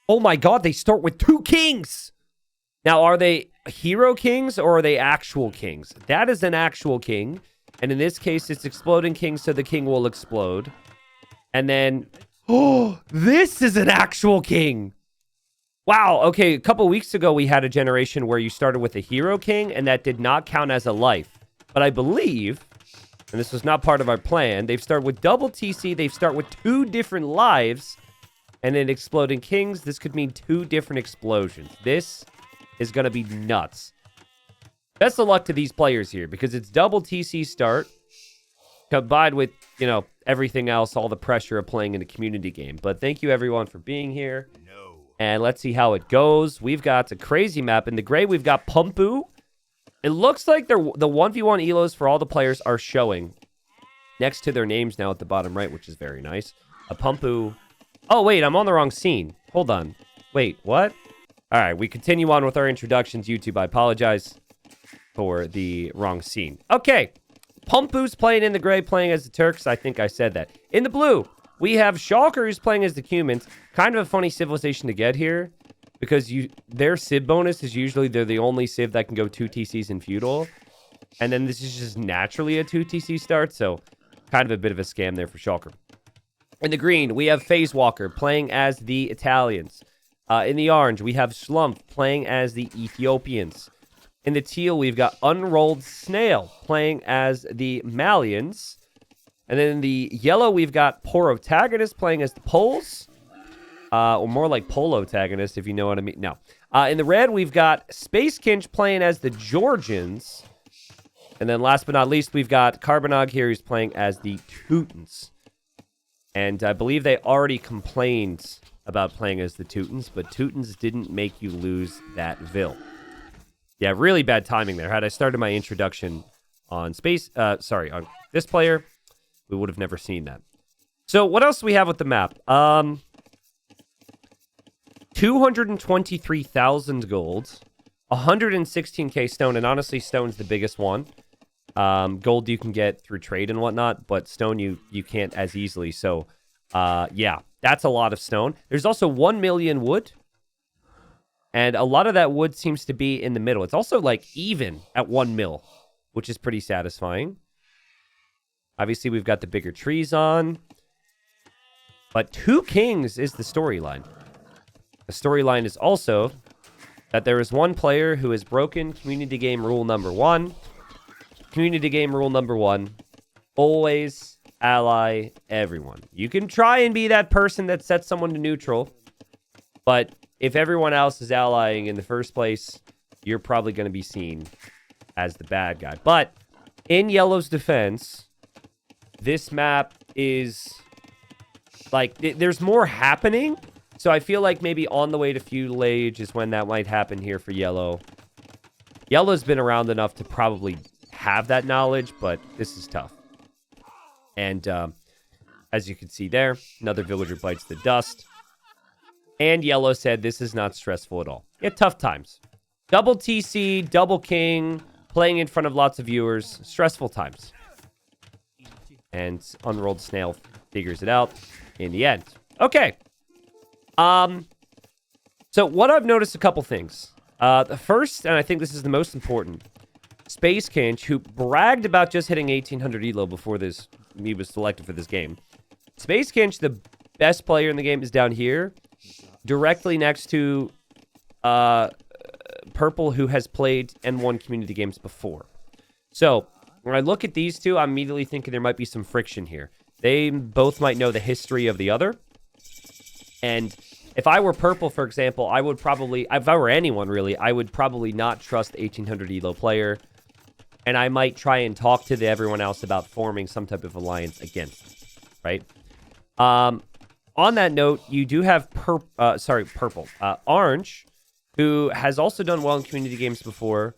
Oh my god, they start with 2 kings! Now, are they hero kings or are they actual kings? That is an actual king. And in this case, it's exploding king, so the king will explode. And then... Oh, this is an actual king! Wow, okay, a couple weeks ago, we had a generation where you started with a hero king, and that did not count as a life. But I believe, and this was not part of our plan, they've started with double TC, they start with 2 different lives, and then exploding kings, this could mean 2 different explosions. This is going to be nuts. Best of luck to these players here, because it's double TC start, combined with, you know, everything else, all the pressure of playing in a community game. But thank you, everyone, for being here. And let's see how it goes. We've got a crazy map. In the gray, we've got Pumpu. It looks like the 1v1 elos for all the players are showing next to their names now at the bottom right, which is very nice. A Pumpu. Oh, wait, I'm on the wrong scene. Hold on. Wait, what? All right, we continue on with our introductions. YouTube, I apologize for the wrong scene. Okay, Pumpu's playing in the gray, playing as the Turks. I think I said that. In the blue, we have Shulker, who's playing as the Cumans. Kind of a funny civilization to get here, because their civ bonus is usually they're the only civ that can go 2 TCs in feudal. And then this is just naturally a 2 TC start, so kind of a bit of a scam there for Shulker. In the green, we have FaZe Walker playing as the Italians. In the orange, we have Slump playing as the Ethiopians. In the teal, we've got Unrolled Snail playing as the Malians. And then in the yellow, we've got Porotagonist playing as the Poles. Or more like Polotagonist, if you know what I mean. No. In the red, we've got Space Kinch playing as the Georgians. And then last but not least, we've got Carbonog here, who's playing as the Teutons. And I believe they already complained about playing as the Teutons, but Teutons didn't make you lose that Vil. Yeah, really bad timing there. Had I started my introduction on on this player, we would have never seen that. So what else do we have with the map? 223,000 gold, 116k stone, and honestly, stone's the biggest one. Gold you can get through trade and whatnot, but stone you can't as easily. So, yeah, that's a lot of stone. There's also 1 million wood, and a lot of that wood seems to be in the middle. It's also like even at 1 mil, which is pretty satisfying. Obviously, we've got the bigger trees on, but 2 kings is the storyline. The storyline is also that there is one player who has broken community game rule number 1. Community game rule number 1, always ally everyone. You can try and be that person that sets someone to neutral, but if everyone else is allying in the first place, you're probably going to be seen as the bad guy. But in Yellow's defense, this map is like, there's more happening. So I feel like maybe on the way to Feudal Age is when that might happen here for Yellow. Yellow's been around enough to probably have that knowledge, but this is tough. And as you can see there, another villager bites the dust. And Yellow said this is not stressful at all. Yeah, tough times. Double TC, double king, playing in front of lots of viewers. Stressful times. And Unrolled Snail figures it out in the end. Okay. So what I've noticed a couple things. The first, and I think this is the most important, Space Kinch, who bragged about just hitting 1800 elo before he was selected for this game. Space Kinch, the best player in the game, is down here, directly next to Purple, who has played and won community games before. So when I look at these two, I'm immediately thinking there might be some friction here. They both might know the history of the other. And if I were Purple, for example, I would probably, if I were anyone really, I would probably not trust the 1800 elo player. And I might try and talk to everyone else about forming some type of alliance against them, right? On that note, you do have Purple. Orange, who has also done well in community games before.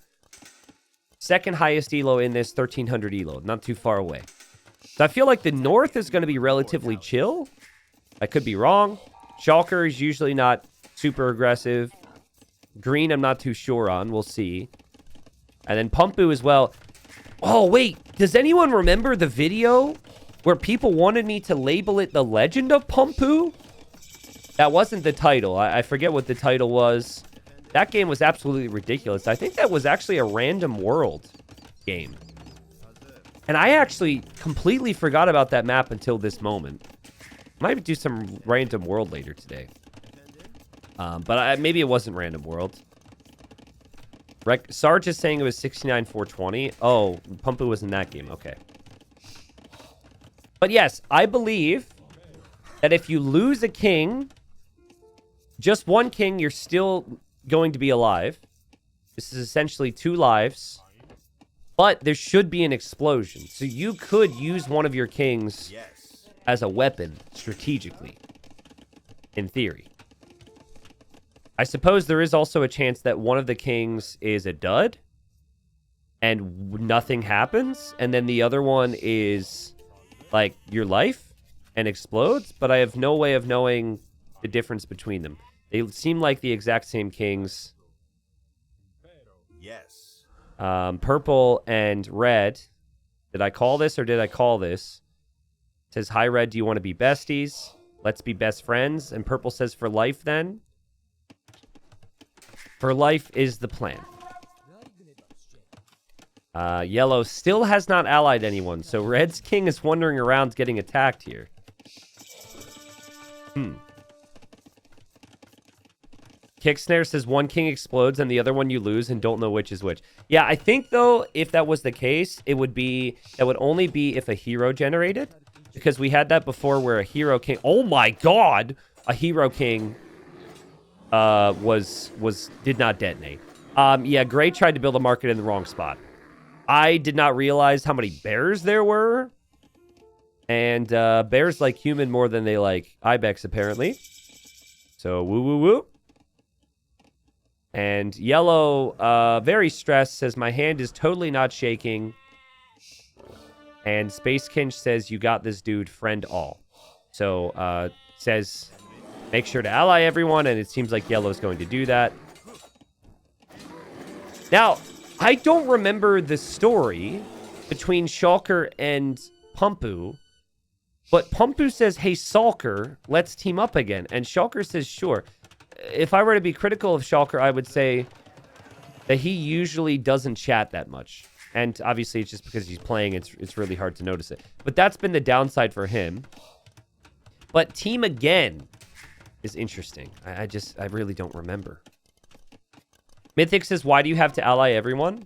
Second highest elo in this, 1300 elo, not too far away. So I feel like the North is going to be relatively chill. I could be wrong. Shulker is usually not super aggressive. Green, I'm not too sure on. We'll see. And then Pumpu as well. Oh, wait. Does anyone remember the video where people wanted me to label it The Legend of Pumpu? That wasn't the title. I forget what the title was. That game was absolutely ridiculous. I think that was actually a random world game. And I actually completely forgot about that map until this moment. Might do some random world later today. But maybe it wasn't random world. Sarge is saying it was 69,420. Oh, Pumpu was in that game. Okay. But yes, I believe that if you lose a king, just one king, you're still going to be alive. This is essentially 2 lives. But there should be an explosion. So you could use one of your kings as a weapon strategically. In theory. I suppose there is also a chance that one of the kings is a dud. And nothing happens. And then the other one is like your life and explodes. But I have no way of knowing the difference between them. They seem like the exact same kings. Yes. Purple and red. Did I call this or did I call this? It says, hi, red, do you want to be besties? Let's be best friends. And purple says, for life, then. For life is the plan. Yellow still has not allied anyone. So red's king is wandering around getting attacked here. Kicksnare says one king explodes and the other one you lose and don't know which is which. Yeah, I think, though, if that was the case, it would be... That would only be if a hero generated. Because we had that before where a hero king... Oh, my God! A hero king did not detonate. Yeah, Gray tried to build a market in the wrong spot. I did not realize how many bears there were. And bears like human more than they like ibex, apparently. So, woo-woo-woo. And yellow, very stressed, says, my hand is totally not shaking. And Space Kinch says, you got this, dude, friend all. So, says, make sure to ally everyone, and it seems like yellow is going to do that. Now, I don't remember the story between Shulker and Pumpu, but Pumpu says, hey, Salker, let's team up again. And Shulker says, sure. If I were to be critical of Shulker, I would say that he usually doesn't chat that much. And obviously, it's just because he's playing, it's really hard to notice it. But that's been the downside for him. But team again is interesting. I really don't remember. Mythic says, why do you have to ally everyone?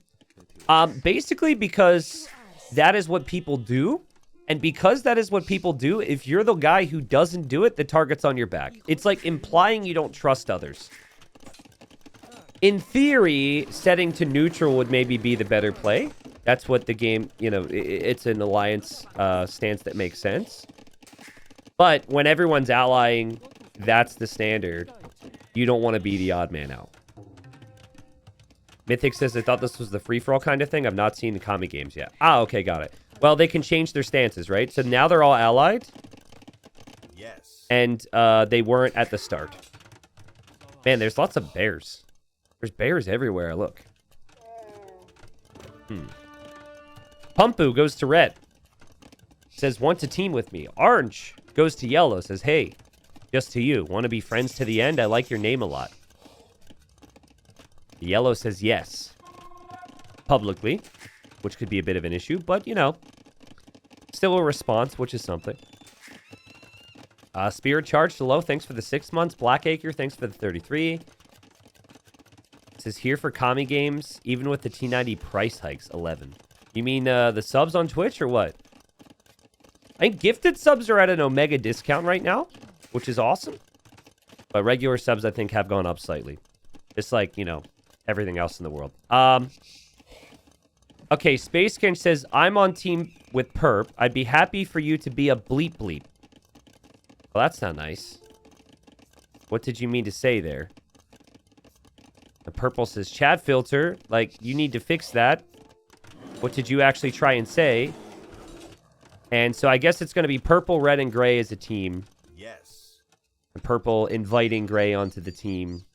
Basically because that is what people do. And because that is what people do, if you're the guy who doesn't do it, the target's on your back. It's like implying you don't trust others. In theory, setting to neutral would maybe be the better play. That's what the game, it's an alliance stance that makes sense. But when everyone's allying, that's the standard. You don't want to be the odd man out. Mythic says, I thought this was the free-for-all kind of thing. I've not seen the Kami games yet. Ah, okay, got it. Well, they can change their stances, right? So now they're all allied. Yes. And they weren't at the start. Man, there's lots of bears. There's bears everywhere I look. Pumpu goes to red. Says, want to team with me. Orange goes to yellow. Says, hey, just to you. Want to be friends to the end? I like your name a lot. Yellow says yes. Publicly. Which could be a bit of an issue, but, still a response, which is something. Spirit Charge to low, thanks for the 6 months. Blackacre, thanks for the 33. It says here for Kami games, even with the T90 price hikes, 11. You mean the subs on Twitch or what? I think gifted subs are at an Omega discount right now, which is awesome. But regular subs, I think, have gone up slightly. Just like, everything else in the world. Okay, Space Kinch says, I'm on team with Perp. I'd be happy for you to be a bleep bleep. Well, that's not nice. What did you mean to say there? The Purple says, chat filter. Like, you need to fix that. What did you actually try and say? And so I guess it's going to be Purple, Red, and Gray as a team. Yes. And Purple inviting Gray onto the team.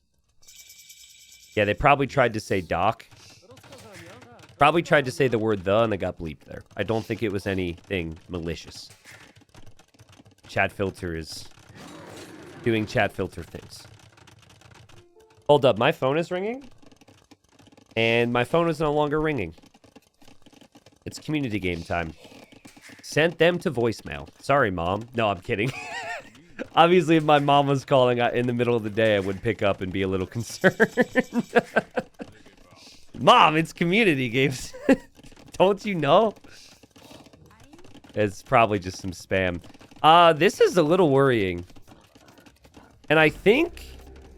Yeah, they probably tried to say Doc. Probably tried to say the word the, and they got bleeped there. I don't think it was anything malicious. Chat filter is doing chat filter things. Hold up, my phone is ringing. And my phone is no longer ringing. It's community game time. Sent them to voicemail. Sorry, Mom. No, I'm kidding. Obviously, if my mom was calling in the middle of the day, I would pick up and be a little concerned. Mom, it's community games. Don't you know? It's probably just some spam. This is a little worrying. And I think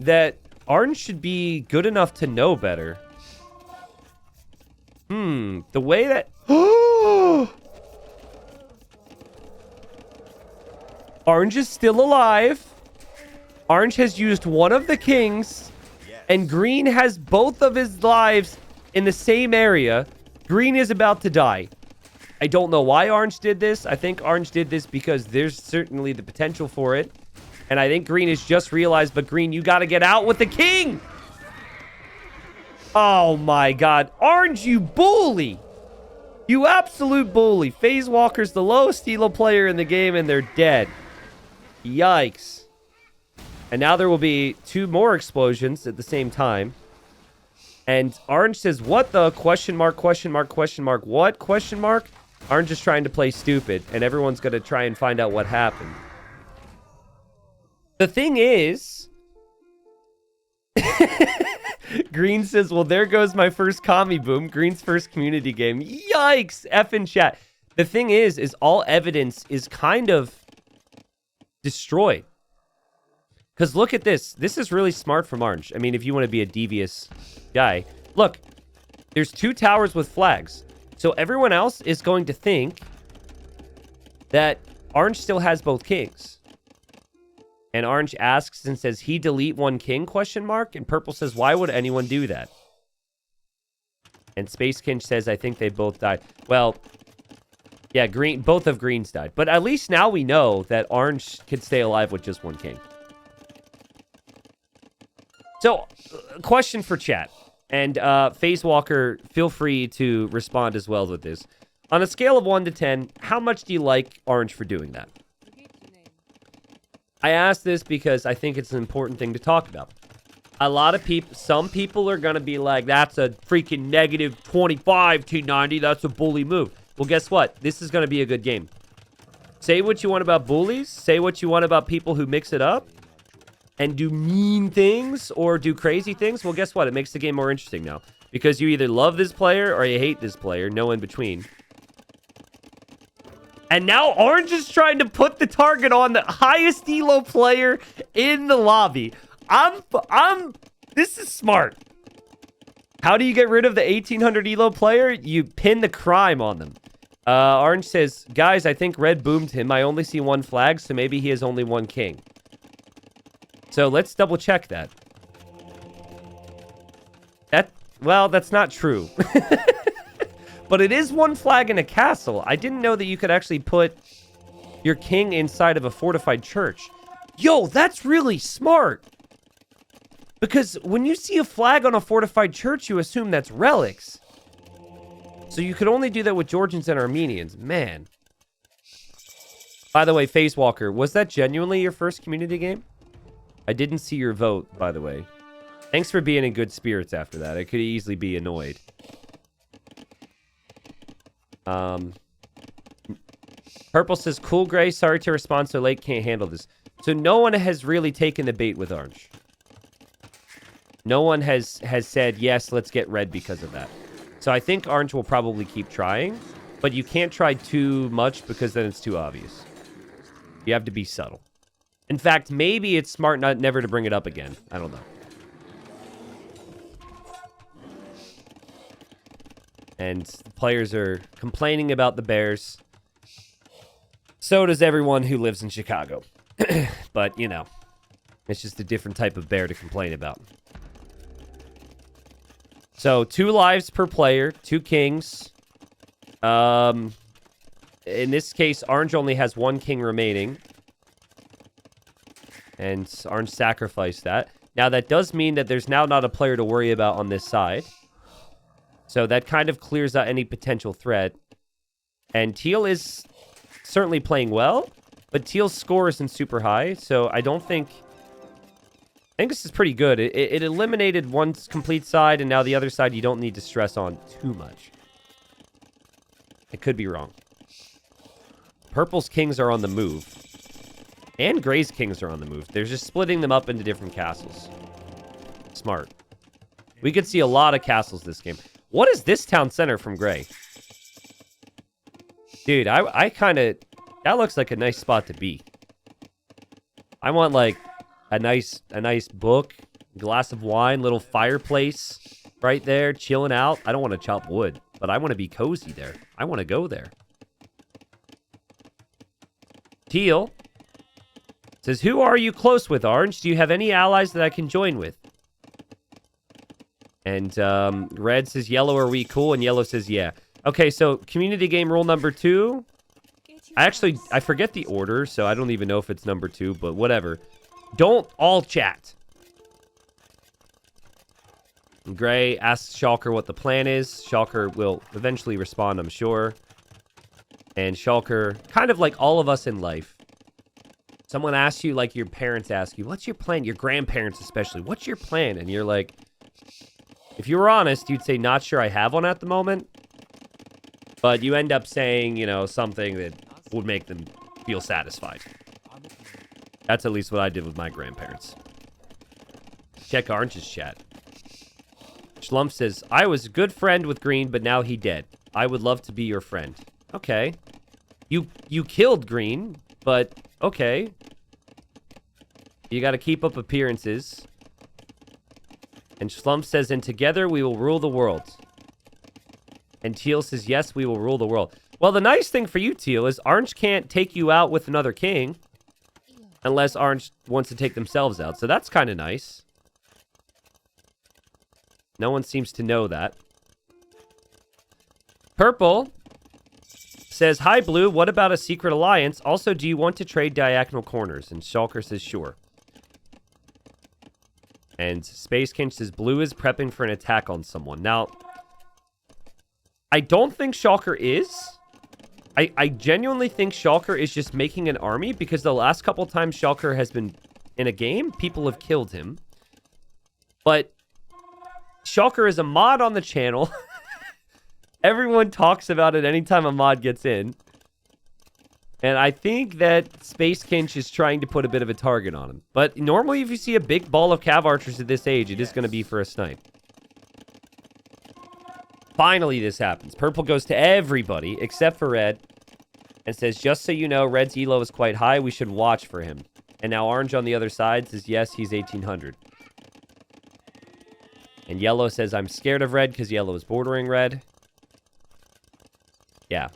that Orange should be good enough to know better. The way that... Orange is still alive. Orange has used one of the kings. And Green has both of his lives in the same area. Green is about to die. I don't know why Orange did this. I think Orange did this because there's certainly the potential for it. And I think Green has just realized, but Green, you got to get out with the king. Oh my God. Orange, you bully. You absolute bully. FaZe Walker's the lowest elo player in the game and they're dead. Yikes. And now there will be 2 more explosions at the same time. And Orange says, what the? Question mark, question mark, question mark. What? Question mark? Orange is trying to play stupid. And everyone's going to try and find out what happened. The thing is... Green says, well, there goes my first commie boom. Green's first community game. Yikes. F in chat. The thing is all evidence is kind of destroyed. Because look at this. This is really smart from Orange. I mean, if you want to be a devious guy. Look, there's 2 towers with flags. So everyone else is going to think that Orange still has both kings. And Orange asks and says, he delete 1 king, question mark? And Purple says, why would anyone do that? And Space Kinch says, I think they both died. Well, yeah, both of Greens died. But at least now we know that Orange can stay alive with just 1 king. So, question for chat. And FaZe Walker, feel free to respond as well with this. On a scale of 1 to 10, how much do you like Orange for doing that? I ask this because I think it's an important thing to talk about. A lot of people, some people are going to be like, that's a freaking negative 25 T90. That's a bully move. Well, guess what? This is going to be a good game. Say what you want about bullies. Say what you want about people who mix it up and do mean things or do crazy things. Well, guess what? It makes the game more interesting now because you either love this player or you hate this player. No in between. And now Orange is trying to put the target on the highest elo player in the lobby. This is smart. How do you get rid of the 1800 elo player? You pin the crime on them. Orange says, guys, I think Red boomed him. I only see 1 flag, so maybe he has only 1 king. So let's double check that. Well, that's not true. But it is 1 flag in a castle. I didn't know that you could actually put your king inside of a fortified church. Yo, that's really smart. Because when you see a flag on a fortified church, you assume that's relics. So you could only do that with Georgians and Armenians. Man. By the way, FaZe Walker, was that genuinely your first community game? I didn't see your vote, by the way. Thanks for being in good spirits after that. I could easily be annoyed. Purple says, cool, Gray. Sorry to respond so late. Can't handle this. So no one has really taken the bait with Orange. No one has said, yes, let's get red because of that. So I think Orange will probably keep trying. But you can't try too much because then it's too obvious. You have to be subtle. In fact, maybe it's smart never to bring it up again. I don't know. And the players are complaining about the Bears. So does everyone who lives in Chicago. But, you know, it's just a different type of bear to complain about. So, 2 lives per player, 2 kings. In this case, Orange only has 1 king remaining. And Orange sacrificed that. Now, that does mean that there's now not a player to worry about on this side. So that kind of clears out any potential threat. And Teal is certainly playing well, but Teal's score isn't super high, so I don't think I think this is pretty good. It eliminated one complete side, and now the other side you don't need to stress on too much. I could be wrong. Purple's kings are on the move. And Gray's kings are on the move. They're just splitting them up into different castles. Smart. We could see a lot of castles this game. What is this town center from Gray? Dude, I kind of... That looks like a nice spot to be. I want, like, a nice book, glass of wine, little fireplace right there, chilling out. I don't want to chop wood, but I want to be cozy there. I want to go there. Teal says, who are you close with, Orange? Do you have any allies that I can join with? And Red says, yellow, are we cool? And yellow says, yeah. Okay, so community game rule number 2. I forget the order, so I don't even know if it's number 2, but whatever. Don't all chat. Gray asks Shulker what the plan is. Shulker will eventually respond, I'm sure. And Shulker, kind of like all of us in life, someone asks you, like your parents ask you, what's your plan? Your grandparents especially, what's your plan? And you're like, if you were honest, you'd say, not sure I have one at the moment. But you end up saying, you know, something that would make them feel satisfied. That's at least what I did with my grandparents. Check Orange's chat. Schlump says, I was a good friend with Green, but now he dead. I would love to be your friend. Okay. You killed Green, but okay. You got to keep up appearances. And Schlump says, and together we will rule the world. And Teal says, yes, we will rule the world. Well, the nice thing for you, Teal, is Orange can't take you out with another king. Unless Orange wants to take themselves out. So that's kind of nice. No one seems to know that. Purple says, hi, Blue. What about a secret alliance? Also, do you want to trade diagonal corners? And Shulker says, sure. And Space Kinch says, Blue is prepping for an attack on someone. Now, I don't think Shulker is. I genuinely think Shulker is just making an army because the last couple times Shulker has been in a game, people have killed him. But Shulker is a mod on the channel. Everyone talks about it anytime a mod gets in. And I think that Space Kinch is trying to put a bit of a target on him. But normally if you see a big ball of Cav Archers at this age, it is going to be for a snipe. Finally, this happens. Purple goes to everybody except for Red and says, just so you know, Red's elo is quite high. We should watch for him. And now Orange on the other side says, yes, he's 1800. And Yellow says, I'm scared of Red because Yellow is bordering Red. Yeah.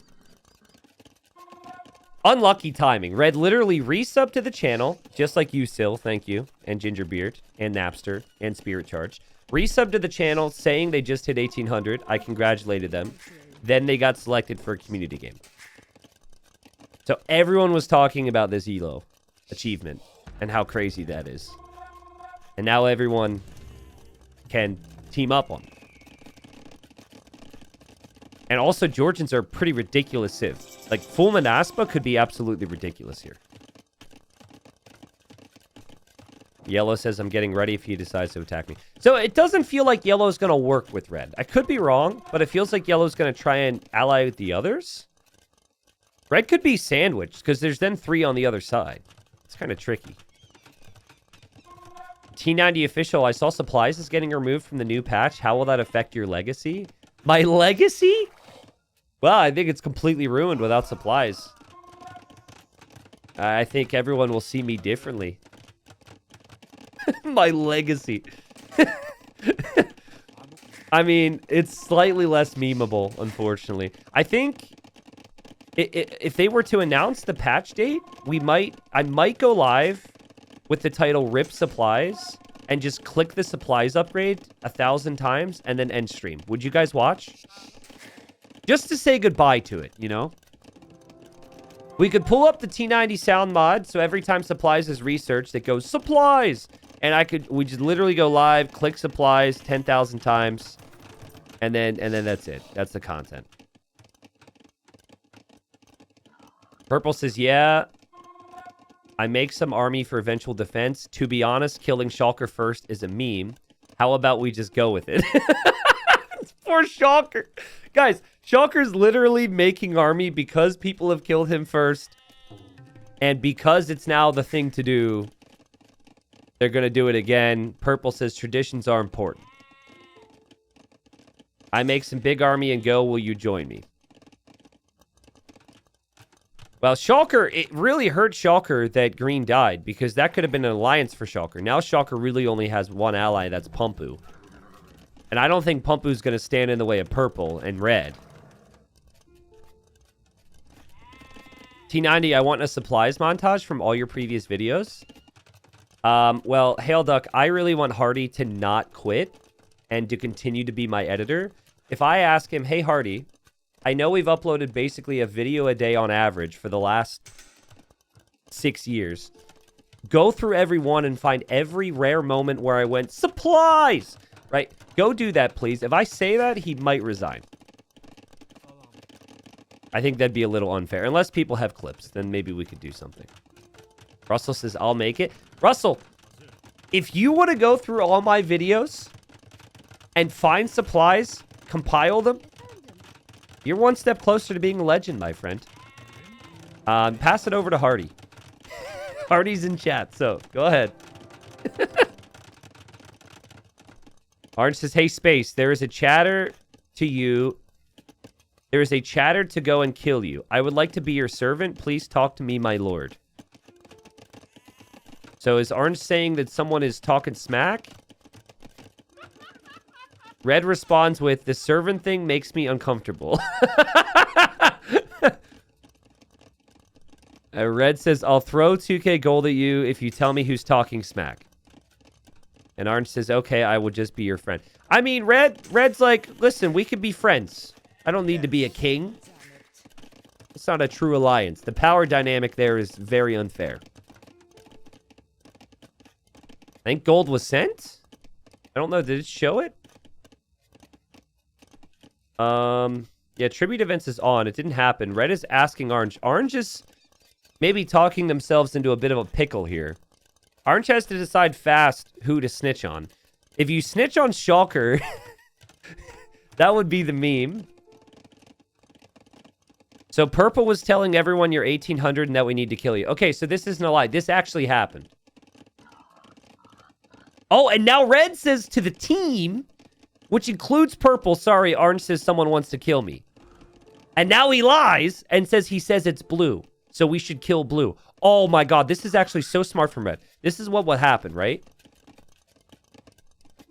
Unlucky timing. Red literally resubbed to the channel, just like you, Sil, thank you, and Gingerbeard, and Napster, and Spirit Charge. Resubbed to the channel, saying they just hit 1800. I congratulated them. Then they got selected for a community game. So everyone was talking about this elo achievement and how crazy that is. And now everyone can team up on it. And also, Georgians are pretty ridiculous civ. Like, full Manaspa could be absolutely ridiculous here. Yellow says, I'm getting ready if he decides to attack me. So it doesn't feel like Yellow's going to work with Red. I could be wrong, but it feels like Yellow's going to try and ally with the others. Red could be sandwiched, because there's then 3 on the other side. It's kind of tricky. T90 official, I saw supplies is getting removed from the new patch. How will that affect your legacy? My legacy? Well, I think it's completely ruined without supplies. I think everyone will see me differently. My legacy. I mean, it's slightly less memeable, unfortunately. I think if they were to announce the patch date, I might go live with the title Rip Supplies and just click the supplies upgrade 1,000 times and then end stream. Would you guys watch? Just to say goodbye to it, you know? We could pull up the T90 sound mod, so every time supplies is researched, it goes, supplies! And we just literally go live, click supplies 10,000 times, and then that's it. That's the content. Purple says, yeah. I make some army for eventual defense. To be honest, killing Shulker first is a meme. How about we just go with it? Poor Shulker. Guys, Shulker's literally making army because people have killed him first. And because it's now the thing to do, they're going to do it again. Purple says traditions are important. I make some big army and go. Will you join me? Well, Shulker, it really hurt Shulker that Green died because that could have been an alliance for Shulker. Now Shulker really only has one ally, that's Pumpu. And I don't think Pumpu's going to stand in the way of Purple and Red. T90, I want a supplies montage from all your previous videos. Well, Hail Duck, I really want Hardy to not quit and to continue to be my editor. If I ask him, hey, Hardy, I know we've uploaded basically a video a day on average for the last 6 years. Go through every one and find every rare moment where I went, supplies! Right? Go do that, please. If I say that, he might resign. I think that'd be a little unfair. Unless people have clips, then maybe we could do something. Russell says, I'll make it. Russell, if you want to go through all my videos and find supplies, compile them, you're one step closer to being a legend, my friend. Pass it over to Hardy. Hardy's in chat, so go ahead. Orange says, hey, Space, there is a chatter to you. There is a chatter to go and kill you. I would like to be your servant. Please talk to me, my lord. So is Orange saying that someone is talking smack? Red responds with, the servant thing makes me uncomfortable. Red says, I'll throw 2K gold at you if you tell me who's talking smack. And Orange says, okay, I will just be your friend. I mean, Red's like, listen, we could be friends. I don't need to be a king. It's not a true alliance. The power dynamic there is very unfair. I think gold was sent? I don't know. Did it show it? Yeah, tribute events is on. It didn't happen. Red is asking Orange. Orange is maybe talking themselves into a bit of a pickle here. Orange has to decide fast who to snitch on. If you snitch on Shulker, that would be the meme. So Purple was telling everyone you're 1800 and that we need to kill you. Okay, so this isn't a lie. This actually happened. Oh, and now Red says to the team, which includes Purple, sorry, Orange says someone wants to kill me. And now he lies and says he says it's Blue. So we should kill Blue. Oh my god, this is actually so smart from Red. This is what would happen, right?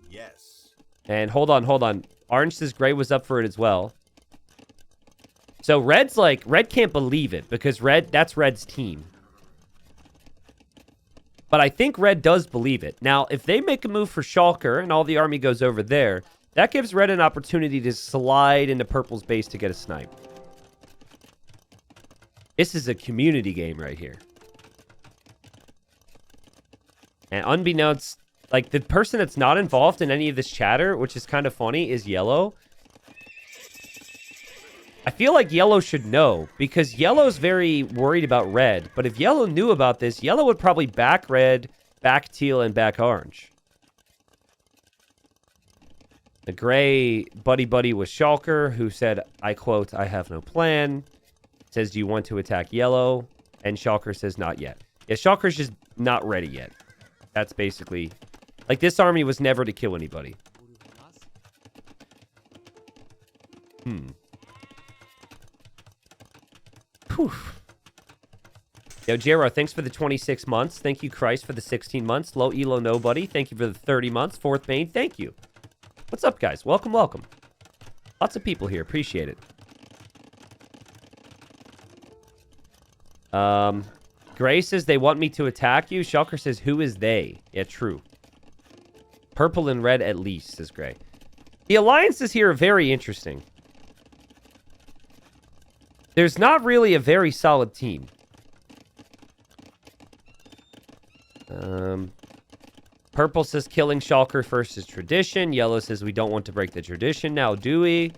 Yes. And hold on. Orange says Gray was up for it as well. So Red's like, Red can't believe it because that's Red's team. But I think Red does believe it. Now, if they make a move for Shulker and all the army goes over there, that gives Red an opportunity to slide into Purple's base to get a snipe. This is a community game right here. And unbeknownst, like the person that's not involved in any of this chatter, which is kind of funny, is Yellow. I feel like Yellow should know because Yellow's very worried about Red. But if Yellow knew about this, Yellow would probably back Red, back Teal, and back Orange. The Gray buddy with Shulker, who said, I quote, I have no plan. Says, do you want to attack Yellow? And Shulker says, not yet. Yeah, Shulker's just not ready yet. That's basically... Like, this army was never to kill anybody. Whew. Yo, Jero, thanks for the 26 months. Thank you, Christ, for the 16 months. Low Elo Nobody, thank you for the 30 months. Fourth Main, thank you. What's up, guys? Welcome. Lots of people here. Appreciate it. Gray says they want me to attack you. Shulker says, who is they? Yeah, true. Purple and red at least, says Gray. The alliances here are very interesting. There's not really a very solid team. Purple says killing Shulker first is tradition. Yellow says we don't want to break the tradition. Now, do we?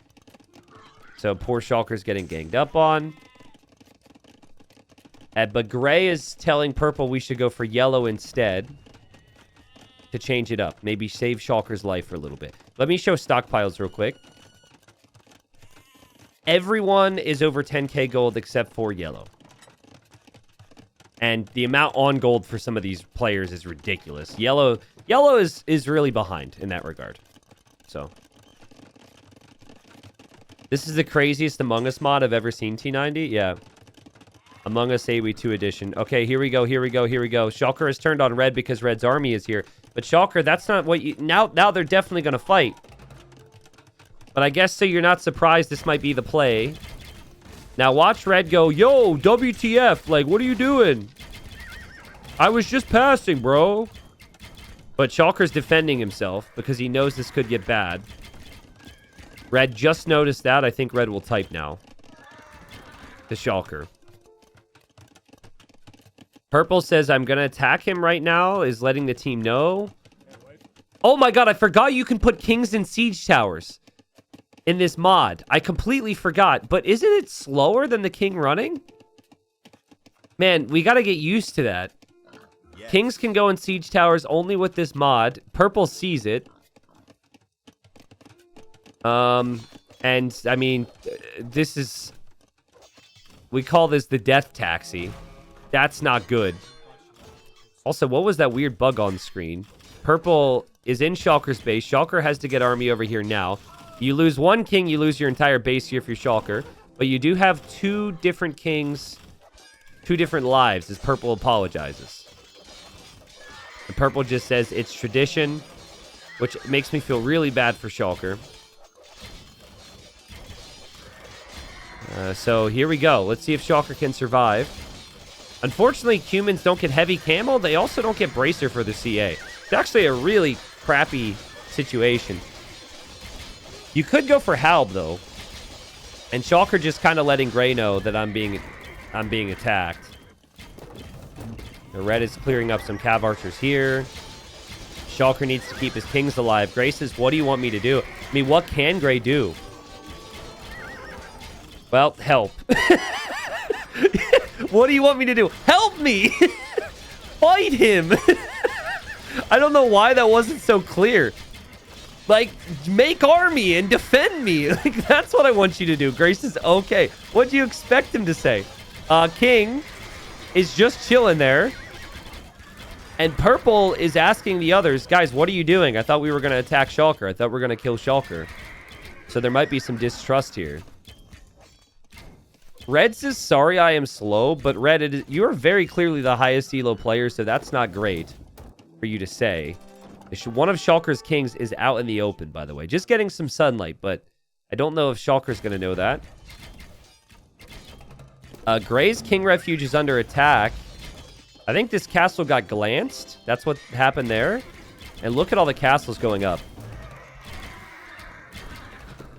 So poor Shulker's getting ganged up on. But gray is telling purple we should go for yellow instead to change it up. Maybe save Shulker's life for a little bit. Let me show stockpiles real quick. Everyone is over 10k gold except for yellow. And the amount on gold for some of these players is ridiculous. Yellow is really behind in that regard. So this is the craziest Among Us mod I've ever seen, T90. Yeah. Among Us AoE 2 edition. Okay, here we go. Shulker has turned on red because red's army is here. But Shulker, that's not what you... Now they're definitely going to fight. But I guess so you're not surprised this might be the play. Now watch red go, yo, WTF, like, what are you doing? I was just passing, bro. But Shulker's defending himself because he knows this could get bad. Red just noticed that. I think red will type now. To Shulker. Purple says, I'm going to attack him right now, is letting the team know. Oh my god, I forgot you can put kings in siege towers in this mod. I completely forgot. But isn't it slower than the king running? Man, we got to get used to that. Yes. Kings can go in siege towers only with this mod. Purple sees it. And, I mean, this is... We call this the death taxi. That's not good. Also, what was that weird bug on screen? Purple is in Shulker's base. Shulker has to get army over here now. You lose one king, you lose your entire base here for Shulker. But you do have two different kings, two different lives, as Purple apologizes. And Purple just says, it's tradition, which makes me feel really bad for Shulker. So here we go. Let's see if Shulker can survive. Unfortunately, humans don't get heavy camo. They also don't get bracer for the CA. It's actually a really crappy situation. You could go for Halb, though. And Shulker just kind of letting gray know that I'm being attacked. The red is clearing up some cav archers here. Shulker needs to keep his kings alive. Gray says, what do you want me to do? I mean, what can gray do? Well, help. What do you want me to do? Help me! Fight him! I don't know why that wasn't so clear. Like, make army and defend me. Like, that's what I want you to do. Grace is okay. What do you expect him to say? King is just chilling there. And Purple is asking the others, guys, what are you doing? I thought we were going to attack Shulker. I thought we were going to kill Shulker. So there might be some distrust here. Red says, sorry I am slow, but Red, you're very clearly the highest elo player, so that's not great for you to say. One of Shulker's kings is out in the open, by the way. Just getting some sunlight, but I don't know if Shulker's going to know that. Gray's king refuge is under attack. I think this castle got glanced. That's what happened there. And look at all the castles going up.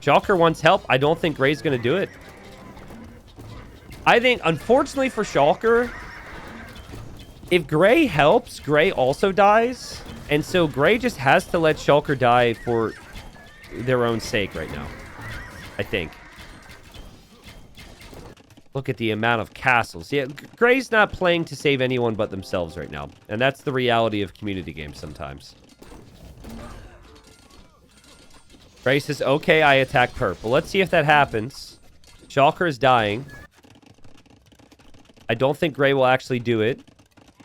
Shulker wants help. I don't think Gray's going to do it. I think, unfortunately for Shulker, if Gray helps, Gray also dies. And so Gray just has to let Shulker die for their own sake right now, I think. Look at the amount of castles. Yeah, Gray's not playing to save anyone but themselves right now. And that's the reality of community games sometimes. Gray says, okay, I attack Purple. Let's see if that happens. Shulker is dying. I don't think Gray will actually do it,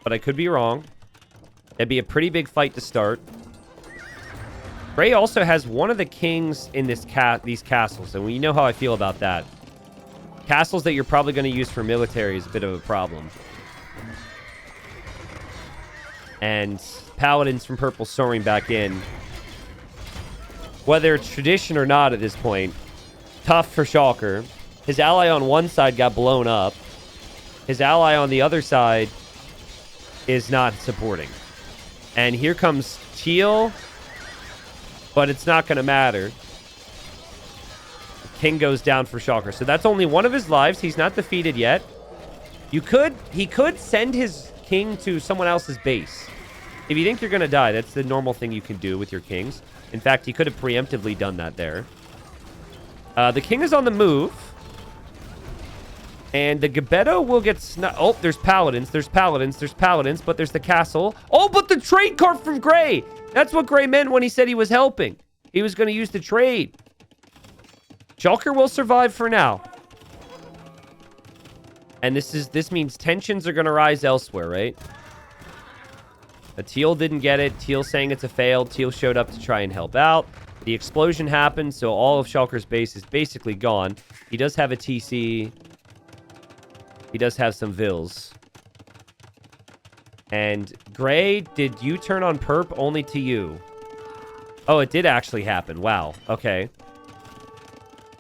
but I could be wrong. It'd be a pretty big fight to start. Gray also has one of the kings in these castles, and we know how I feel about that. Castles that you're probably going to use for military is a bit of a problem. And Paladins from Purple soaring back in. Whether it's tradition or not at this point, tough for Shulker. His ally on one side got blown up. His ally on the other side is not supporting. And here comes Teal, but it's not going to matter. King goes down for Shulker. So that's only one of his lives. He's not defeated yet. He could send his king to someone else's base. If you think you're going to die, that's the normal thing you can do with your kings. In fact, he could have preemptively done that there. The king is on the move. And the Gebetto will get oh, there's paladins, but there's the castle. Oh, but the trade cart from Gray. That's what Gray meant when he said he was helping. He was going to use the trade. Shulker will survive for now. And this means tensions are going to rise elsewhere, right? Teal didn't get it. Teal saying it's a fail. Teal showed up to try and help out. The explosion happened, so all of Shulker's base is basically gone. He does have a TC. He does have some Vills. And Gray, did you turn on perp only to you? Oh, it did actually happen. Wow. Okay.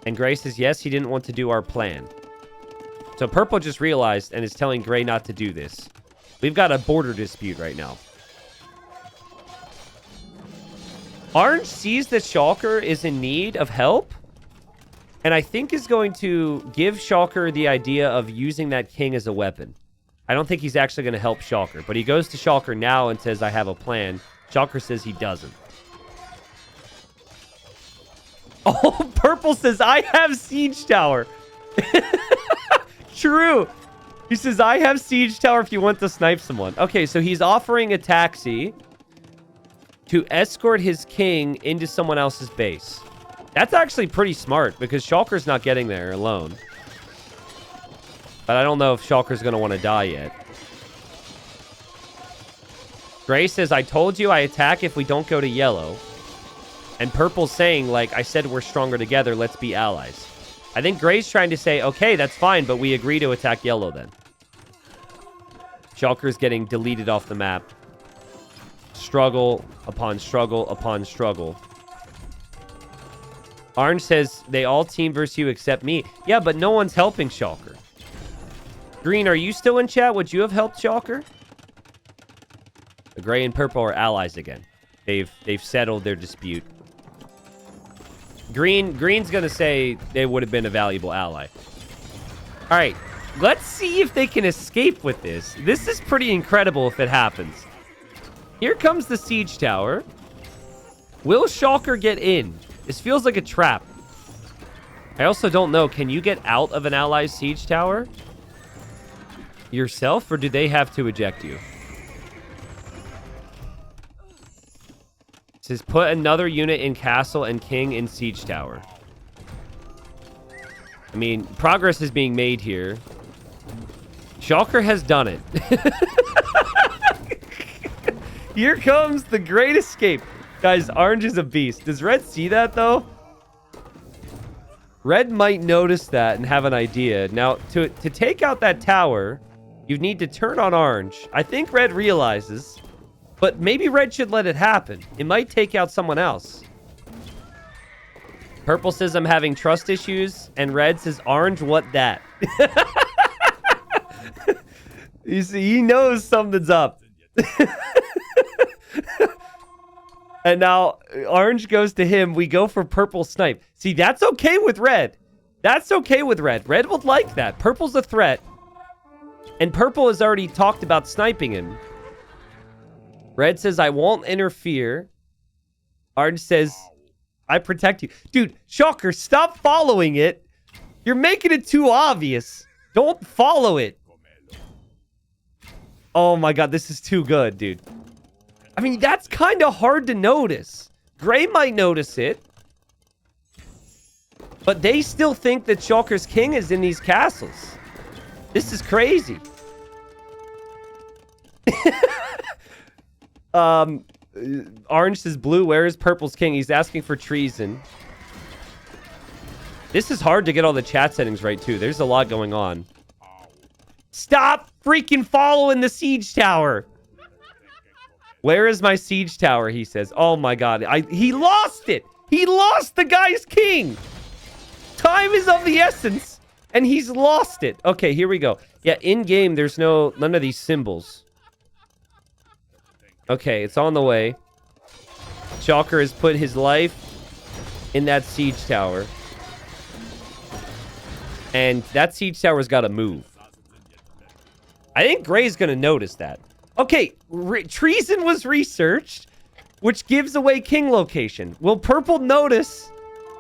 And Gray says, yes, he didn't want to do our plan. So Purple just realized and is telling Gray not to do this. We've got a border dispute right now. Orange sees that Shulker is in need of help. And I think is going to give Shulker the idea of using that king as a weapon. I don't think he's actually going to help Shulker. But he goes to Shulker now and says, I have a plan. Shulker says he doesn't. Oh, Purple says, I have Siege Tower. True. He says, I have Siege Tower if you want to snipe someone. Okay, so he's offering a taxi to escort his king into someone else's base. That's actually pretty smart because Shulker's not getting there alone. But I don't know if Shulker's going to want to die yet. Gray says, I told you I attack if we don't go to yellow. And Purple's saying, like, I said we're stronger together, let's be allies. I think Gray's trying to say, okay, that's fine, but we agree to attack yellow then. Shulker's getting deleted off the map. Struggle upon struggle upon struggle. Orange says, they all team versus you except me. Yeah, but no one's helping Shulker. Green, are you still in chat? Would you have helped Shulker? The Gray and Purple are allies again. They've settled their dispute. Green's gonna say they would have been a valuable ally. All right, let's see if they can escape with this. This is pretty incredible if it happens. Here comes the siege tower. Will Shulker get in? This feels like a trap. I also don't know. Can you get out of an ally's siege tower yourself, or do they have to eject you? It says put another unit in castle and king in siege tower. I mean, progress is being made here. Shulker has done it. Here comes the great escape. Guys, Orange is a beast. Does Red see that, though? Red might notice that and have an idea. Now, to take out that tower, you need to turn on Orange. I think Red realizes, but maybe Red should let it happen. It might take out someone else. Purple says I'm having trust issues, and Red says, Orange, what that? You see, he knows something's up. And now Orange goes to him. We go for Purple snipe. See, that's okay with Red. That's okay with Red. Red would like that. Purple's a threat. And Purple has already talked about sniping him. Red says, I won't interfere. Orange says, I protect you. Dude, Shulker, stop following it. You're making it too obvious. Don't follow it. Oh my god, this is too good, dude. I mean, that's kind of hard to notice. Gray might notice it. But they still think that Shulker's king is in these castles. This is crazy. Orange says, Blue, where is Purple's king? He's asking for treason. This is hard to get all the chat settings right, too. There's a lot going on. Stop freaking following the siege tower. Where is my siege tower, he says. Oh, my God. He lost it. He lost the guy's king. Time is of the essence, and he's lost it. Okay, here we go. Yeah, in-game, there's none of these symbols. Okay, it's on the way. Shulker has put his life in that siege tower. And that siege tower's got to move. I think Gray's going to notice that. Okay, Treason was researched, which gives away king location. Will Purple notice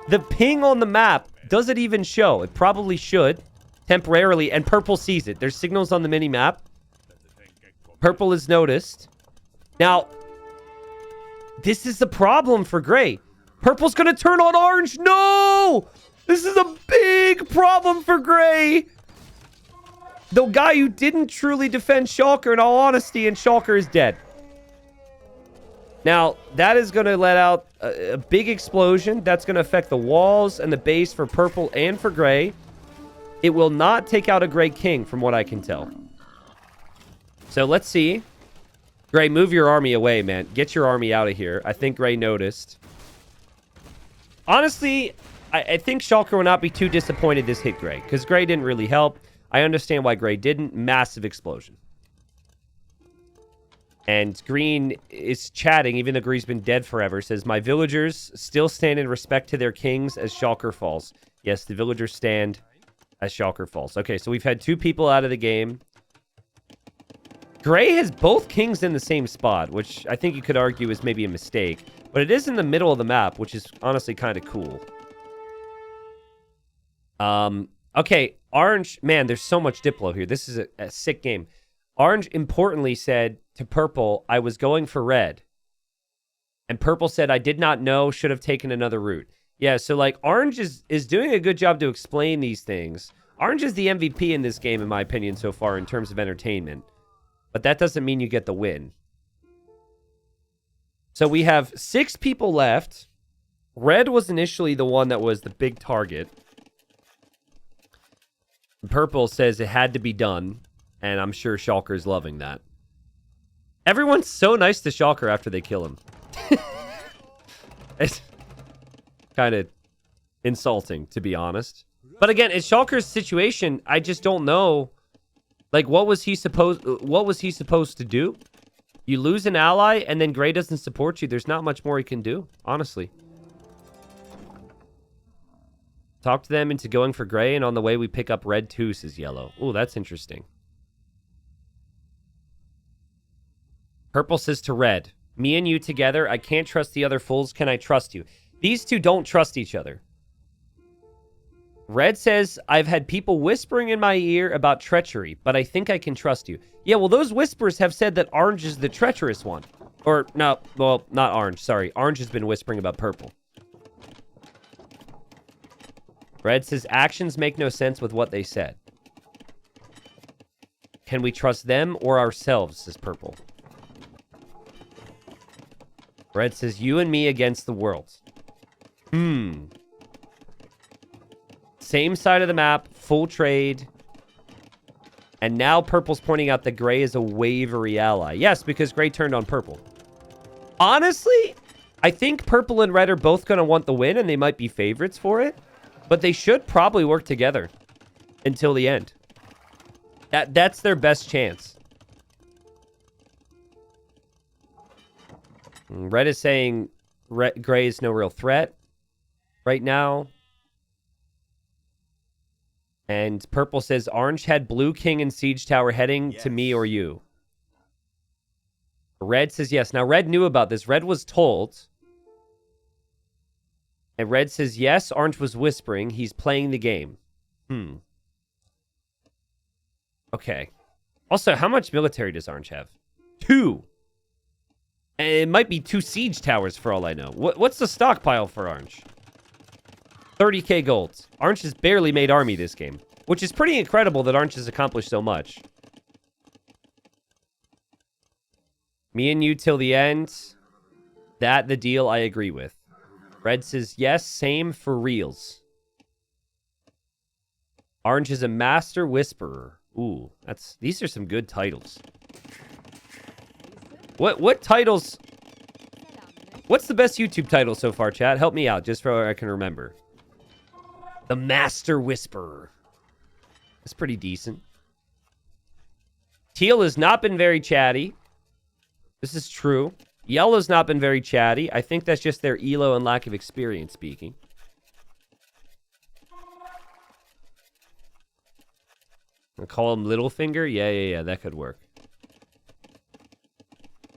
the ping on the map? Does it even show? It probably should. temporarily, and purple sees it. There's signals on the mini map. Purple is noticed. Now, this is the problem for gray. Purple's going to turn on orange. No! This is a big problem for gray. The guy who didn't truly defend Shulker, in all honesty, and Shulker is dead. Now, that is going to let out a big explosion. That's going to affect the walls and the base for purple and for gray. It will not take out a gray king, from what I can tell. So, let's see. Gray, move your army away, man. Get your army out of here. I think Gray noticed. Honestly, I think Shulker will not be too disappointed this hit Gray, because Gray didn't really help. I understand why Gray didn't. Massive explosion. And Green is chatting, even though Green's been dead forever. Says, my villagers still stand in respect to their kings as Shulker falls. Yes, the villagers stand as Shulker falls. Okay, so we've had 2 people out of the game. Gray has both kings in the same spot, which I think you could argue is maybe a mistake. But it is in the middle of the map, which is honestly kind of cool. Okay, Orange, man, there's so much Diplo here. This is a sick game. Orange importantly said to Purple, I was going for red. And Purple said, I did not know, should have taken another route. Yeah, so like Orange is doing a good job to explain these things. Orange is the MVP in this game, in my opinion, so far in terms of entertainment. But that doesn't mean you get the win. So we have 6 people left. Red was initially the one that was the big target. Purple says it had to be done. And I'm sure Shulker's loving that. Everyone's so nice to Shulker after they kill him. It's kind of insulting, to be honest. But again, it's Shulker's situation. I just don't know. Like, what was he supposed to do? You lose an ally, and then Gray doesn't support you. There's not much more he can do, honestly. Talk to them into going for Gray, and on the way we pick up red too, says Yellow. Oh, that's interesting. Purple says to Red, me and you together, I can't trust the other fools. Can I trust you? These two don't trust each other. Red says, I've had people whispering in my ear about treachery, but I think I can trust you. Yeah, well, those whispers have said that Orange is the treacherous one. Or, no, well, not Orange, sorry. Orange has been whispering about Purple. Red says, actions make no sense with what they said. Can we trust them or ourselves, says Purple. Red says, you and me against the world. Same side of the map, full trade. And now Purple's pointing out that Gray is a wavery ally. Yes, because Gray turned on Purple. Honestly, I think Purple and Red are both going to want the win, and they might be favorites for it. But they should probably work together until the end. That's their best chance. Red is saying Gray is no real threat right now. And Purple says, Orange had Blue King and Siege Tower heading to me or you. Red says yes. Now, Red knew about this. Red was told. And Red says yes. Orange was whispering. He's playing the game. Okay. Also, how much military does Orange have? 2. And it might be 2 Siege Towers for all I know. What's the stockpile for Orange? 30k gold. Orange has barely made army this game, which is pretty incredible that Orange has accomplished so much. Me and you till the end. That the deal I agree with. Red says yes, same for reals. Orange is a master whisperer. Ooh, these are some good titles. What titles? What's the best YouTube title so far, chat? Help me out, just so I can remember. The Master Whisperer. That's pretty decent. Teal has not been very chatty. This is true. Yellow's not been very chatty. I think that's just their elo and lack of experience speaking. I'll call him Littlefinger? Yeah, that could work.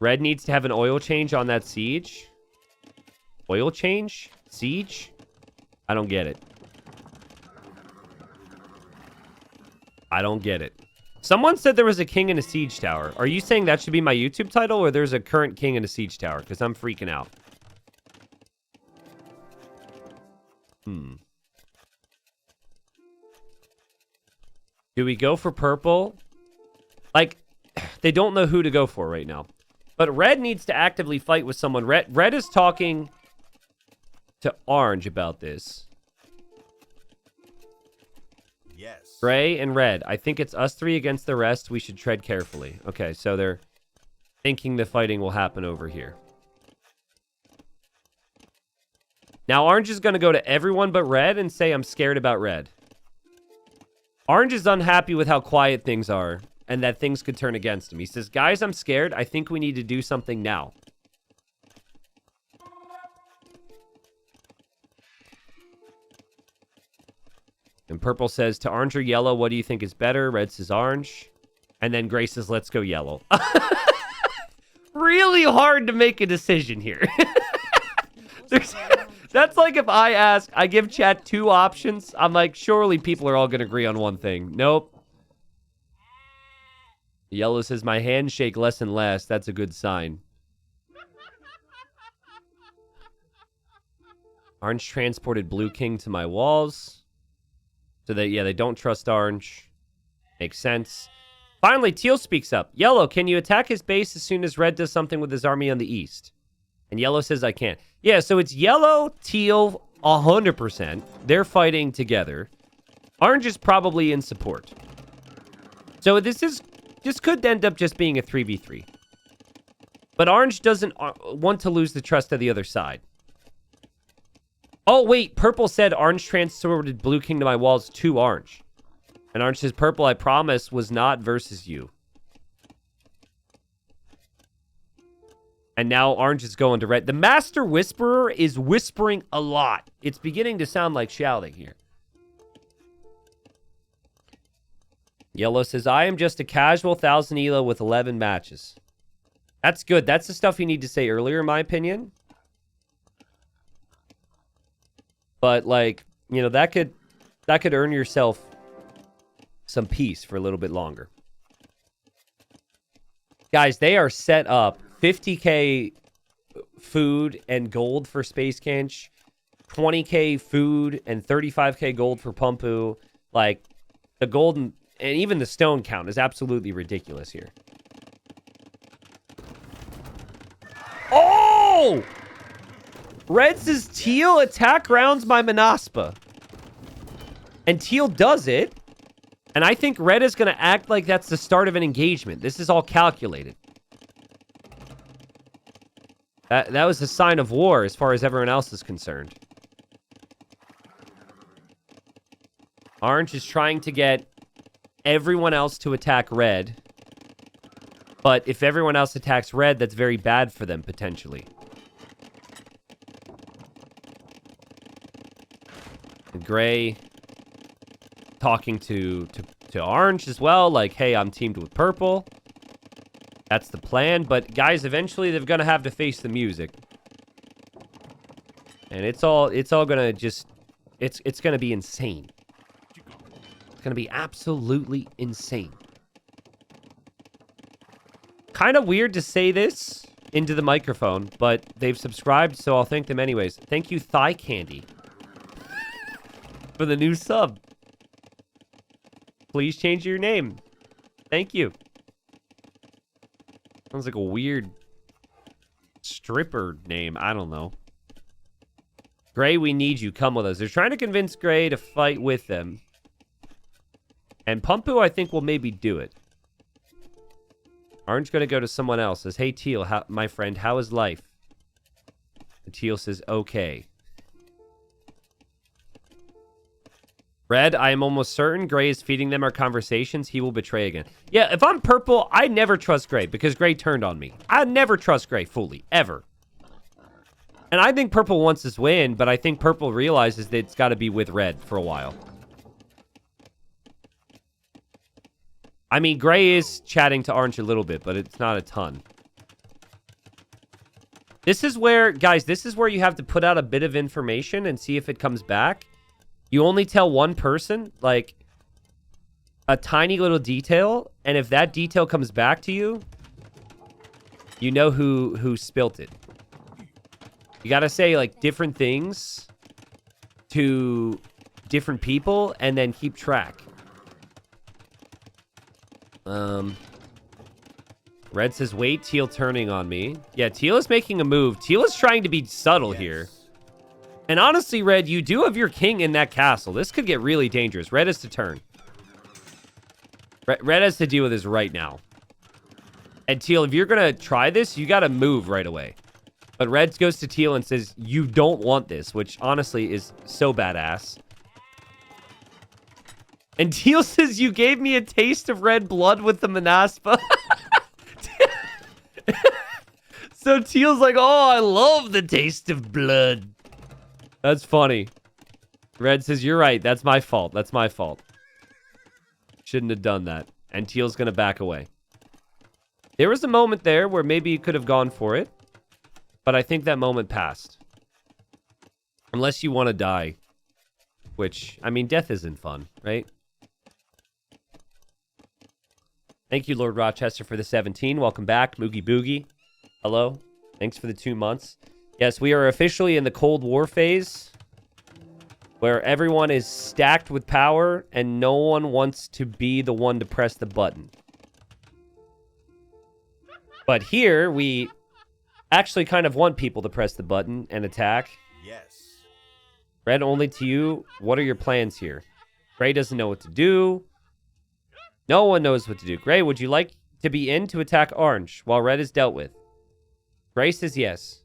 Red needs to have an oil change on that siege. Oil change? Siege? I don't get it. I don't get it. Someone said there was a king in a siege tower. Are you saying that should be my YouTube title, or there's a current king in a siege tower? Because I'm freaking out. Do we go for purple? Like, they don't know who to go for right now. But red needs to actively fight with someone. Red is talking to orange about this. Yes. Gray and red. I think it's us three against the rest. We should tread carefully. Okay, so they're thinking the fighting will happen over here. Now, orange is going to go to everyone but red and say, I'm scared about red. Orange is unhappy with how quiet things are and that things could turn against him. He says, guys, I'm scared. I think we need to do something now. And purple says, to orange or yellow, what do you think is better? Red says orange. And then gray says, let's go yellow. Really hard to make a decision here. That's like if I give chat 2 options. I'm like, surely people are all going to agree on one thing. Nope. Yellow says, my hands shake less and less. That's a good sign. Orange transported blue king to my walls. So they don't trust orange. Makes sense. Finally, teal speaks up. Yellow, can you attack his base as soon as red does something with his army on the east? And yellow says I can't. Yeah, so it's yellow, teal, 100%. They're fighting together. Orange is probably in support. So this could end up just being a 3v3. But orange doesn't want to lose the trust of the other side. Oh, wait. Purple said orange transported blue king to my walls to orange. And orange says, purple, I promise, was not versus you. And now orange is going to red. The master whisperer is whispering a lot. It's beginning to sound like shouting here. Yellow says, I am just a casual 1,000 elo with 11 matches. That's good. That's the stuff you need to say earlier, in my opinion. But, like, you know, that could earn yourself some peace for a little bit longer. Guys, they are set up. 50k food and gold for Space Kench. 20k food and 35k gold for Pumpu. Like, the golden and even the stone count is absolutely ridiculous here. Oh! Red says teal attack rounds my Manaspa. And teal does it. And I think red is going to act like that's the start of an engagement. This is all calculated. That was a sign of war as far as everyone else is concerned. Orange is trying to get everyone else to attack red. But if everyone else attacks red, that's very bad for them, potentially. And gray talking to orange as well. Like, hey, I'm teamed with purple. That's the plan. But, guys, eventually they're going to have to face the music. And it's all going to just... It's going to be insane. It's going to be absolutely insane. Kind of weird to say this into the microphone, but they've subscribed, so I'll thank them anyways. Thank you, Thigh Candy, for the new sub. Please change your name. Thank you. Sounds like a weird stripper name. I don't know. Gray, we need you. Come with us. They're trying to convince Gray to fight with them. And Pumpu, I think, will maybe do it. Orange going to go to someone else. Says, hey, Teal, my friend, how is life? And Teal says, okay. Red, I am almost certain Gray is feeding them our conversations. He will betray again. Yeah, if I'm purple, I never trust Gray because Gray turned on me. I never trust Gray fully, ever. And I think purple wants this win, but I think purple realizes that it's got to be with red for a while. I mean, Gray is chatting to orange a little bit, but it's not a ton. This is where, guys, this is where you have to put out a bit of information and see if it comes back. You only tell one person, like, a tiny little detail, and if that detail comes back to you, you know who spilt it. You gotta say, like, different things to different people, and then keep track. Red says, wait, Teal turning on me. Yeah, Teal is making a move. Teal is trying to be subtle here. And honestly, Red, you do have your king in that castle. This could get really dangerous. Red has to turn. Red has to deal with this right now. And Teal, if you're going to try this, you got to move right away. But Red goes to Teal and says, you don't want this, which honestly is so badass. And Teal says, you gave me a taste of red blood with the Manaspa. So Teal's like, oh, I love the taste of blood. That's funny. Red says, you're right. That's my fault. That's my fault. Shouldn't have done that. And Teal's going to back away. There was a moment there where maybe you could have gone for it. But I think that moment passed. Unless you want to die. Which, I mean, death isn't fun, right? Thank you, Lord Rochester, for the 17. Welcome back, Moogie Boogie. Hello. Thanks for the 2 months. Yes, we are officially in the Cold War phase, where everyone is stacked with power, and no one wants to be the one to press the button. But here, we actually kind of want people to press the button and attack. Yes. Red, only to you. What are your plans here? Gray doesn't know what to do. No one knows what to do. Gray, would you like to be in to attack Orange while Red is dealt with? Gray says yes.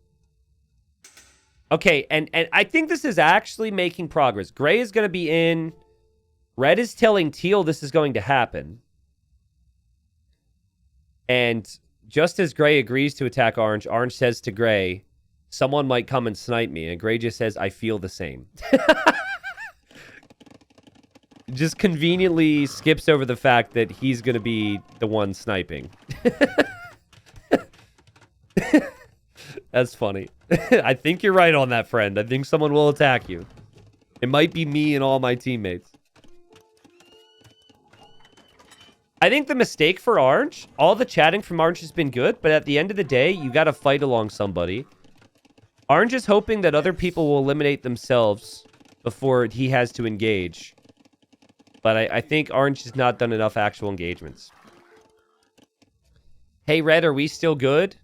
Okay, and I think this is actually making progress. Gray is going to be in. Red is telling Teal this is going to happen. And just as Gray agrees to attack Orange, Orange says to Gray, someone might come and snipe me. And Gray just says, I feel the same. Just conveniently skips over the fact that he's going to be the one sniping. That's funny. I think you're right on that, friend. I think someone will attack you. It might be me and all my teammates. I think the mistake for Orange, all the chatting from Orange has been good, but at the end of the day, you got to fight along somebody. Orange is hoping that other people will eliminate themselves before he has to engage. But I think Orange has not done enough actual engagements. Hey, Red, are we still good?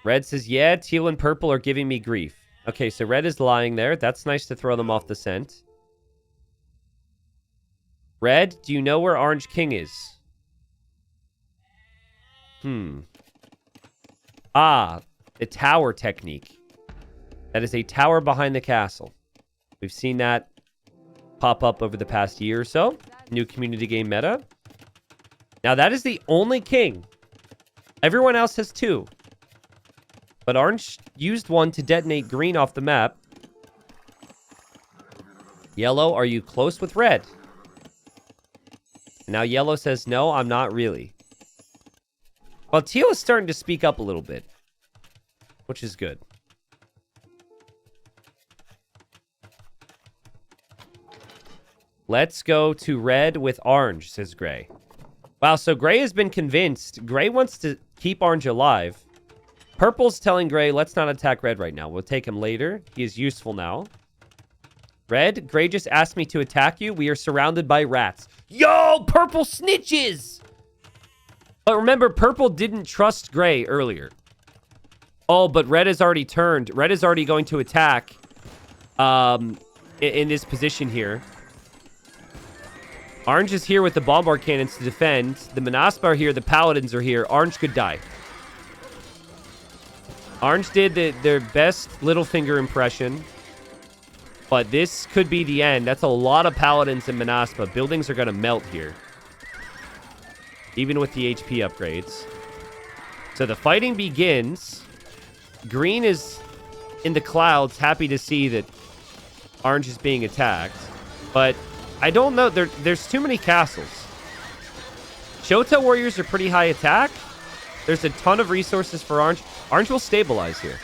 Red says, yeah, Teal and Purple are giving me grief. Okay, so Red is lying there. That's nice to throw them off the scent. Red, do you know where Orange King is? Ah, the tower technique. That is a tower behind the castle. We've seen that pop up over the past year or so. New community game meta. Now, that is the only king. Everyone else has 2. But Orange used one to detonate green off the map. Yellow, are you close with Red? Now Yellow says, no, I'm not really. Well, Teal is starting to speak up a little bit, which is good. Let's go to Red with Orange, says Gray. Wow, so Gray has been convinced. Gray wants to keep Orange alive. Purple's telling Gray, let's not attack Red right now. We'll take him later. He is useful now. Red, Gray just asked me to attack you. We are surrounded by rats. Yo, Purple snitches! But remember, Purple didn't trust Gray earlier. Oh, but Red has already turned. Red is already going to attack in this position here. Orange is here with the bombard cannons to defend. The Manaspa are here. The Paladins are here. Orange could die. Orange did their best Littlefinger impression. But this could be the end. That's a lot of Paladins and Manaspa. Buildings are going to melt here. Even with the HP upgrades. So the fighting begins. Green is in the clouds, happy to see that Orange is being attacked. But I don't know. There's too many castles. Shota warriors are pretty high attack. There's a ton of resources for Orange. Orange will stabilize here.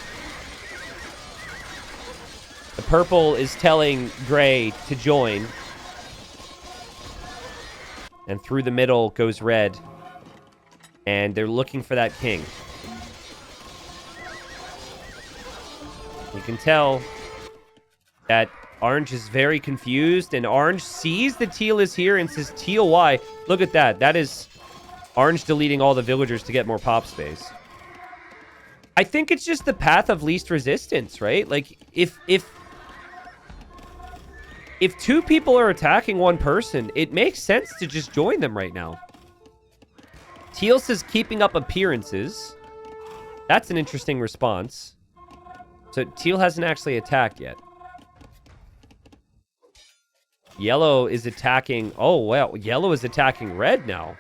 The Purple is telling Gray to join. And through the middle goes red. And they're looking for that king. You can tell that orange is very confused, and orange sees that teal is here and says, teal, why? Look at that. That is orange deleting all the villagers to get more pop space. I think it's just the path of least resistance, right? Like, if two people are attacking one person, it makes sense to just join them right now. Teal says keeping up appearances. That's an interesting response. So teal hasn't actually attacked yet. Yellow is attacking... Oh, wow. Yellow is attacking red now.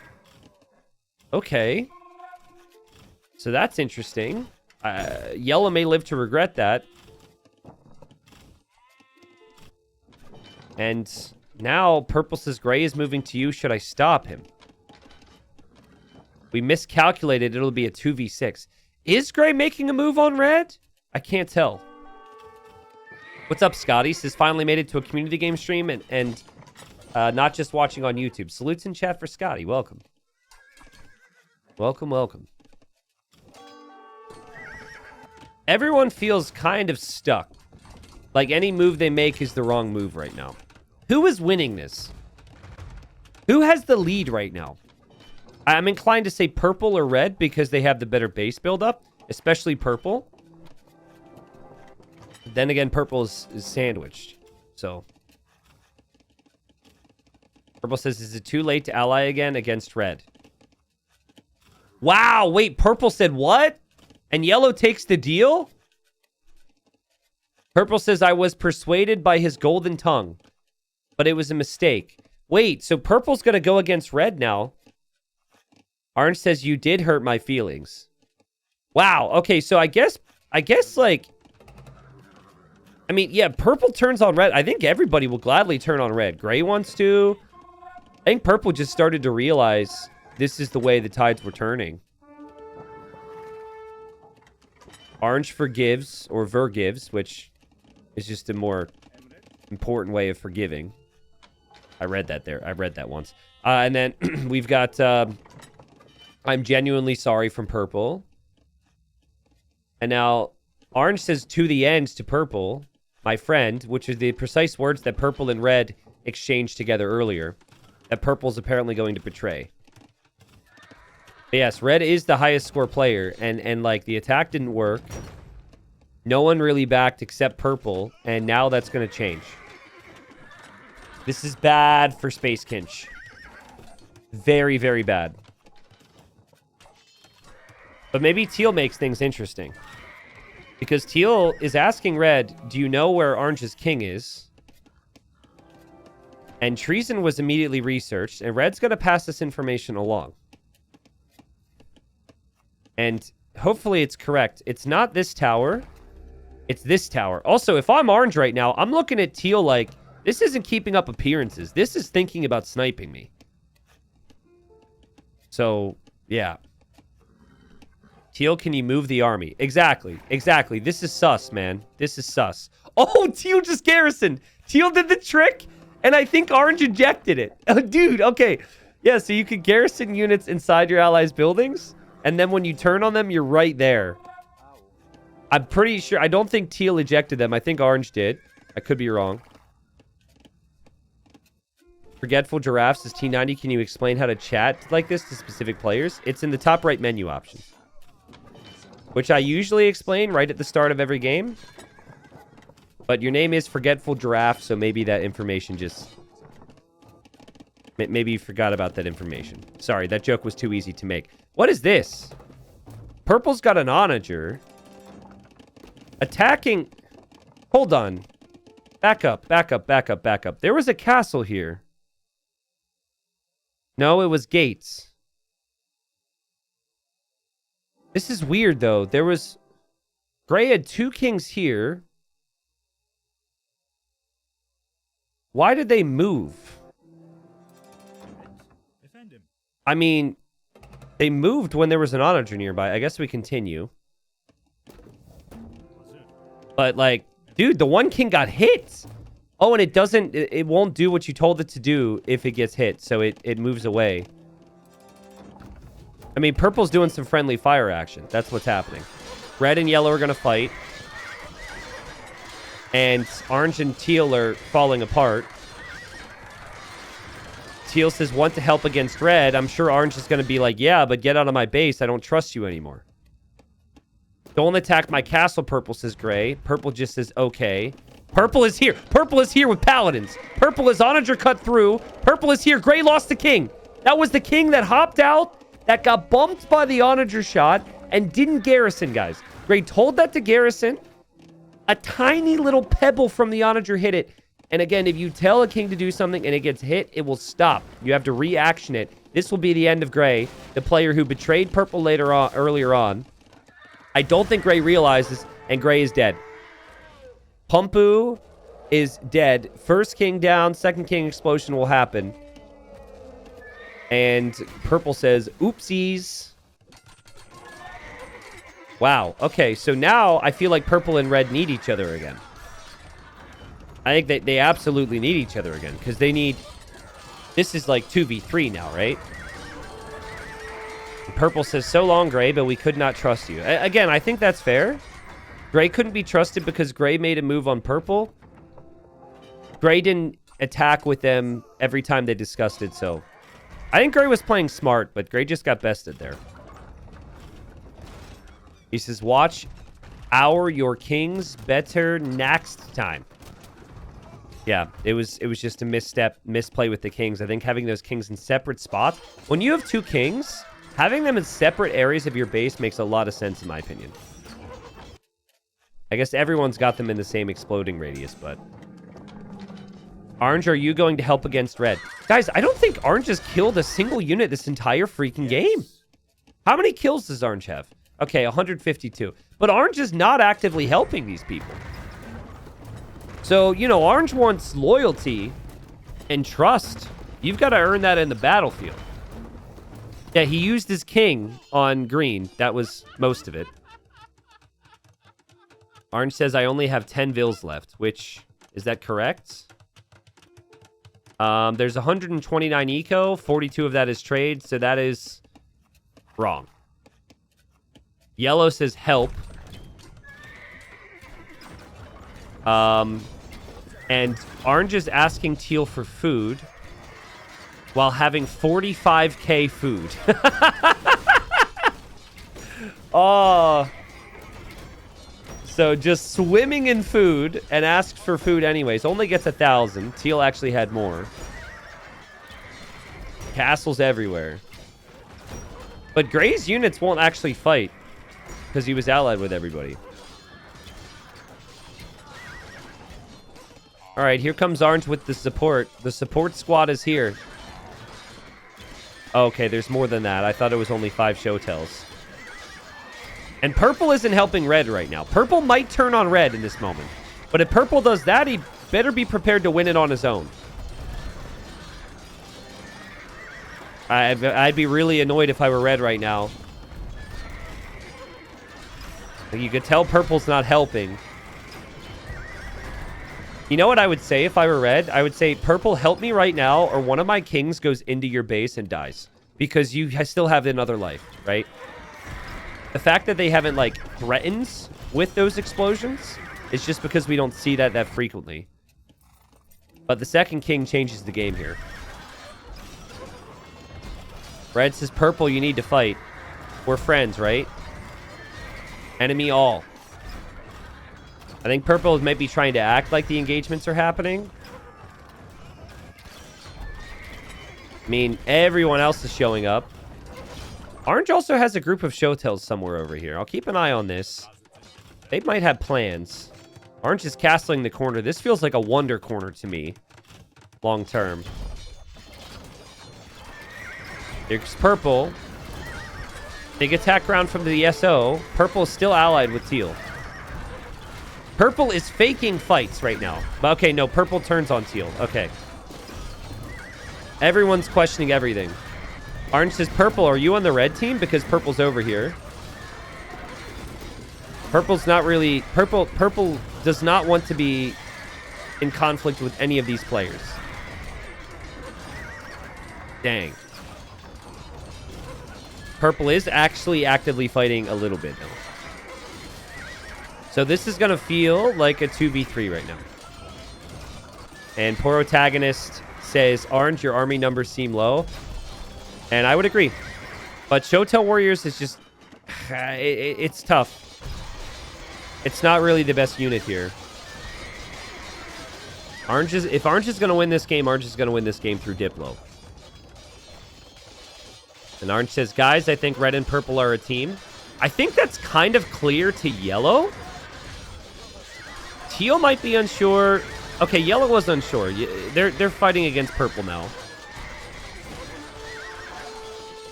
Okay. So that's interesting. Yellow may live to regret that. And now purple says gray is moving to you. Should I stop him? We miscalculated. It'll be a 2v6. Is gray making a move on red? I can't tell. What's up, Scotty? Says finally made it to a community game stream and not just watching on YouTube. Salutes in chat for Scotty. Welcome. Welcome, welcome. Everyone feels kind of stuck. Like any move they make is the wrong move right now. Who is winning this? Who has the lead right now? I'm inclined to say purple or red because they have the better base buildup, especially purple. Then again, purple is sandwiched. So. Purple says, is it too late to ally again against red? Wow, wait, purple said what? And yellow takes the deal? Purple says, I was persuaded by his golden tongue, but it was a mistake. Wait, so purple's going to go against red now. Orange says, you did hurt my feelings. Wow, okay, so I guess like... I mean, yeah, purple turns on red. I think everybody will gladly turn on red. Gray wants to. I think purple just started to realize this is the way the tides were turning. Orange forgives, or vergives, which is just a more important way of forgiving. I read that there. I read that once. And then we've got I'm genuinely sorry from purple. And now orange says to the end to purple, my friend, which is the precise words that purple and red exchanged together earlier, that purple's apparently going to betray. But yes, red is the highest score player, and like the attack didn't work. No one really backed except purple, and now that's going to change. This is bad for Space Kinch. Very, very bad. But maybe teal makes things interesting. Because teal is asking red, do you know where orange's king is? And Treason was immediately researched, and red's going to pass this information along. And hopefully it's correct. It's not this tower. It's this tower. Also, if I'm orange right now, I'm looking at teal like, this isn't keeping up appearances. This is thinking about sniping me. So, yeah. Teal, can you move the army? Exactly. Exactly. This is sus, man. This is sus. Oh, teal just garrisoned. Teal did the trick, and I think orange ejected it. Oh, dude, okay. Yeah, so you could garrison units inside your allies' buildings, and then when you turn on them, you're right there. I'm pretty sure. I don't think teal ejected them. I think orange did. I could be wrong. Forgetful Giraffe says, T90, can you explain how to chat like this to specific players? It's in the top right menu options, which I usually explain right at the start of every game. But your name is Forgetful Giraffe, so maybe that information just... Maybe you forgot about that information. Sorry, that joke was too easy to make. What is this? Purple's got an onager. Attacking... Hold on. Back up, back up, back up, back up. There was a castle here. No, it was gates. This is weird, though. There was... Gray had 2 kings here. Why did they move? Defend him. I mean, they moved when there was an onager nearby. I guess we continue. But, like, dude, the one king got hit. Oh, and it doesn't... It won't do what you told it to do if it gets hit, so it moves away. I mean, purple's doing some friendly fire action. That's what's happening. Red and yellow are going to fight. And orange and teal are falling apart. Teal says, want to help against red. I'm sure orange is going to be like, yeah, but get out of my base. I don't trust you anymore. Don't attack my castle, purple, says gray. Purple just says, okay. Purple is here. Purple is here with paladins. Purple is onager cut through. Purple is here. Gray lost the king. That was the king that hopped out, that got bumped by the onager shot, and didn't garrison, guys. Gray told that to garrison. A tiny little pebble from the onager hit it. And again, if you tell a king to do something and it gets hit, it will stop. You have to reaction it. This will be the end of Gray, the player who betrayed purple earlier on. I don't think Gray realizes, and Gray is dead. Pumpu is dead. First king down, second king explosion will happen. And purple says, oopsies. Wow. Okay, so now I feel like purple and red need each other again. I think they absolutely need each other again, because they need... This is like 2v3 now, right? Purple says, so long, Gray, but we could not trust you. Again, I think that's fair. Gray couldn't be trusted because Gray made a move on purple. Gray didn't attack with them every time they discussed it, so... I think Gray was playing smart, but Gray just got bested there. He says, watch your kings better next time. Yeah, it was just a misplay with the kings. I think having those kings in separate spots. When you have two kings, having them in separate areas of your base makes a lot of sense, in my opinion. I guess everyone's got them in the same exploding radius, but... Orange, are you going to help against red? Guys, I don't think Orange has killed a single unit this entire freaking game. How many kills does Orange have? Okay, 152. But Orange is not actively helping these people. So, you know, Orange wants loyalty and trust. You've got to earn that in the battlefield. Yeah, he used his king on green. That was most of it. Orange says, I only have 10 vills left, which... Is that correct? There's 129 eco. 42 of that is trade, so that is wrong. Yellow says help. And orange is asking teal for food while having 45k food. Oh. So just swimming in food and asks for food anyways. Only gets 1,000. Teal actually had more. Castles everywhere. But Gray's units won't actually fight because he was allied with everybody. All right, here comes Orange with the support. The support squad is here. Okay, there's more than that. I thought it was only 5 show tells. And purple isn't helping red right now. Purple might turn on red in this moment. But if purple does that, he better be prepared to win it on his own. I'd be really annoyed if I were red right now. You could tell purple's not helping. You know what I would say if I were red? I would say, purple, help me right now, or one of my kings goes into your base and dies. Because you still have another life, right? The fact that they haven't, like, threatens with those explosions is just because we don't see that frequently. But the second king changes the game here. Red says, purple, you need to fight. We're friends, right? Enemy all. I think purple might be trying to act like the engagements are happening. I mean, everyone else is showing up. Orange also has a group of show tells somewhere over here. I'll keep an eye on this. They might have plans. Orange is castling the corner. This feels like a wonder corner to me. Long term. There's purple. Big attack round from the SO. Purple is still allied with teal. Purple is faking fights right now. Okay, no, purple turns on teal. Okay. Everyone's questioning everything. Orange says, purple, are you on the red team? Because purple's over here. Purple's not really... Purple does not want to be in conflict with any of these players. Dang. Purple is actually actively fighting a little bit, though. So this is going to feel like a 2v3 right now. And poor protagonist says, Orange, your army numbers seem low. And I would agree. But Shotel Warriors is just... it's tough. It's not really the best unit here. If Orange is going to win this game, Orange is going to win this game through Diplo. And Orange says, guys, I think red and purple are a team. I think that's kind of clear to yellow. Teal might be unsure. Okay, yellow was unsure. They're fighting against purple now.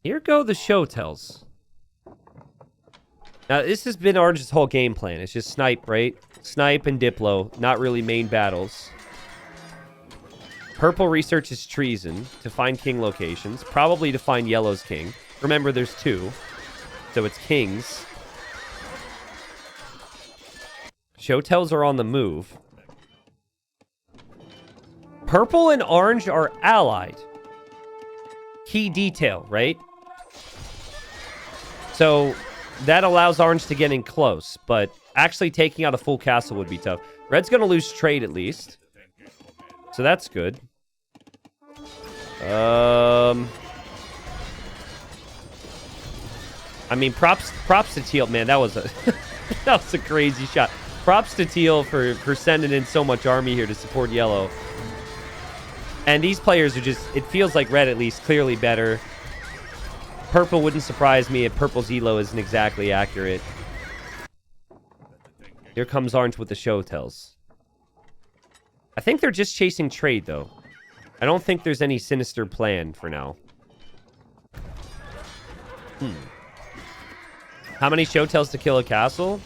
Here go the Shotels. Now, this has been Orange's whole game plan. It's just snipe, right? Snipe and Diplo. Not really main battles. Purple researches Treason to find king locations. Probably to find yellow's king. Remember, there's two. So it's kings. Shotels are on the move. Purple and orange are allied. Key detail, right? So that allows orange to get in close, but actually taking out a full castle would be tough. Red's going to lose trade at least. So that's good. I mean, props to Teal. Man, that was a that was a crazy shot. Props to Teal for sending in so much army here to support yellow. And these players are just, it feels like red at least clearly better. Purple wouldn't surprise me if purple's elo isn't exactly accurate. Here comes orange with the Shotels. I think they're just chasing trade, though. I don't think there's any sinister plan for now. How many Shotels to kill a castle?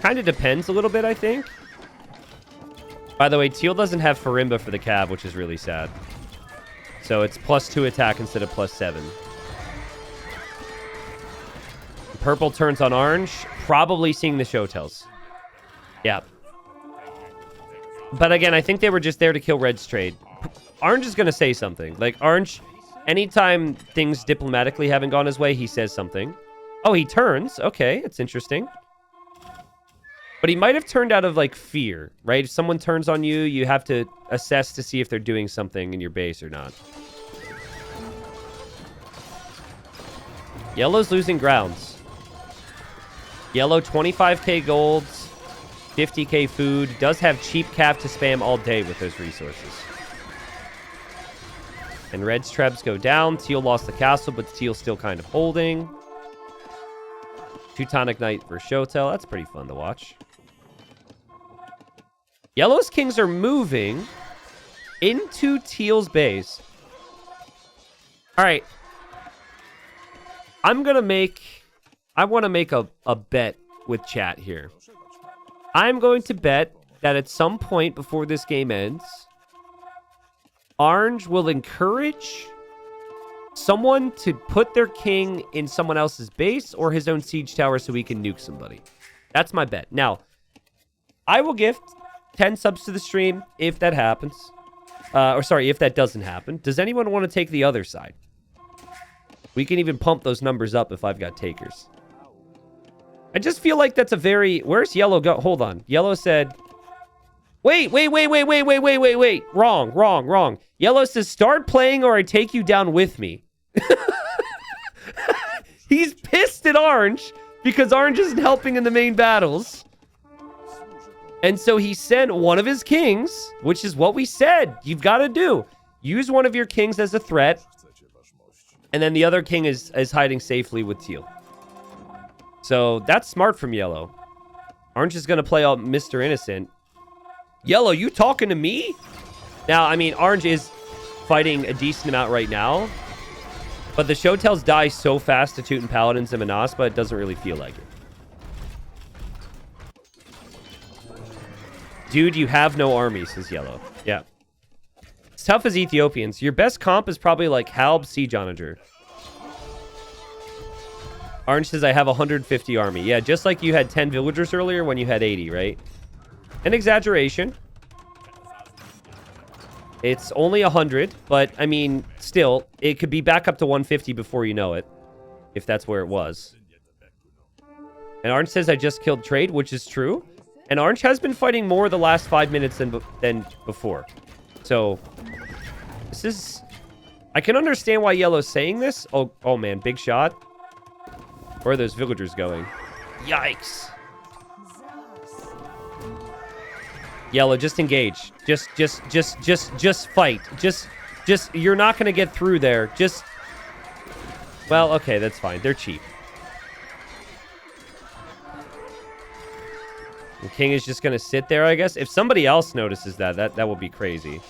Kind of depends a little bit, I think. By the way, Teal doesn't have Farimba for the Cav, which is really sad. So it's +2 attack instead of +7. Purple turns on orange, probably seeing the Shotels. Yeah. But again, I think they were just there to kill red's trade. Orange is going to say something. Like, orange, anytime things diplomatically haven't gone his way, he says something. Oh, he turns. Okay, that's interesting. But he might have turned out of, like, fear, right? If someone turns on you, you have to assess to see if they're doing something in your base or not. Yellow's losing grounds. Yellow, 25k gold, 50k food. Does have cheap calf to spam all day with those resources. And red's trebs go down. Teal lost the castle, but Teal's still kind of holding. Teutonic Knight for Shotel. That's pretty fun to watch. Yellow's kings are moving into Teal's base. All right. I want to make a bet with chat here. I'm going to bet that at some point before this game ends, Orange will encourage someone to put their king in someone else's base or his own siege tower so he can nuke somebody. That's my bet. Now, I will gift 10 subs to the stream if that happens. If that doesn't happen. Does anyone want to take the other side? We can even pump those numbers up if I've got takers. I just feel like that's a very... Where's yellow go? Hold on. Yellow said... Wait. Wrong. Yellow says, start playing or I take you down with me. He's pissed at Orange because Orange isn't helping in the main battles. And so he sent one of his kings, which is what we said you've got to do. Use one of your kings as a threat. And then the other king is hiding safely with Teal. So that's smart from Yellow. Orange is going to play all Mr. Innocent. Yellow, you talking to me? Now, I mean, Orange is fighting a decent amount right now. But the Shotels die so fast to Teuton Paladins and Manaspa, it doesn't really feel like it. Dude, you have no army, says Yellow. Yeah. It's tough as Ethiopians. Your best comp is probably like Halb Siege Onager. Orange says, I have 150 army. Yeah, just like you had 10 villagers earlier when you had 80, right? An exaggeration. It's only 100, but, I mean, still, it could be back up to 150 before you know it, if that's where it was. And Orange says, I just killed Trade, which is true. And Orange has been fighting more the last 5 minutes than before. So, this is... I can understand why Yellow's saying this. Oh man, big shot. Where are those villagers going? Yikes. Yellow, just engage. Just fight. Just, you're not going to get through there. Just, well, okay, that's fine. They're cheap. The king is just going to sit there, I guess. If somebody else notices that would be crazy.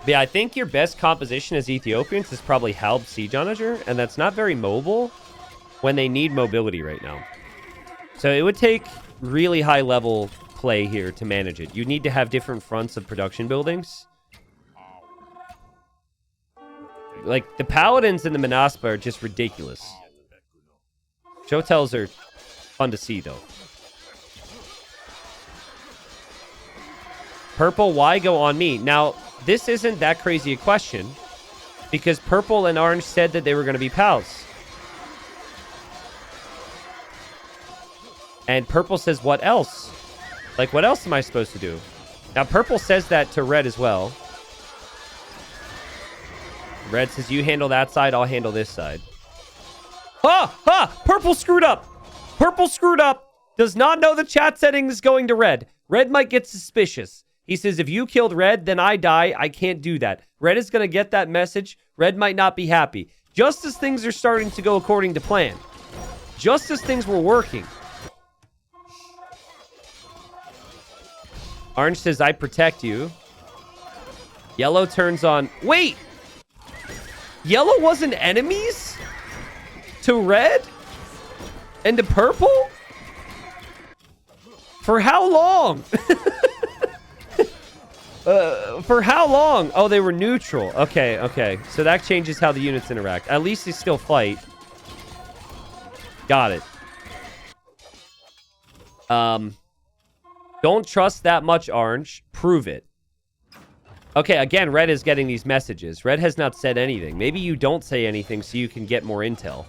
But yeah, I think your best composition as Ethiopians is probably Halb Siege Onager, and that's not very mobile when they need mobility right now. So it would take really high level play here to manage it. You need to have different fronts of production buildings. Like, the Paladins and the Manaspa are just ridiculous. Showtells are fun to see, though. Purple, why go on me? Now, this isn't that crazy a question, because Purple and Orange said that they were going to be pals. And Purple says, what else? Like, what else am I supposed to do? Now, Purple says that to Red as well. Red says, you handle that side, I'll handle this side. Purple screwed up. Purple screwed up. Does not know the chat setting is going to Red. Red might get suspicious. He says, if you killed Red, then I die. I can't do that. Red is going to get that message. Red might not be happy. Just as things are starting to go according to plan. Just as things were working. Orange says, I protect you. Yellow turns on... Wait! Yellow wasn't enemies? To Red? And to Purple? For how long? For how long? Oh, they were neutral. Okay, okay. So that changes how the units interact. At least they still fight. Got it. Don't trust that much, Orange. Prove it. Okay, again, Red is getting these messages. Red has not said anything. Maybe you don't say anything so you can get more intel.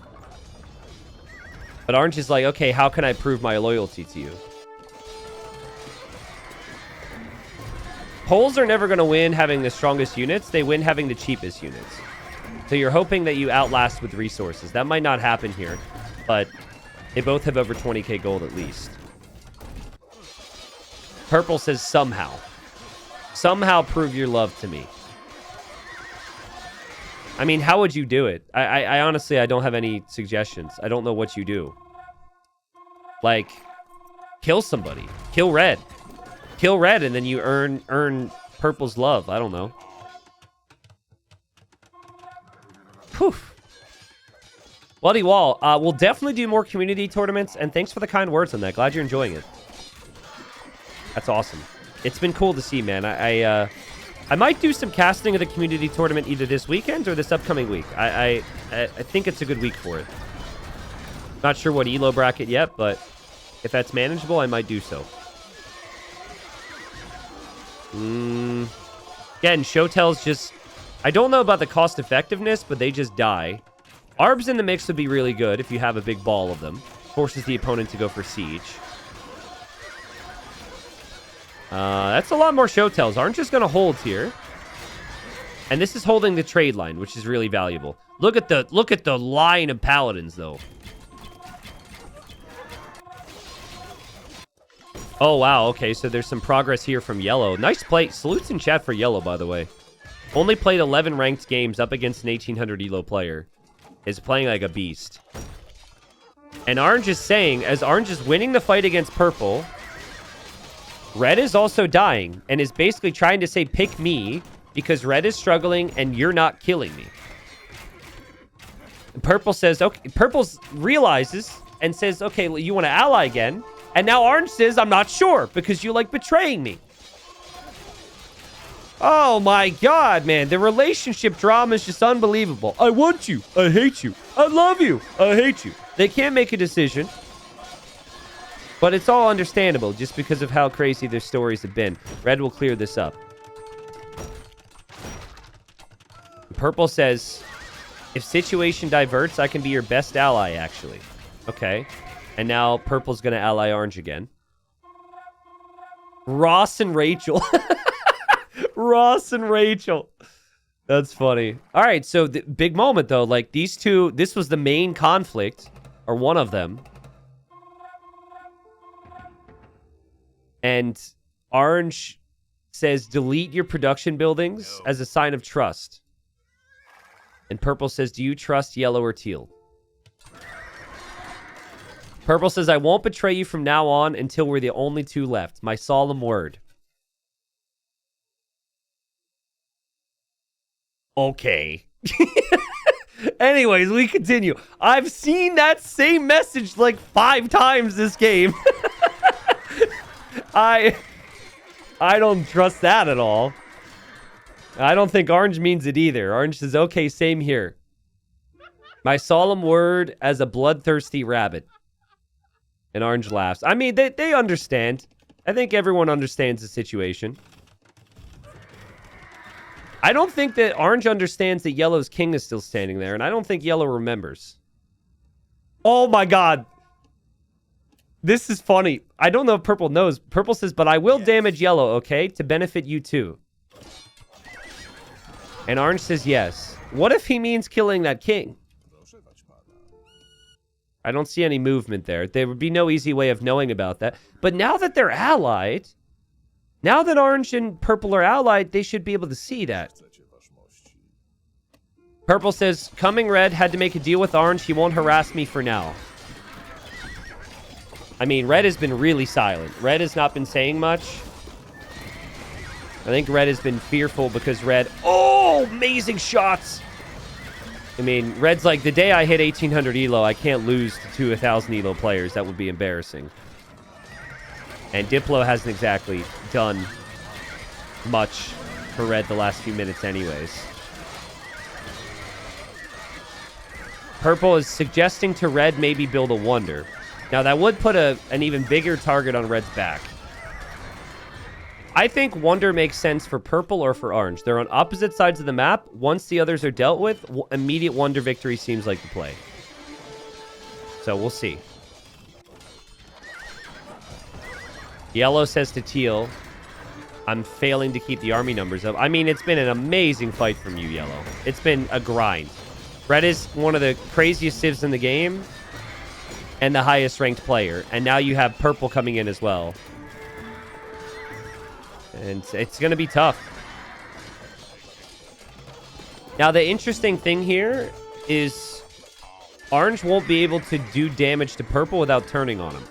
But Orange is like, okay, how can I prove my loyalty to you? Poles are never going to win having the strongest units. They win having the cheapest units. So you're hoping that you outlast with resources. That might not happen here, but they both have over 20k gold at least. Purple says somehow. Somehow prove your love to me. I mean, how would you do it? I honestly, I don't have any suggestions. I don't know what you do. Like, kill somebody. Kill Red. Kill Red, and then you earn Purple's love. I don't know. Poof. Bloody Wall. We'll definitely do more community tournaments, and thanks for the kind words on that. Glad you're enjoying it. That's awesome. It's been cool to see, man. I might do some casting of the community tournament either this weekend or this upcoming week. I think it's a good week for it. Not sure what ELO bracket yet, but if that's manageable, I might do so. Again, Showtells just... I don't know about the cost effectiveness, but they just die. Arbs in the mix would be really good if you have a big ball of them. Forces the opponent to go for siege. That's a lot more Showtells. Aren't just going to hold here. And this is holding the trade line, which is really valuable. Look at the line of paladins, though. Oh, wow. Okay, so there's some progress here from Yellow. Nice play. Salutes in chat for Yellow, by the way. Only played 11 ranked games up against an 1800 ELO player. Is playing like a beast. And Orange is saying, as Orange is winning the fight against Purple, Red is also dying and is basically trying to say, pick me, because Red is struggling and you're not killing me. And Purple says, okay, Purple realizes and says, okay, you want to ally again? And now Orange says, I'm not sure, because you like betraying me. Oh my god, man. The relationship drama is just unbelievable. I want you. I hate you. I love you. I hate you. They can't make a decision. But it's all understandable just because of how crazy their stories have been. Red will clear this up. Purple says, if situation diverts, I can be your best ally, actually. Okay. And now purple's going to ally orange again. Ross and Rachel. Ross and Rachel. That's funny. All right, so the big moment, though. Like, these two, this was the main conflict, or one of them. And orange says, delete your production buildings as a sign of trust. And purple says, do you trust yellow or teal? Purple says, I won't betray you from now on until we're the only two left. My solemn word. Okay. Anyways, we continue. I've seen that same message like 5 times this game. I don't trust that at all. I don't think orange means it either. Orange says, okay, same here. My solemn word as a bloodthirsty rabbit. And orange laughs. I mean, they understand. I think everyone understands the situation. I don't think that orange understands that yellow's king is still standing there, and I don't think yellow remembers. Oh my god. This is funny. I don't know if purple knows. Purple says, but I will damage yellow, okay? To benefit you too. And orange says yes. What if he means killing that king? I don't see any movement there. There would be no easy way of knowing about that. But now that they're allied, now that orange and purple are allied, they should be able to see that. Purple says, coming red, had to make a deal with orange. He won't harass me for now. I mean, red has been really silent. Red has not been saying much. I think red has been fearful because red... Oh, amazing shots! I mean, red's like, the day I hit 1800 elo, I can't lose to 1000 elo players. That would be embarrassing. And Diplo hasn't exactly done much for red the last few minutes anyways. Purple is suggesting to red maybe build a wonder. Now, that would put an even bigger target on red's back. I think wonder makes sense for purple or for orange. They're on opposite sides of the map. Once the others are dealt with, immediate wonder victory seems like the play. So we'll see. Yellow says to teal, I'm failing to keep the army numbers up. I mean, it's been an amazing fight from you, yellow. It's been a grind. Red is one of the craziest civs in the game and the highest ranked player. And now you have purple coming in as well. And it's going to be tough. Now, the interesting thing here is orange won't be able to do damage to purple without turning on him.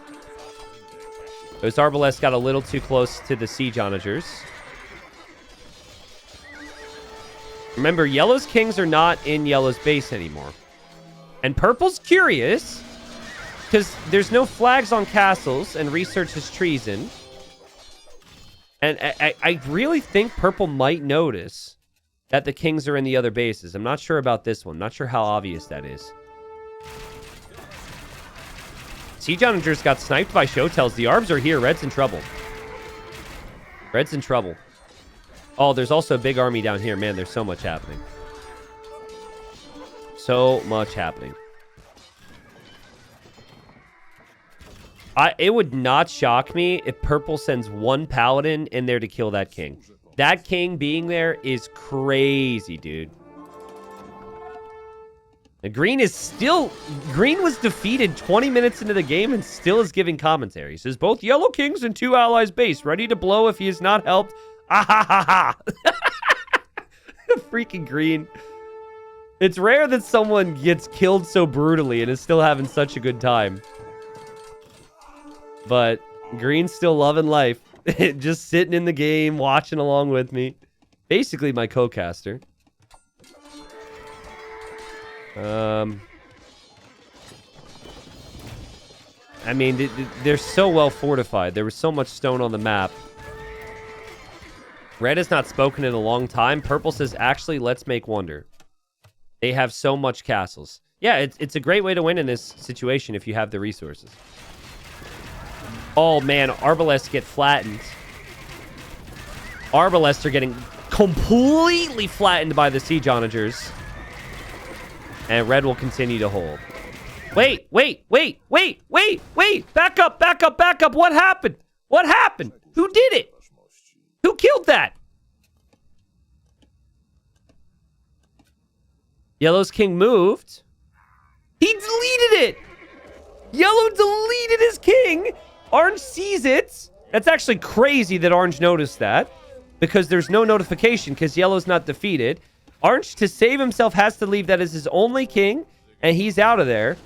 Those Arbalest got a little too close to the siege onagers. Remember, yellow's kings are not in yellow's base anymore. And purple's curious because there's no flags on castles and research is treason. And I really think purple might notice that the kings are in the other bases. I'm not sure about this one. Not sure how obvious that is. Siege onagers got sniped by Showtells. The Arbs are here. Red's in trouble. Red's in trouble. Oh, there's also a big army down here. Man, there's so much happening. So much happening. It would not shock me if purple sends one paladin in there to kill that king. That king being there is crazy, dude. And green is still... Green was defeated 20 minutes into the game and still is giving commentary. He says, both yellow kings and 2 allies base. Ready to blow if he is not helped. Ah ha ha ha. Freaking green. It's rare that someone gets killed so brutally and is still having such a good time. But green's still loving life. Just sitting in the game, watching along with me. Basically my co-caster. I mean, they're so well fortified. There was so much stone on the map. Red has not spoken in a long time. Purple says, actually, let's make wonder. They have so much castles. Yeah, it's a great way to win in this situation if you have the resources. Oh, man. Arbalests get flattened. Arbalests are getting completely flattened by the siege onagers. And red will continue to hold. Wait. Back up. What happened? Who did it? Who killed that? Yellow's king moved. He deleted it. Yellow deleted his king. Orange sees it. That's actually crazy that Orange noticed that, because there's no notification because Yellow's not defeated. Orange, to save himself, has to leave that as his only king, and he's out of there.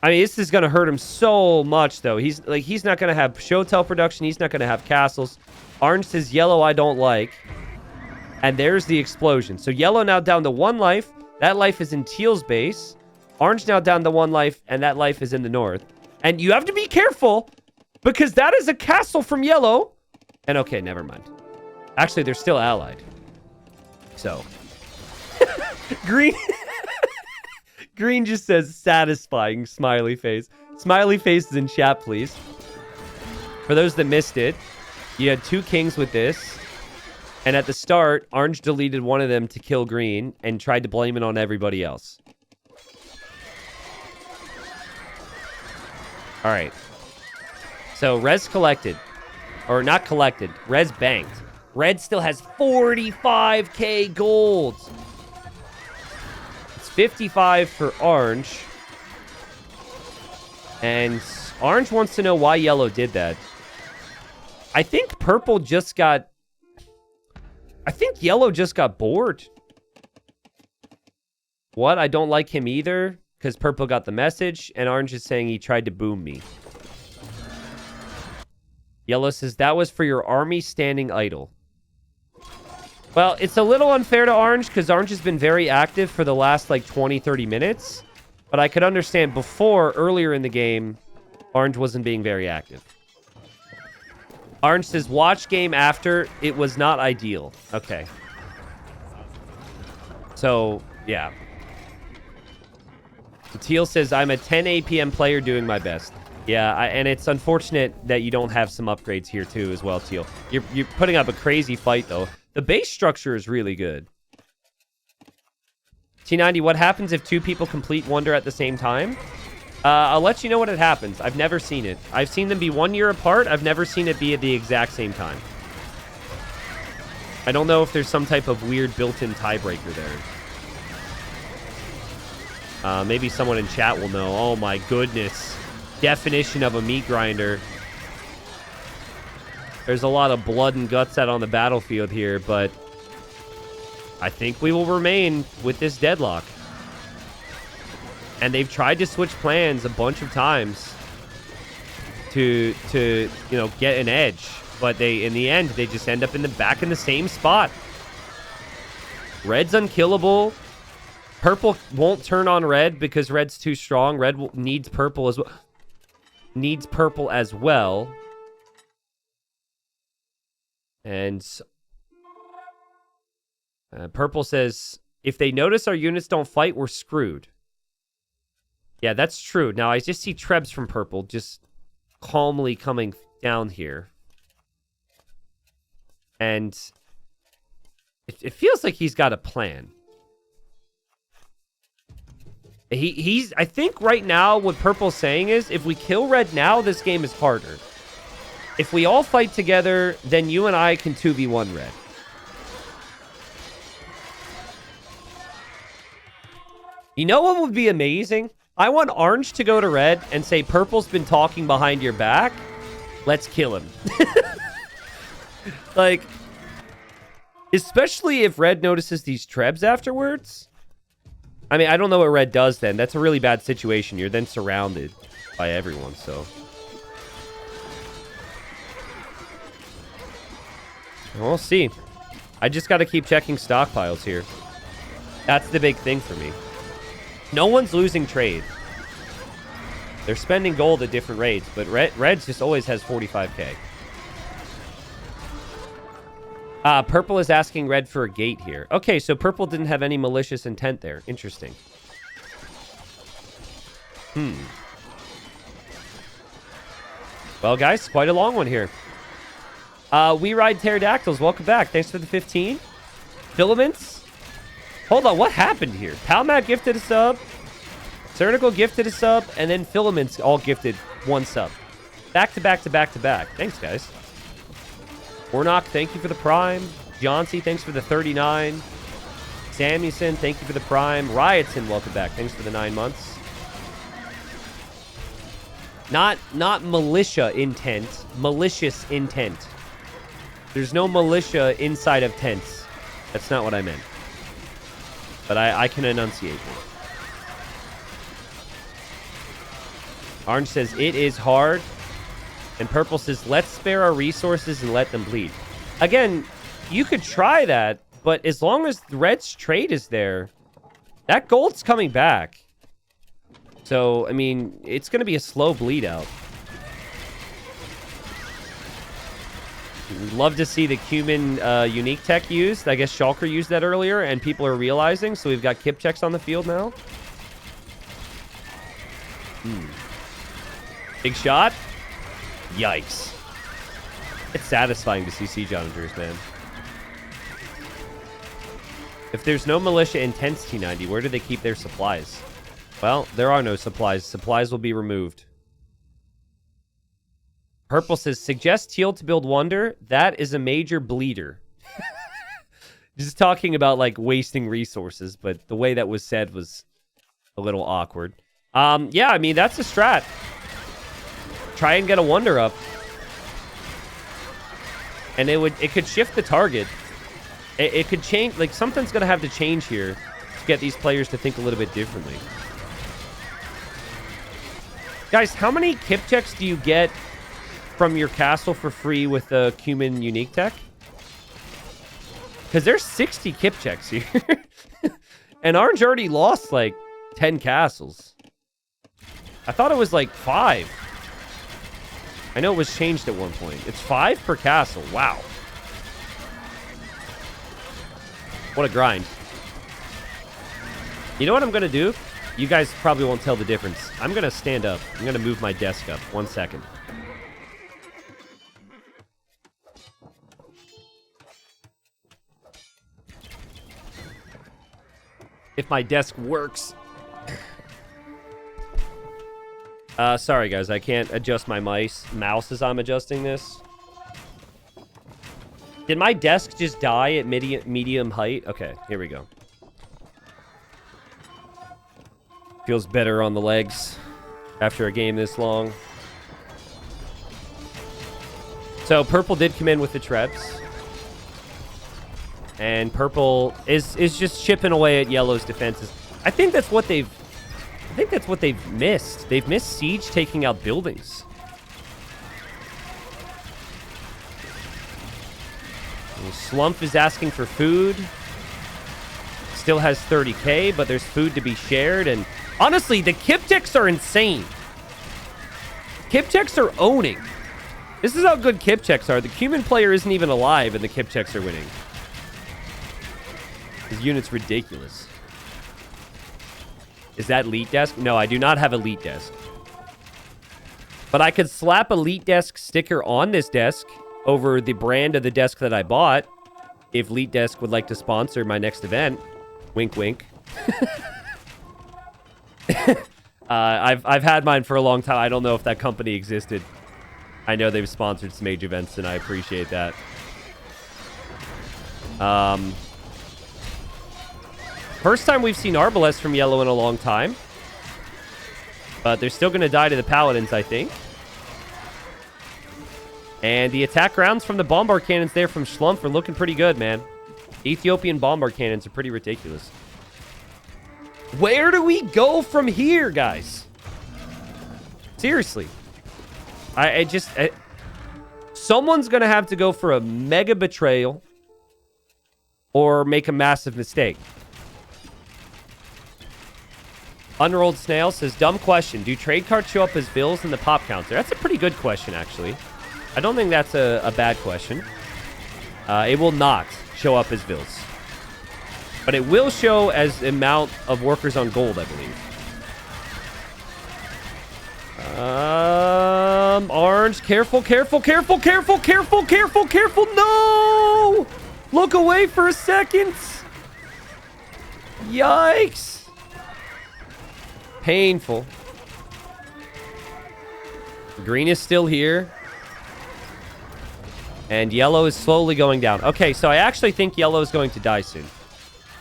I mean, this is going to hurt him so much, though. He's not going to have Shotel production. He's not going to have castles. Orange says, Yellow, I don't like. And there's the explosion. So Yellow now down to 1 life. That life is in Teal's base. Orange now down to 1 life, and that life is in the north. And you have to be careful, because that is a castle from Yellow. And okay, never mind. Actually, they're still allied. So. Green. Green just says satisfying smiley face. Smiley face is in chat, please. For those that missed it, you had 2 kings with this. And at the start, Orange deleted one of them to kill Green and tried to blame it on everybody else. All right. So Res collected. Or not collected. Res banked. Red still has 45k gold. It's 55 for Orange. And Orange wants to know why Yellow did that. I think Purple just got... I think Yellow just got bored. What? I don't like him either, because Purple got the message, and Orange is saying he tried to boom me. Yellow says, that was for your army standing idle. Well, it's a little unfair to Orange, because Orange has been very active for the last, like, 20, 30 minutes. But I could understand before, earlier in the game, Orange wasn't being very active. Orange says, watch game after. It was not ideal. Okay. So, yeah. Teal says, I'm a 10 APM player doing my best. Yeah, and it's unfortunate that you don't have some upgrades here, too, as well, Teal. You're putting up a crazy fight, though. The base structure is really good. T90, what happens if 2 people complete Wonder at the same time? I'll let you know when it happens. I've never seen it. I've seen them be 1 year apart. I've never seen it be at the exact same time. I don't know if there's some type of weird built-in tiebreaker there. Maybe someone in chat will know. Oh my goodness. Definition of a meat grinder. There's a lot of blood and guts out on the battlefield here, but I think we will remain with this deadlock. And they've tried to switch plans a bunch of times to get an edge. But in the end, they just end up back in the same spot. Red's unkillable. Purple won't turn on red because red's too strong. Red needs purple as well. And purple says, if they notice our units don't fight, we're screwed. Yeah, that's true. Now, I just see Trebs from purple just calmly coming down here. And it feels like he's got a plan. I think right now what purple's saying is, if we kill red now, this game is harder. If we all fight together, then you and I can 2v1 red. You know what would be amazing? I want orange to go to red and say, purple's been talking behind your back. Let's kill him. Like, especially if red notices these trebs afterwards. I mean, I don't know what red does then. That's a really bad situation. You're then surrounded by everyone, so. We'll see. I just got to keep checking stockpiles here. That's the big thing for me. No one's losing trade. They're spending gold at different rates, but Reds just always has 45k. Purple is asking red for a gate here. Okay, so purple didn't have any malicious intent there. Interesting. Well, guys, quite a long one here. We Ride Pterodactyls, welcome back. Thanks for the 15. Filaments. Hold on, what happened here? Palmat gifted a sub. Cernical gifted a sub. And then Filaments all gifted one sub. Back to back to back to back. Thanks, guys. Warnock, thank you for the Prime. Johnsy, thanks for the 39. Samuelson, thank you for the Prime. Riotson, welcome back. Thanks for the 9 months. Not militia intent. Malicious intent. There's no militia inside of tents. That's not what I meant. But I can enunciate it. Orange says, it is hard. And Purple says, let's spare our resources and let them bleed. Again, you could try that, but as long as the Red's trade is there, that gold's coming back. So, I mean, it's going to be a slow bleed out. Love to see the Cumin unique tech used. I guess Shulker used that earlier, and people are realizing. So we've got Kip checks on the field now. Big shot. Yikes. It's satisfying to see siege onagers, man. If there's no militia in tents T90, where do they keep their supplies? Well, there are no supplies. Supplies will be removed. Purple says, suggest Teal to build Wonder. That is a major bleeder. Just talking about, like, wasting resources, but the way that was said was a little awkward. Yeah, I mean, that's a strat. Try and get a Wonder up. And it could shift the target. It could change, like, something's going to have to change here to get these players to think a little bit differently. Guys, how many Kip checks do you get from your castle for free with the Cumin unique tech? Because there's 60 Kip checks here. And Orange already lost, like, 10 castles. I thought it was, like, 5. I know it was changed at one point. It's 5 per castle. Wow. What a grind. You know what I'm going to do? You guys probably won't tell the difference. I'm going to stand up. I'm going to move my desk up. 1 second. If my desk works. Sorry, guys. I can't adjust my mouse as I'm adjusting this. Did my desk just die at medium height? Okay, here we go. Feels better on the legs after a game this long. So Purple did come in with the Trebs. And Purple is just chipping away at Yellow's defenses. I think that's what they've missed. They've missed Siege taking out buildings. Slump is asking for food. Still has 30k, but there's food to be shared. And honestly, the Kip checks are insane. Kip checks are owning. This is how good Kip checks are. The Cumin player isn't even alive, and the Kip checks are winning. His unit's ridiculous. Is that Elite Desk? No, I do not have Elite Desk. But I could slap Elite Desk sticker on this desk over the brand of the desk that I bought if Elite Desk would like to sponsor my next event. Wink, wink. I've had mine for a long time. I don't know if that company existed. I know they've sponsored some Age events, and I appreciate that. First time we've seen Arbalest from Yellow in a long time. But they're still going to die to the Paladins, I think. And the attack rounds from the Bombard Cannons there from Schlumpf are looking pretty good, man. Ethiopian Bombard Cannons are pretty ridiculous. Where do we go from here, guys? Seriously. Someone's going to have to go for a mega betrayal or make a massive mistake. Unrolled Snail says, dumb question. Do trade cards show up as bills in the pop counter? That's a pretty good question, actually. I don't think that's a bad question. It will not show up as bills. But it will show as amount of workers on gold, I believe. Orange, careful, careful, careful, careful, careful, careful, careful. No! Look away for a second. Yikes. Painful. Green is still here. And yellow is slowly going down. Okay, so I actually think yellow is going to die soon.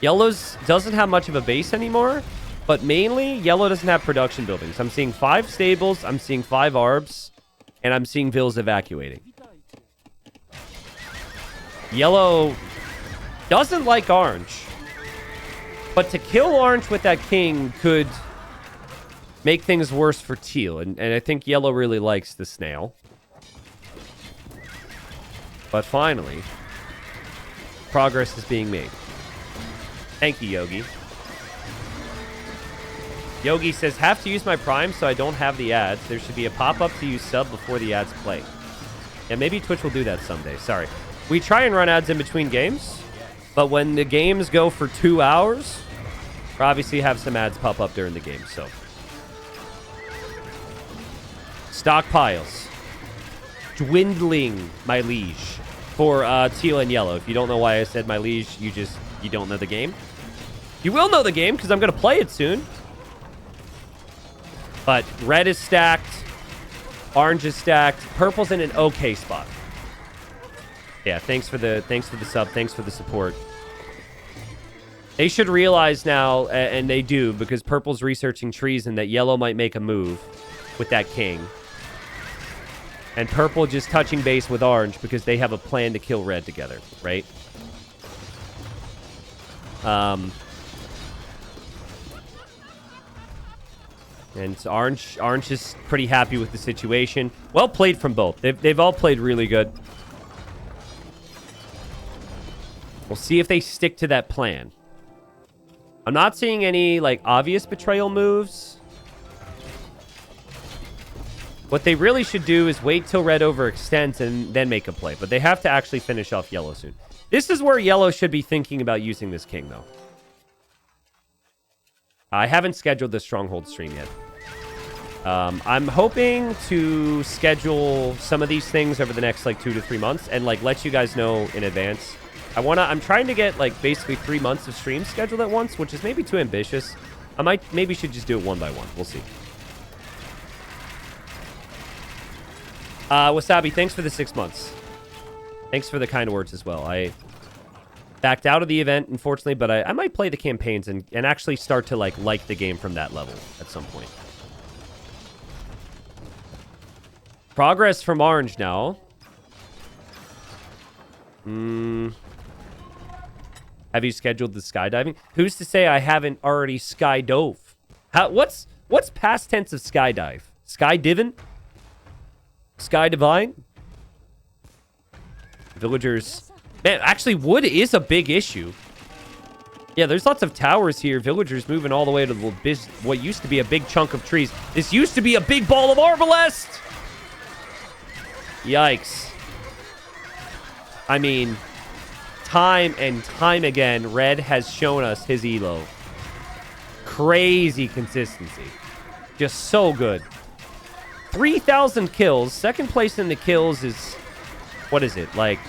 Yellow's doesn't have much of a base anymore. But mainly, yellow doesn't have production buildings. I'm seeing 5 stables, I'm seeing 5 arbs, and I'm seeing villas evacuating. Yellow doesn't like orange. But to kill orange with that king could make things worse for teal. And I think yellow really likes the snail. But finally, progress is being made. Thank you, Yogi. Yogi says, have to use my Prime so I don't have the ads. There should be a pop-up to use sub before the ads play. Yeah, maybe Twitch will do that someday. Sorry. We try and run ads in between games, but when the games go for 2 hours, we obviously have some ads pop up during the game, so. Stockpiles. Dwindling, my liege, for teal and yellow. If you don't know why I said my liege, you don't know the game. You will know the game because I'm going to play it soon. But red is stacked. Orange is stacked. Purple's in an okay spot. Yeah, thanks for the sub. Thanks for the support. They should realize now, and they do, because purple's researching Treason, that yellow might make a move with that king. And purple just touching base with orange because they have a plan to kill red together, right? And orange is pretty happy with the situation. Well played from both. They've all played really good. We'll see if they stick to that plan. I'm not seeing any, like, obvious betrayal moves. What they really should do is wait till red overextends and then make a play. But they have to actually finish off yellow soon. This is where yellow should be thinking about using this king, though. I haven't scheduled the Stronghold stream yet. I'm hoping to schedule some of these things over the next, like, 2 to 3 months and, like, let you guys know in advance. I'm trying to get, like, basically 3 months of streams scheduled at once, which is maybe too ambitious. Maybe should just do it one by one. We'll see. Wasabi, thanks for the 6 months. Thanks for the kind words as well. I backed out of the event, unfortunately, but I might play the campaigns and actually start to, like the game from that level at some point. Progress from orange now. Have you scheduled the skydiving? Who's to say I haven't already skydove? What's past tense of skydive? Skydiving? Skydivine? Villagers. Man, actually, wood is a big issue. Yeah, there's lots of towers here. Villagers moving all the way to what used to be a big chunk of trees. This used to be a big ball of Arbalest! Yikes. I mean, time and time again, red has shown us his elo. Crazy consistency. Just so good. 3,000 kills. Second place in the kills is... What is it? Like...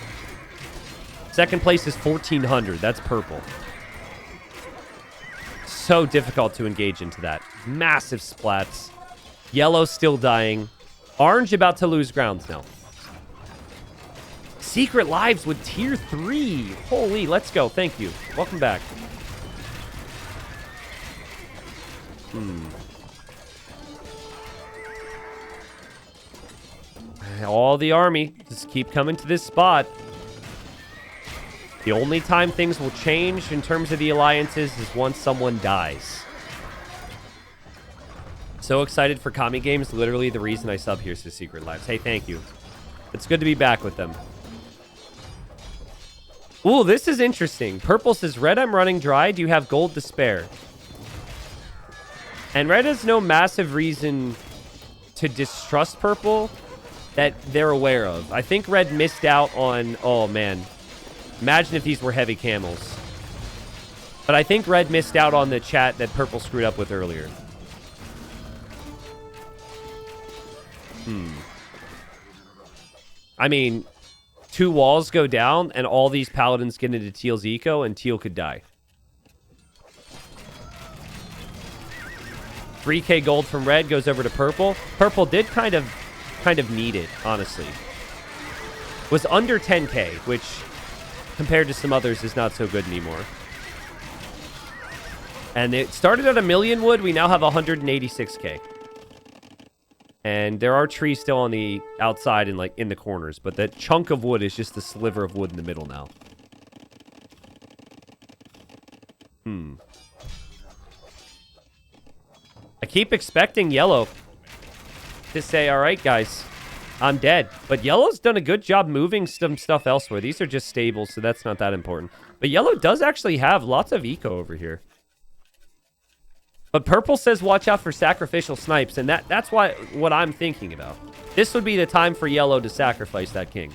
Second place is 1,400. That's purple. So difficult to engage into that. Massive splats. Yellow still dying. Orange about to lose grounds now. Secret lives with tier 3. Holy, let's go. Thank you. Welcome back. All the army. Just keep coming to this spot. The only time things will change in terms of the alliances is once someone dies. So excited for Kami games. Literally the reason I sub here to Secret Lives. Hey, thank you. It's good to be back with them. Ooh, this is interesting. Purple says, red, I'm running dry. Do you have gold to spare? And red has no massive reason to distrust purple that they're aware of. I think red missed out on... Oh, man. Imagine if these were heavy camels. But I think red missed out on the chat that purple screwed up with earlier. I mean, 2 walls go down, and all these paladins get into Teal's eco, and Teal could die. 3k gold from red goes over to purple. Purple did kind of need it, honestly. Was under 10k, which compared to some others is not so good anymore. And it started at 1,000,000 wood. We now have 186k. And there are trees still on the outside and like in the corners, but that chunk of wood is just the sliver of wood in the middle now. I keep expecting yellow to say, all right, guys, I'm dead. But yellow's done a good job moving some stuff elsewhere. These are just stables, so that's not that important. But yellow does actually have lots of eco over here. But purple says watch out for sacrificial snipes, and that's what I'm thinking about. This would be the time for yellow to sacrifice that king.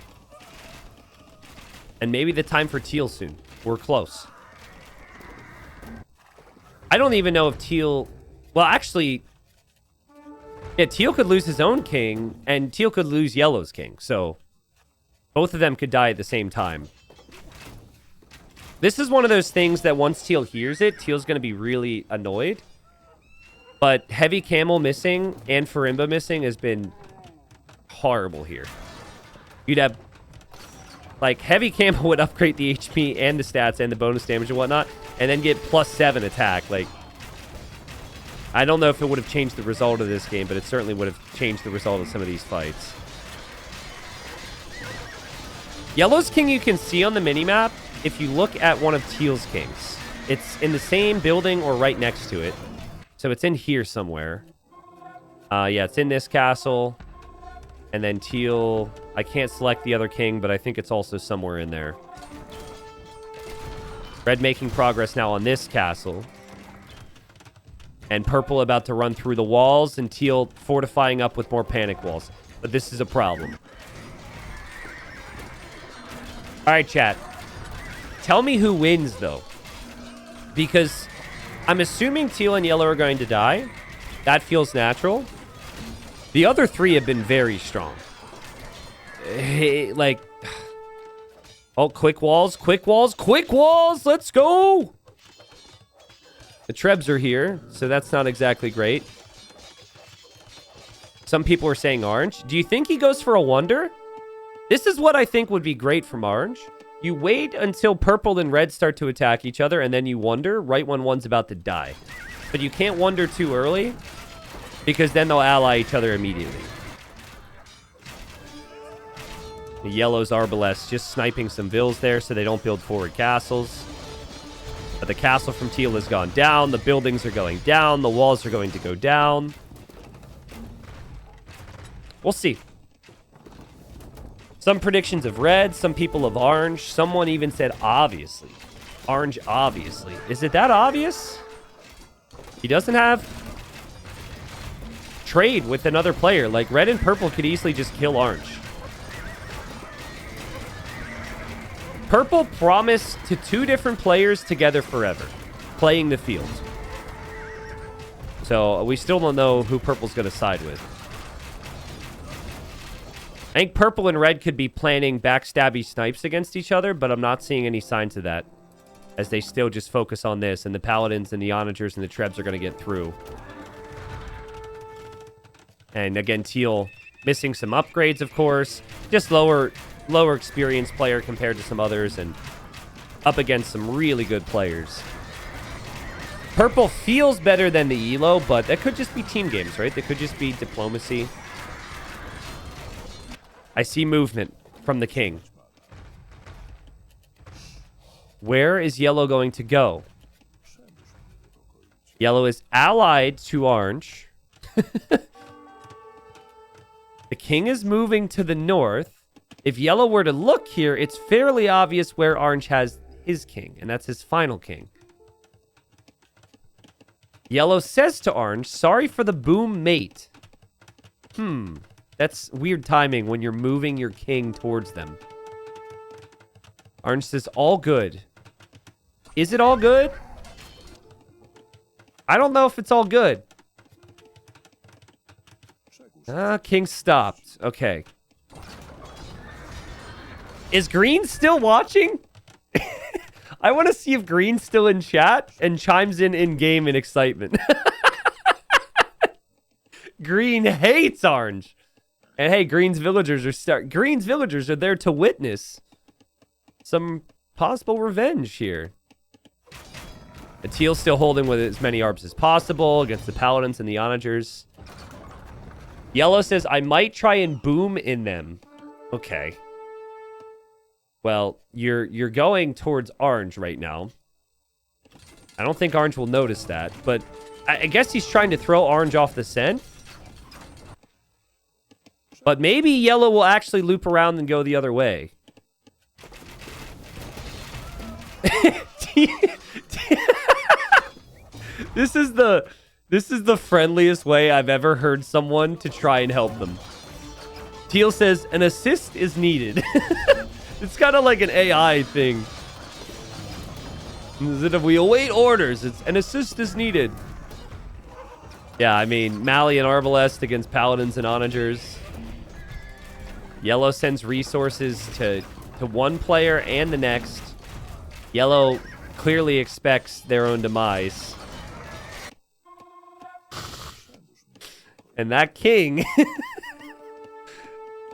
And maybe the time for teal soon. We're close. I don't even know if teal... Well, actually... Yeah, teal could lose his own king, and teal could lose yellow's king. So, both of them could die at the same time. This is one of those things that once teal hears it, teal's going to be really annoyed. But heavy camel missing and Farimba missing has been horrible here. You'd have... Like, heavy camel would upgrade the HP and the stats and the bonus damage and whatnot, and then get +7 attack. Like, I don't know if it would have changed the result of this game, but it certainly would have changed the result of some of these fights. Yellow's king you can see on the minimap if you look at one of teal's kings. It's in the same building or right next to it. So it's in here somewhere. Yeah, it's in this castle. And then teal... I can't select the other king, but I think it's also somewhere in there. Red making progress now on this castle. And purple about to run through the walls, and teal fortifying up with more panic walls. But this is a problem. Alright, chat. Tell me who wins, though. Because... I'm assuming teal and yellow are going to die. That feels natural. The other 3 have been very strong. Like... Oh, quick walls, quick walls, quick walls! Let's go! The Trebs are here, so that's not exactly great. Some people are saying orange. Do you think he goes for a wonder? This is what I think would be great from orange. You wait until purple and red start to attack each other, and then you wonder right when one's about to die. But you can't wonder too early, because then they'll ally each other immediately. The yellow's Arbalest just sniping some vills there so they don't build forward castles. But the castle from teal has gone down. The buildings are going down. The walls are going to go down. We'll see. Some predictions of red, some people of orange. Someone even said obviously. Orange obviously. Is it that obvious? He doesn't have trade with another player. Like, red and purple could easily just kill orange. Purple promised to 2 different players together forever, playing the field. So we still don't know who purple's going to side with. I think purple and red could be planning backstabby snipes against each other, but I'm not seeing any signs of that, as they still just focus on this, and the paladins and the onagers and the trebs are going to get through. And again, teal missing some upgrades, of course. Just lower experienced player compared to some others, and up against some really good players. Purple feels better than the elo, but that could just be team games, right? That could just be diplomacy. I see movement from the king. Where is yellow going to go? Yellow is allied to orange. The king is moving to the north. If yellow were to look here, it's fairly obvious where orange has his king, and that's his final king. Yellow says to orange, sorry for the boom, mate. That's weird timing when you're moving your king towards them. Orange says, all good. Is it all good? I don't know if it's all good. King stopped. Okay. Is Green still watching? I want to see if Green's still in chat and chimes in game in excitement. Green hates orange. And hey, Green's villagers are there to witness some possible revenge here. And Teal's still holding with as many ARPs as possible against the Paladins and the Onagers. Yellow says, I might try and boom in them. Okay. Well, you're going towards orange right now. I don't think orange will notice that, but I guess he's trying to throw orange off the scent. But maybe yellow will actually loop around and go the other way. This is the friendliest way I've ever heard someone to try and help them. Teal says, an assist is needed. It's kind of like an AI thing. Instead of we await orders, it's an assist is needed. Yeah, I mean, Mali and Arbalest against Paladins and Onagers. Yellow sends resources to one player and the next. Yellow clearly expects their own demise. And that king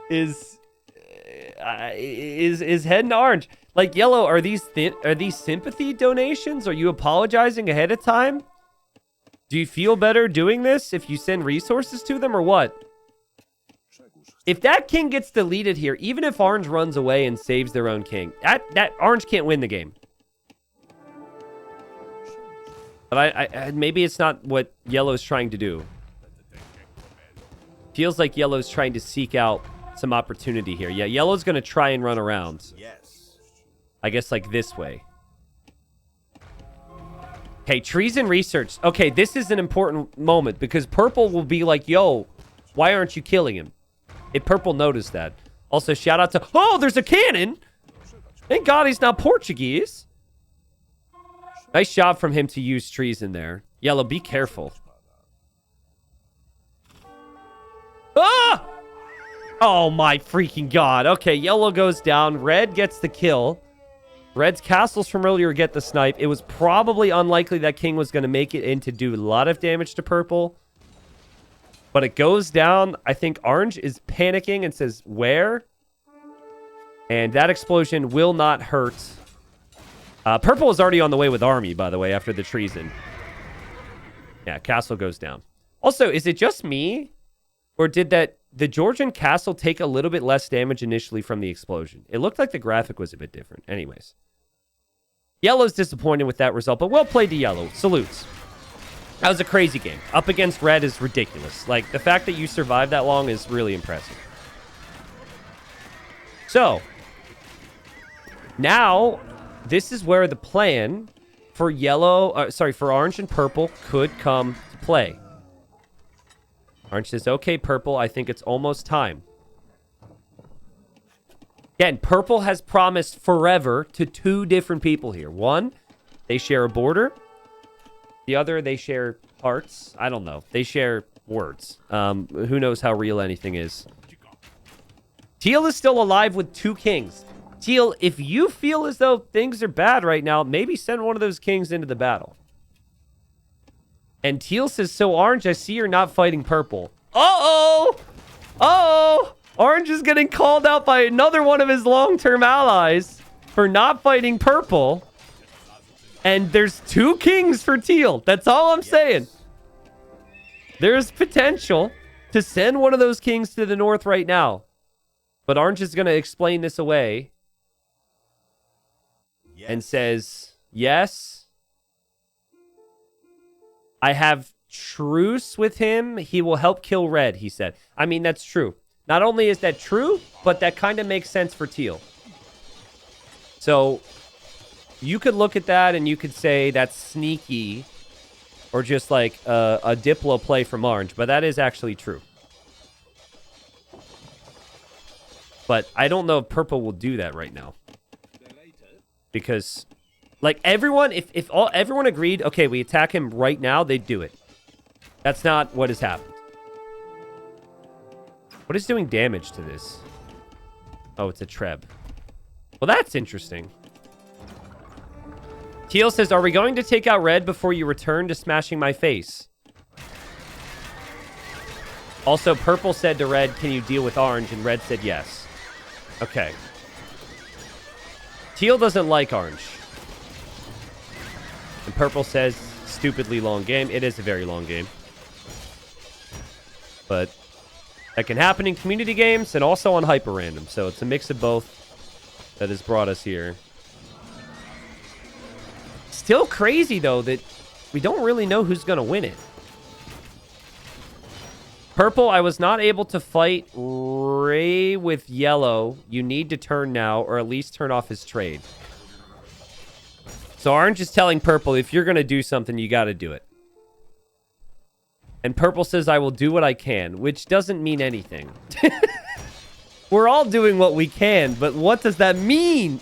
is heading to orange. Like, Yellow, are these sympathy donations? Are you apologizing ahead of time? Do you feel better doing this if you send resources to them or what? If that king gets deleted here, even if orange runs away and saves their own king, that orange can't win the game. But I maybe it's not what yellow's trying to do. Feels like yellow's trying to seek out some opportunity here. Yeah, yellow's going to try and run around. Yes. I guess like this way. Okay, Treason research. Okay, this is an important moment because purple will be like, yo, why aren't you killing him? If purple noticed that. Also, shout out to... Oh, there's a cannon! Thank God he's not Portuguese. Nice job from him to use Treason there. Yellow, be careful. Ah! Oh my freaking God. Okay, yellow goes down. Red gets the kill. Red's castles from earlier get the snipe. It was probably unlikely that king was going to make it in to do a lot of damage to purple. But it goes down. I think orange is panicking and says, where? And that explosion will not hurt. Purple is already on the way with army, by the way, after the treason. Yeah, castle goes down. Also, is it just me? Or did the Georgian castle take a little bit less damage initially from the explosion? It looked like the graphic was a bit different. Anyways. Yellow's disappointed with that result, but well played to yellow. Salutes. That was a crazy game. Up against red is ridiculous. Like, the fact that you survived that long is really impressive. So, now, this is where the plan for for orange and purple could come to play. Orange says, okay, purple, I think it's almost time. Again, purple has promised forever to two different people here. One, they share a border. The other, they share hearts. I don't know. They share words. Who knows how real anything is. Teal is still alive with two kings. Teal, if you feel as though things are bad right now, maybe send one of those kings into the battle. And Teal says, so orange, I see you're not fighting purple. Uh-oh! Uh-oh! Orange is getting called out by another one of his long-term allies for not fighting purple. And there's two kings for Teal. That's all I'm saying. There's potential to send one of those kings to the north right now. But Orange is going to explain this away. And says, yes. I have truce with him. He will help kill red, he said. I mean, that's true. Not only is that true, but that kind of makes sense for Teal. So... you could look at that and you could say that's sneaky or just like a Diplo play from Orange, but that is actually true. But I don't know if Purple will do that right now. Because, like, everyone, if everyone agreed, okay, we attack him right now, they'd do it. That's not what has happened. What is doing damage to this? Oh, it's a Treb. Well, that's interesting. Teal says, are we going to take out red before you return to smashing my face? Also, purple said to red, can you deal with orange? And red said yes. Okay. Teal doesn't like orange. And purple says, stupidly long game. It is a very long game. But that can happen in community games and also on hyper random. So it's a mix of both that has brought us here. Still crazy, though, that we don't really know who's going to win it. Purple, I was not able to fight Ray with yellow. You need to turn now, or at least turn off his trade. So orange is telling purple, if you're going to do something, you got to do it. And purple says, I will do what I can, which doesn't mean anything. We're all doing what we can, but what does that mean?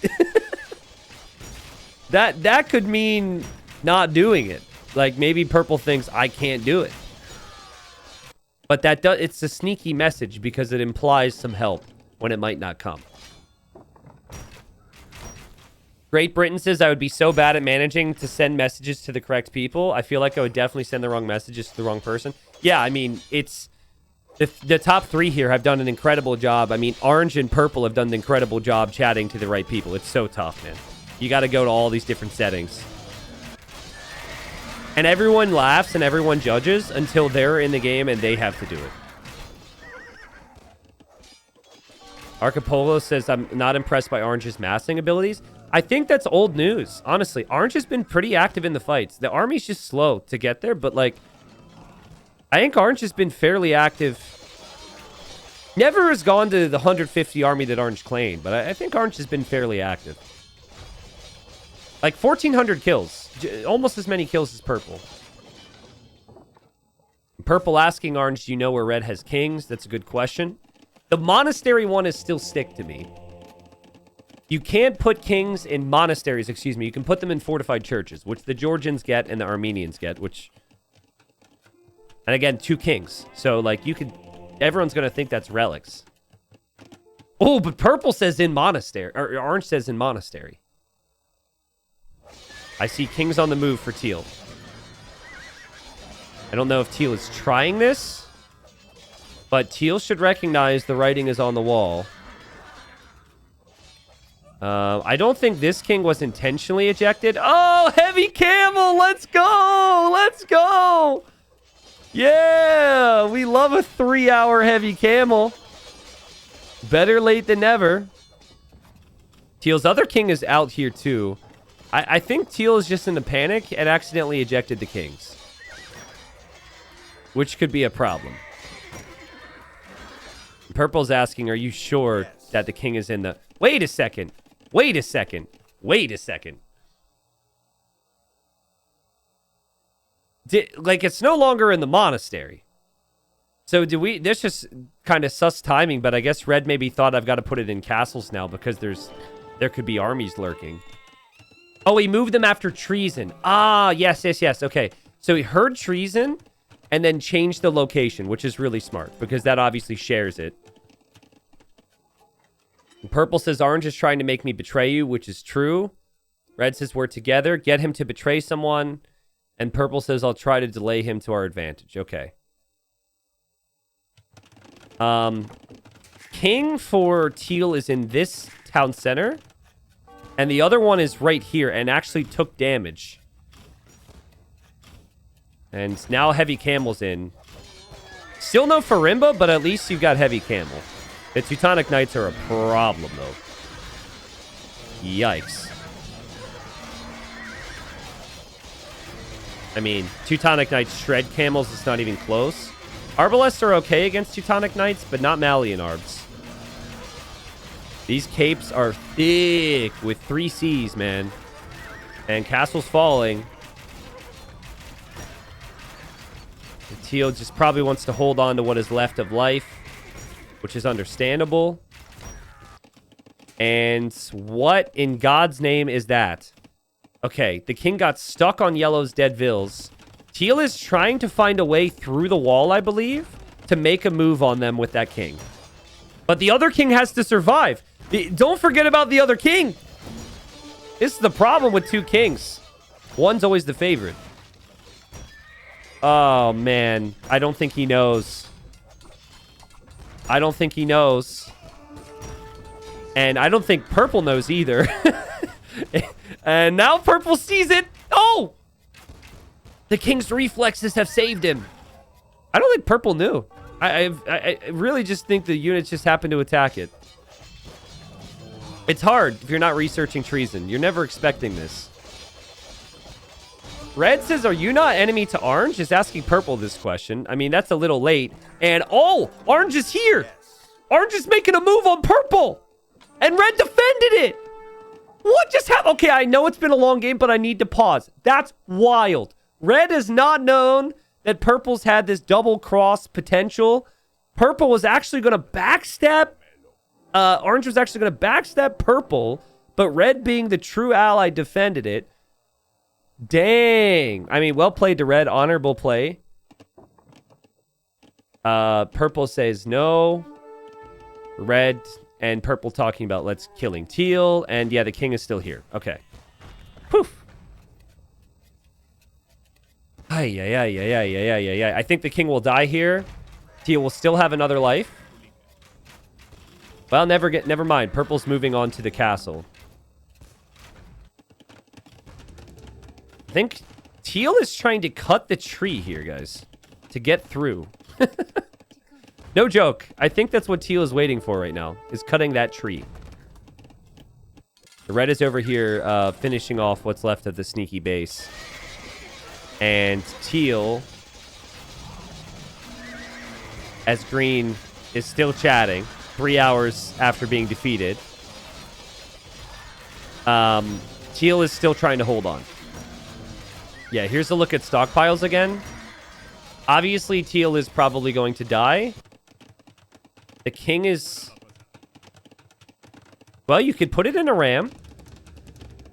That could mean not doing it. Like, maybe purple thinks, I can't do it. But it's a sneaky message because it implies some help when it might not come. Great Britain says, I would be so bad at managing to send messages to the correct people. I feel like I would definitely send the wrong messages to the wrong person. Yeah, I mean, it's... The top three here have done an incredible job. I mean, orange and purple have done an incredible job chatting to the right people. It's so tough, man. You got to go to all these different settings. And everyone laughs and everyone judges until they're in the game and they have to do it. Archipolo says, I'm not impressed by Orange's massing abilities. I think that's old news, honestly. Orange has been pretty active in the fights. The army's just slow to get there, but, like, I think Orange has been fairly active. Never has gone to the 150 army that Orange claimed, but I think Orange has been fairly active. Like 1,400 kills. Almost as many kills as purple. Purple asking orange, do you know where red has kings? That's a good question. The monastery one is still stick to me. You can't put kings in monasteries, excuse me. You can put them in fortified churches, which the Georgians get and the Armenians get, which... And again, 2 kings. So, like, you could... Everyone's going to think that's relics. Oh, but purple says in monastery. Or orange says in monastery. I see kings on the move for Teal. I don't know if Teal is trying this, but Teal should recognize the writing is on the wall. I don't think this king was intentionally ejected. Oh, heavy camel! Let's go! Let's go! Yeah! We love a 3-hour heavy camel. Better late than never. Teal's other king is out here, too. I think Teal is just in a panic and accidentally ejected the kings. Which could be a problem. Purple's asking, are you sure that the king is in the... Wait a second. Wait a second. Wait a second. Like, it's no longer in the monastery. So do we... This just kind of sus timing, but I guess red maybe thought I've got to put it in castles now because there could be armies lurking. Oh, he moved them after treason. Ah, yes. Okay. So he heard treason and then changed the location, which is really smart because that obviously shares it. Purple says orange is trying to make me betray you, which is true. Red says we're together. Get him to betray someone. And purple says I'll try to delay him to our advantage. Okay. King for Teal is in this town center. And the other one is right here and actually took damage. And now heavy camel's in. Still no Farimba, but at least you've got heavy camel. The Teutonic Knights are a problem, though. Yikes. I mean, Teutonic Knights shred camels. It's not even close. Arbalests are okay against Teutonic Knights, but not Malian Arbs. These capes are thick with 3 Cs, man. And castle's falling. The Teal just probably wants to hold on to what is left of life, which is understandable. And what in God's name is that? Okay, the king got stuck on yellow's dead vills. Teal is trying to find a way through the wall, I believe, to make a move on them with that king. But the other king has to survive. Don't forget about the other king. This is the problem with two kings. One's always the favorite. Oh, man. I don't think he knows. I don't think he knows. And I don't think purple knows either. And now purple sees it. Oh! The king's reflexes have saved him. I don't think purple knew. I really just think the units just happened to attack it. It's hard if you're not researching treason. You're never expecting this. Red says, are you not enemy to orange? Just asking purple this question. I mean, that's a little late. And, oh, orange is here. Orange is making a move on purple. And red defended it. What just happened? Okay, I know it's been a long game, but I need to pause. That's wild. Red has not known that purple's had this double cross potential. Purple was actually going to backstab. Orange was actually going to backstab purple, but red, being the true ally, defended it. Dang. I mean, well played to red. Honorable play. Purple says no. Red and purple talking about let's killing teal. And yeah, the king is still here. Okay. Poof. Yeah. I think the king will die here. Teal will still have another life. Well, never mind. Purple's moving on to the castle. I think teal is trying to cut the tree here, guys, to get through. No joke. I think that's what teal is waiting for right now, is cutting that tree. The red is over here finishing off what's left of the sneaky base. And teal, as green, is still chatting 3 hours after being defeated. Teal is still trying to hold on. Yeah, here's a look at stockpiles again. Obviously, teal is probably going to die. The king is... Well, you could put it in a ram.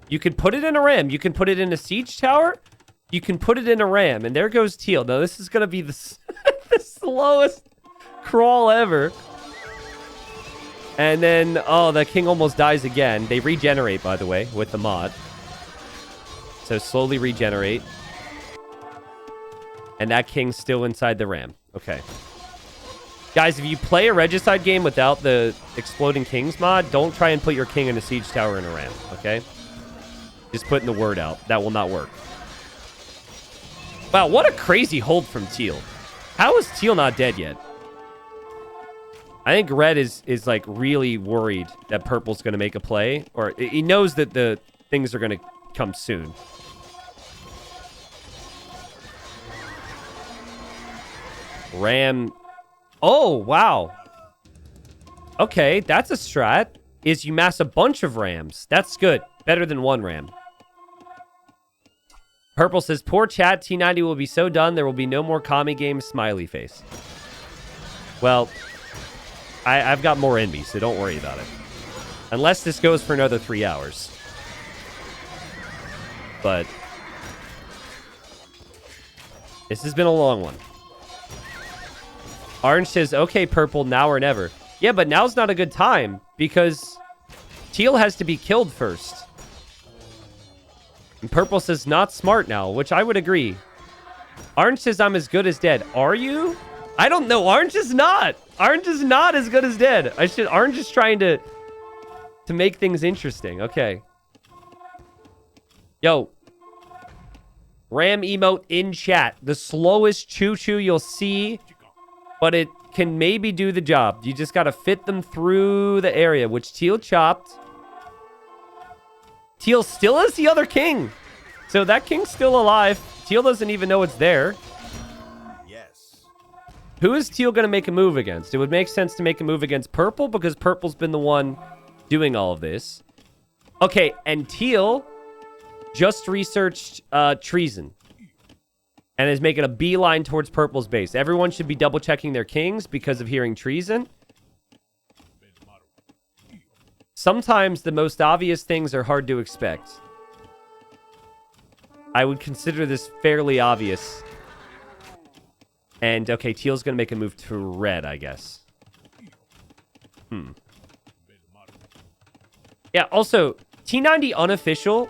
You could put it in a ram. You can put it in a siege tower. You can put it in a ram. And there goes teal. Now, this is going to be the slowest crawl ever. And then, oh, the king almost dies again. They regenerate, by the way, with the mod. So slowly regenerate. And that king's still inside the ram. Okay. Guys, if you play a Regicide game without the Exploding Kings mod, don't try and put your king in a siege tower in a ram, okay? Just putting the word out. That will not work. Wow, what a crazy hold from teal. How is teal not dead yet? I think red is like really worried that purple's going to make a play. Or he knows that the things are going to come soon. Ram. Oh, wow. Okay, that's a strat. Is you mass a bunch of rams. That's good. Better than one ram. Purple says, poor chat. T90 will be so done. There will be no more commie games. Smiley face. Well, I've got more in me, so don't worry about it. Unless this goes for another 3 hours. But this has been a long one. Orange says, okay, purple, now or never. Yeah, but now's not a good time because teal has to be killed first. And purple says, not smart now, which I would agree. Orange says, I'm as good as dead. Are you? I don't know. Orange is not. Orange is not as good as dead. Orange is trying to make things interesting. Okay. Yo. Ram emote in chat. The slowest choo-choo you'll see, but it can maybe do the job. You just got to fit them through the area, which teal chopped. Teal still is the other king. So that king's still alive. Teal doesn't even know it's there. Yes. Who is teal going to make a move against? It would make sense to make a move against purple because purple's been the one doing all of this. Okay, and teal just researched treason and is making a beeline towards purple's base. Everyone should be double checking their kings because of hearing treason. Sometimes the most obvious things are hard to expect. I would consider this fairly obvious. And, okay, teal's going to make a move to red, I guess. Yeah, also, T90 unofficial.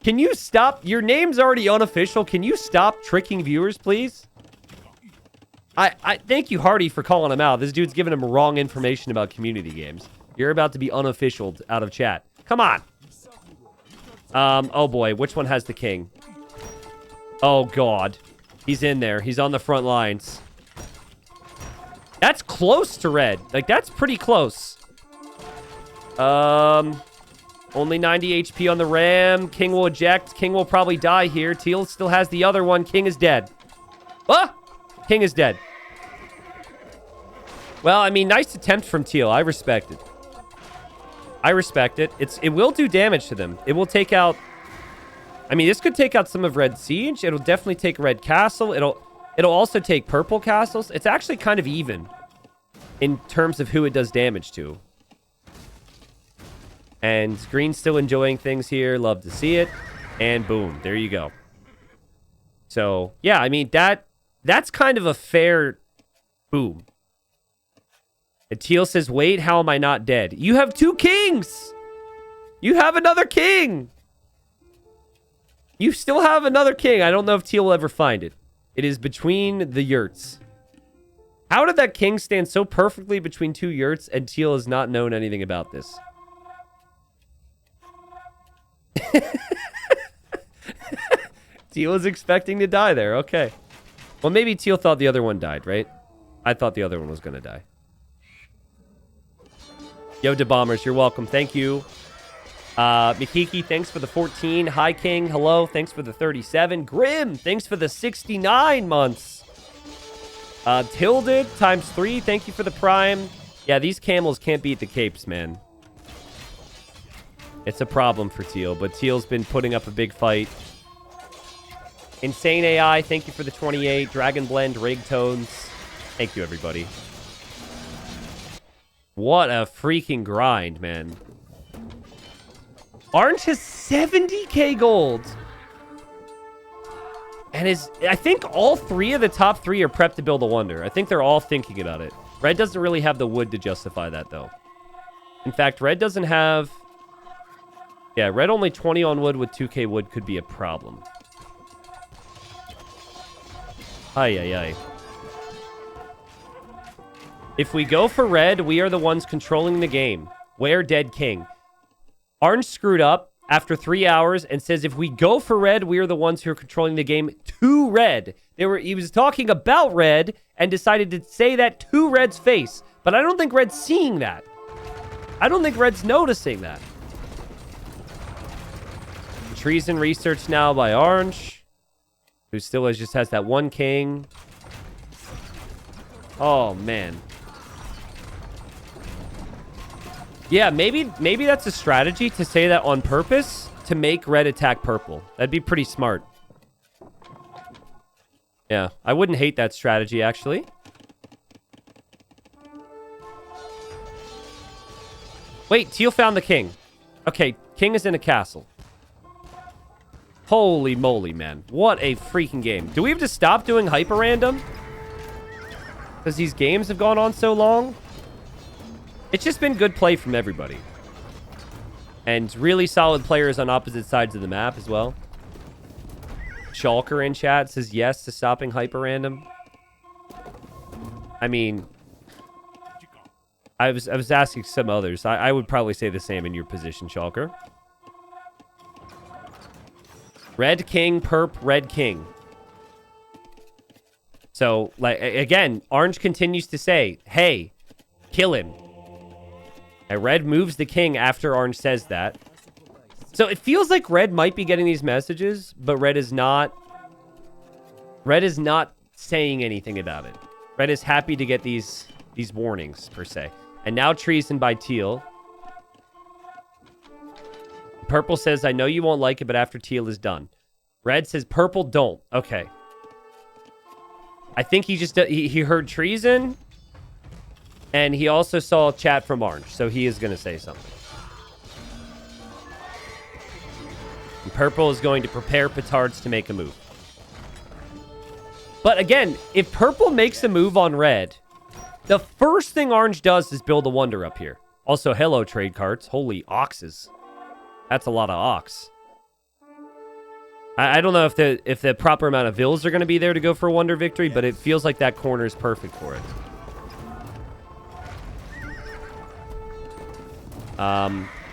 Can you stop? Your name's already unofficial. Can you stop tricking viewers, please? I thank you, Hardy, for calling him out. This dude's giving him wrong information about community games. You're about to be unofficialed out of chat. Come on. Oh boy, which one has the king? Oh god. He's in there. He's on the front lines. That's close to red. Like, that's pretty close. Only 90 HP on the ram. King will eject. King will probably die here. Teal still has the other one. King is dead. Ah! King is dead. Well, I mean, nice attempt from Teal. I respect it. I respect it. It will do damage to them. It will take out... I mean, this could take out some of Red Siege. It'll definitely take Red Castle. It'll also take Purple Castles. It's actually kind of even in terms of who it does damage to. And Green's still enjoying things here. Love to see it. And boom, there you go. So, yeah, I mean, that's kind of a fair boom. And Teal says, wait, how am I not dead? You have 2 kings! You have another king! You still have another king. I don't know if Teal will ever find it. It is between the yurts. How did that king stand so perfectly between 2 yurts and Teal has not known anything about this? Teal is expecting to die there. Okay. Well, maybe Teal thought the other one died, right? I thought the other one was going to die. Yo, DeBombers, you're welcome. Thank you. Mikiki, thanks for the 14. Hi, King. Hello. Thanks for the 37. Grim, thanks for the 69 months. Tilted, ×3. Thank you for the prime. Yeah, these camels can't beat the capes, man. It's a problem for Teal, but Teal's been putting up a big fight. Insane AI, thank you for the 28. Dragon Blend, Rig Tones. Thank you, everybody. What a freaking grind, man. Orange has 70k gold. And I think all 3 of the top 3 are prepped to build a wonder. I think they're all thinking about it. Red doesn't really have the wood to justify that, though. In fact, Red doesn't have... Yeah, Red only 20 on wood with 2k wood could be a problem. Ay. If we go for Red, we are the ones controlling the game. Where Dead King? Orange screwed up after 3 hours and says if we go for Red, we are the ones who are controlling the game to Red. He was talking about Red and decided to say that to Red's face. But I don't think Red's seeing that. I don't think Red's noticing that. Treason research now by Orange, who still just has that 1 king. Oh, man. Yeah, maybe that's a strategy to say that on purpose to make Red attack purple. That'd be pretty smart. Yeah, I wouldn't hate that strategy, actually. Wait, Teal found the king. Okay, king is in a castle. Holy moly, man. What a freaking game. Do we have to stop doing hyper random? Because these games have gone on so long? It's just been good play from everybody. And really solid players on opposite sides of the map as well. Shulker in chat says yes to stopping hyper random. I mean, I was asking some others. I would probably say the same in your position, Shulker. Red King, Perp, Red King. So, like, again, Orange continues to say, hey, kill him. And Red moves the king after Orange says that. So it feels like Red might be getting these messages, but Red is not saying anything about it. Red is happy to get these warnings, per se. And now Treason by Teal. Purple says, I know you won't like it, but after Teal is done. Red says, Purple, don't. Okay. I think he heard Treason. And he also saw chat from Orange, so he is going to say something. And Purple is going to prepare petards to make a move. But again, if Purple makes a move on Red, the first thing Orange does is build a wonder up here. Also, hello, trade cards. Holy oxes. That's a lot of ox. I don't know if the proper amount of vills are going to be there to go for a wonder victory, but it feels like that corner is perfect for it.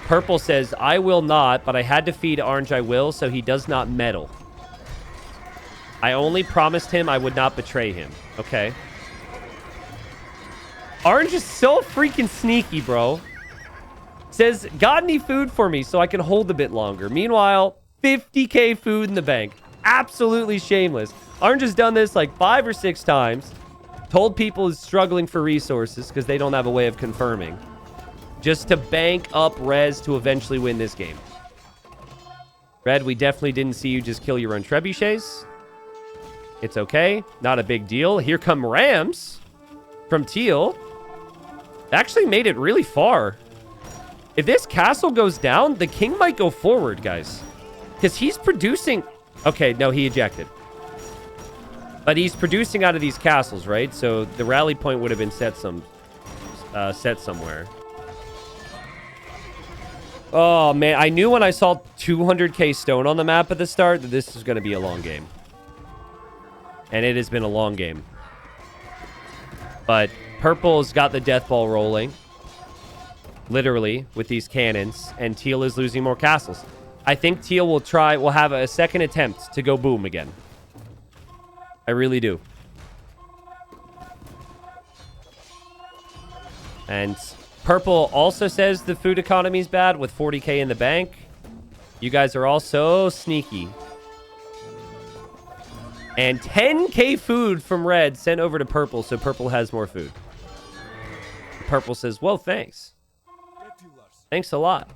Purple says, I will not, but I had to feed Orange I will, so he does not meddle. I only promised him I would not betray him. Okay. Orange is so freaking sneaky, bro. Says, got any food for me so I can hold a bit longer? Meanwhile, 50k food in the bank. Absolutely shameless. Orange has done this like 5 or 6 times. Told people he's struggling for resources because they don't have a way of confirming. Just to bank up res to eventually win this game. Red, we definitely didn't see you just kill your own trebuchets. It's okay. Not a big deal. Here come Rams from Teal. Actually made it really far. If this castle goes down, the king might go forward, guys. Because he's producing... Okay, no, he ejected. But he's producing out of these castles, right? So the rally point would have been set somewhere. Oh, man. I knew when I saw 200k stone on the map at the start that this was going to be a long game. And it has been a long game. But Purple's got the death ball rolling. Literally, with these cannons. And Teal is losing more castles. I think Teal will have a second attempt to go boom again. I really do. And Purple also says the food economy is bad with 40k in the bank. You guys are all so sneaky. And 10k food from Red sent over to Purple, so Purple has more food. Purple says, well, thanks. Thanks a lot.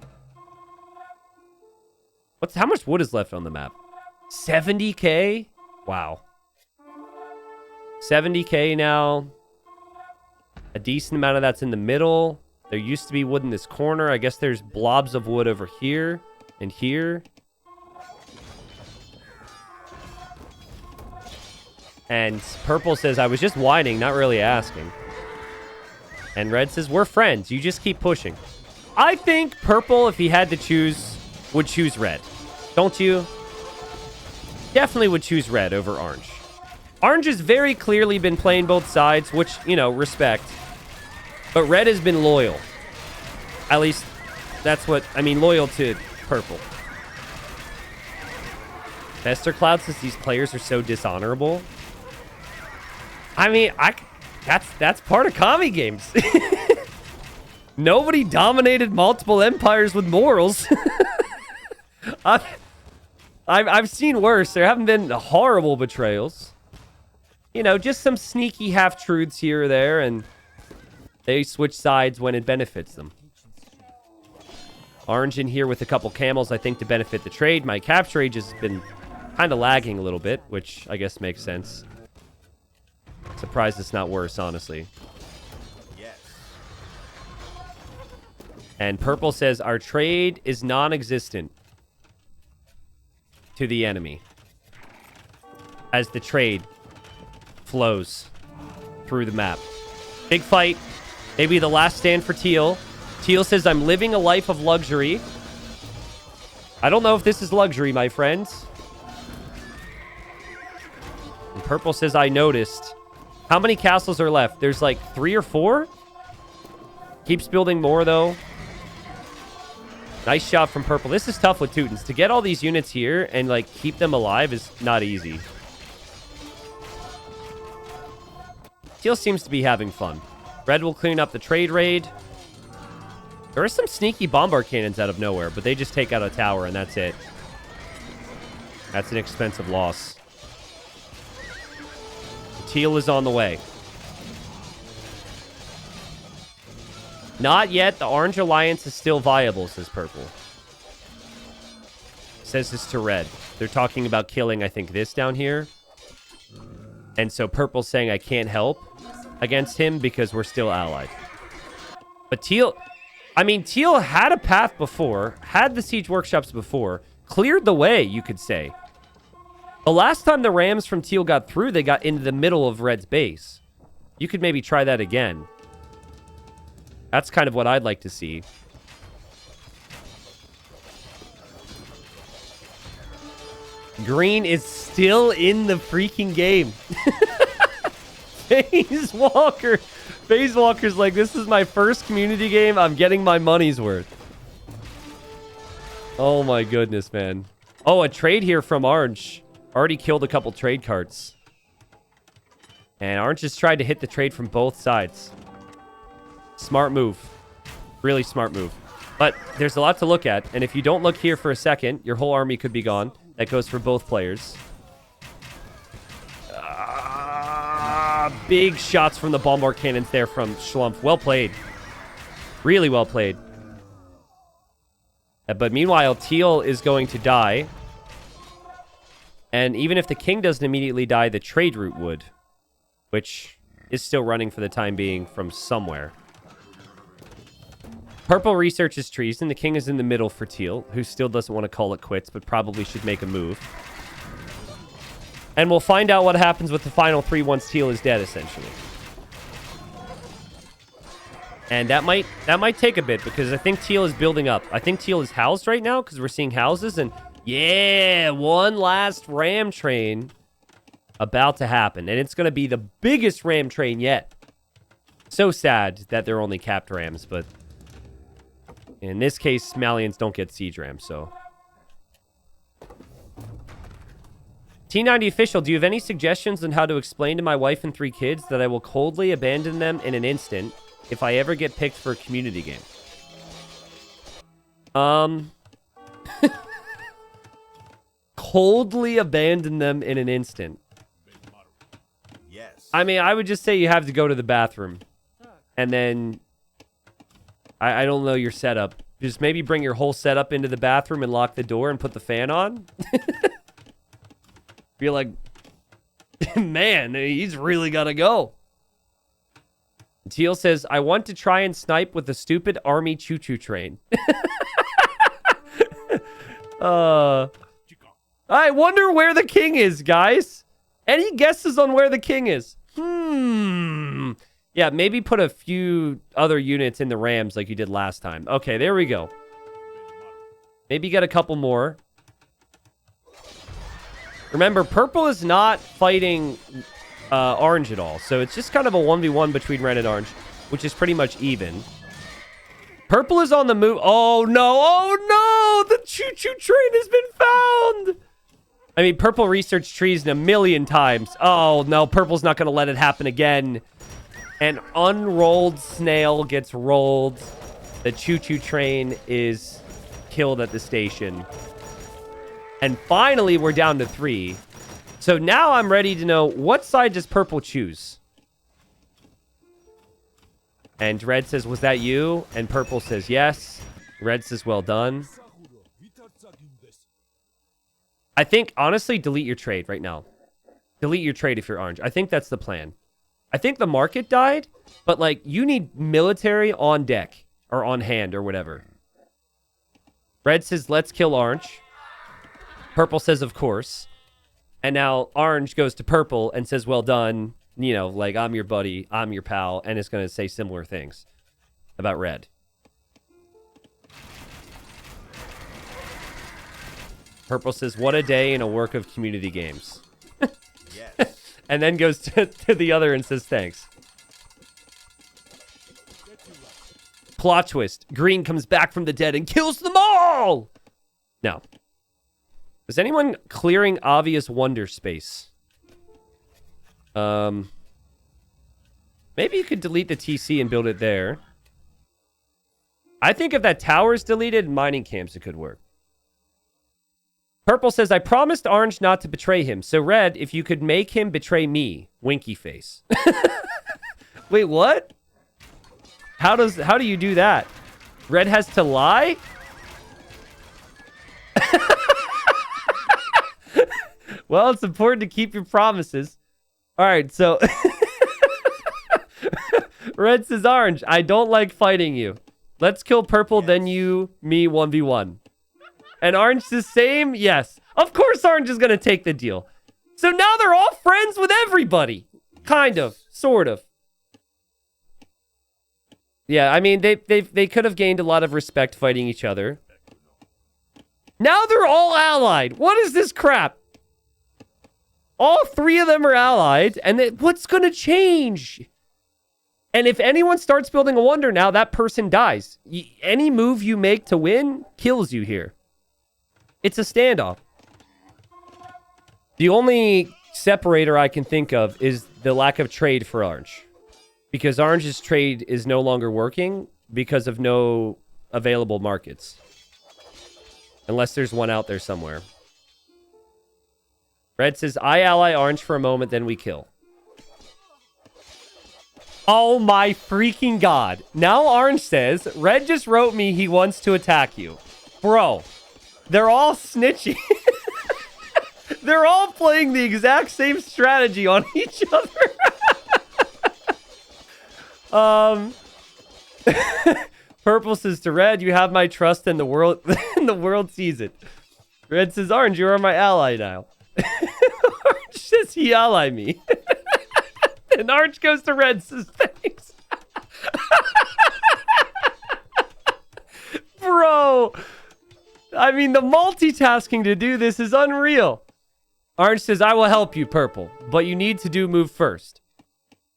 How much wood is left on the map? 70k? Wow. 70k now. A decent amount of that's in the middle. There used to be wood in this corner. I guess there's blobs of wood over here and here. And Purple says, I was just whining, not really asking. And Red says, we're friends. You just keep pushing. I think Purple, if he had to choose, would choose Red. Don't you? Definitely would choose Red over Orange. Orange has very clearly been playing both sides, which, you know, respect. But Red has been loyal. At least, that's what, I mean, loyal to Purple. Fester Cloud says these players are so dishonorable. I mean, that's part of commie games. Nobody dominated multiple empires with morals. I've seen worse. There haven't been horrible betrayals. You know, just some sneaky half-truths here or there, and they switch sides when it benefits them. Orange in here with a couple camels, I think, to benefit the trade. My capture age has been kind of lagging a little bit, which I guess makes sense. Surprised it's not worse, honestly. Yes. And Purple says, our trade is non-existent to the enemy as the trade flows through the map. Big fight. Maybe the last stand for Teal. Teal says, I'm living a life of luxury. I don't know if this is luxury, my friends. And Purple says, I noticed. How many castles are left? There's like 3 or 4? Keeps building more, though. Nice shot from Purple. This is tough with Teutons. To get all these units here and, like, keep them alive is not easy. Teal seems to be having fun. Red will clean up the trade raid. There are some sneaky bombard cannons out of nowhere, but they just take out a tower, and that's it. That's an expensive loss. Teal is on the way. Not yet. The Orange Alliance is still viable, says Purple. Says this to Red. They're talking about killing, I think, this down here. And so Purple's saying I can't help against him because we're still allied. But Teal... I mean, Teal had a path before, had the siege workshops before, cleared the way, you could say. The last time the Rams from Teal got through, they got into the middle of Red's base. You could maybe try that again. That's kind of what I'd like to see. Green is still in the freaking game. FaZe Walker. FaZe Walker's like, this is my first community game. I'm getting my money's worth. Oh my goodness, man. Oh, a trade here from Orange. Already killed a couple trade cards. And Orange just tried to hit the trade from both sides. Smart move. Really smart move. But there's a lot to look at. And if you don't look here for a second, your whole army could be gone. That goes for both players. Big shots from the bombard cannons there from Schlumpf. Well played. Really well played. But meanwhile, Teal is going to die. And even if the king doesn't immediately die, the trade route would. Which is still running for the time being from somewhere. Purple researches Treason. The king is in the middle for Teal, who still doesn't want to call it quits, but probably should make a move. And we'll find out what happens with the final 3 once Teal is dead, essentially. And that might take a bit, because I think Teal is building up. I think Teal is housed right now, because we're seeing houses, and yeah, one last ram train about to happen. And it's going to be the biggest ram train yet. So sad that they're only capped rams, but in this case, Malians don't get siege rams, so. T90 official, do you have any suggestions on how to explain to my wife and 3 kids that I will coldly abandon them in an instant if I ever get picked for a community game? Coldly abandon them in an instant. Yes. I mean, I would just say you have to go to the bathroom. And then, I don't know your setup. Just maybe bring your whole setup into the bathroom and lock the door and put the fan on. Be like, man, he's really got to go. Teal says, I want to try and snipe with the stupid army choo-choo train. I wonder where the king is, guys. Any guesses on where the king is? Yeah, maybe put a few other units in the Rams like you did last time. Okay, there we go. Maybe get a couple more. Remember, purple is not fighting orange at all. So it's just kind of a 1v1 between red and orange, which is pretty much even. Purple is on the move. Oh, no. Oh, no. The choo-choo train has been found. I mean, purple researched Treason a million times. Oh, no. Purple's not going to let it happen again. An unrolled snail gets rolled. The choo-choo train is killed at the station. And finally, we're down to 3. So now I'm ready to know, what side does purple choose? And red says, was that you? And purple says, yes. Red says, well done. I think, honestly, delete your trade right now. Delete your trade if you're orange. I think that's the plan. I think the market died, but, like, you need military on deck or on hand or whatever. Red says, let's kill orange. Purple says, of course. And now orange goes to purple and says, well done. You know, like, I'm your buddy, I'm your pal, and it's going to say similar things about red. Purple says, what a day in a work of community games. Yes. And then goes to the other and says, thanks. Plot twist. Green comes back from the dead and kills them all! No. Is anyone clearing obvious wonder space? Maybe you could delete the TC and build it there. I think if that tower is deleted, mining camps, it could work. Purple says, I promised orange not to betray him. So red, if you could make him betray me. Winky face. Wait, what? How do you do that? Red has to lie? Well, it's important to keep your promises. All right, so red says orange, I don't like fighting you. Let's kill purple, then you, me, 1v1. And orange says same? Yes. Of course orange is going to take the deal. So now they're all friends with everybody. Kind of. Sort of. Yeah, I mean, they could have gained a lot of respect fighting each other. Now they're all allied. What is this crap? All three of them are allied, and what's going to change? And if anyone starts building a wonder now, that person dies. Any move you make to win kills you here. It's a standoff. The only separator I can think of is the lack of trade for Orange. Because Orange's trade is no longer working because of no available markets. Unless there's one out there somewhere. Red says, I ally Orange for a moment, then we kill. Oh my freaking god. Now Orange says, Red just wrote me he wants to attack you. Bro, they're all snitching. They're all playing the exact same strategy on each other. Purple says to Red, you have my trust and the world and the world sees it. Red says, Orange, you are my ally now. Orange says he ally me. And Orange goes to Red, says thanks. Bro, I mean, the multitasking to do this is unreal. Orange says, I will help you, Purple, but you need to do move first.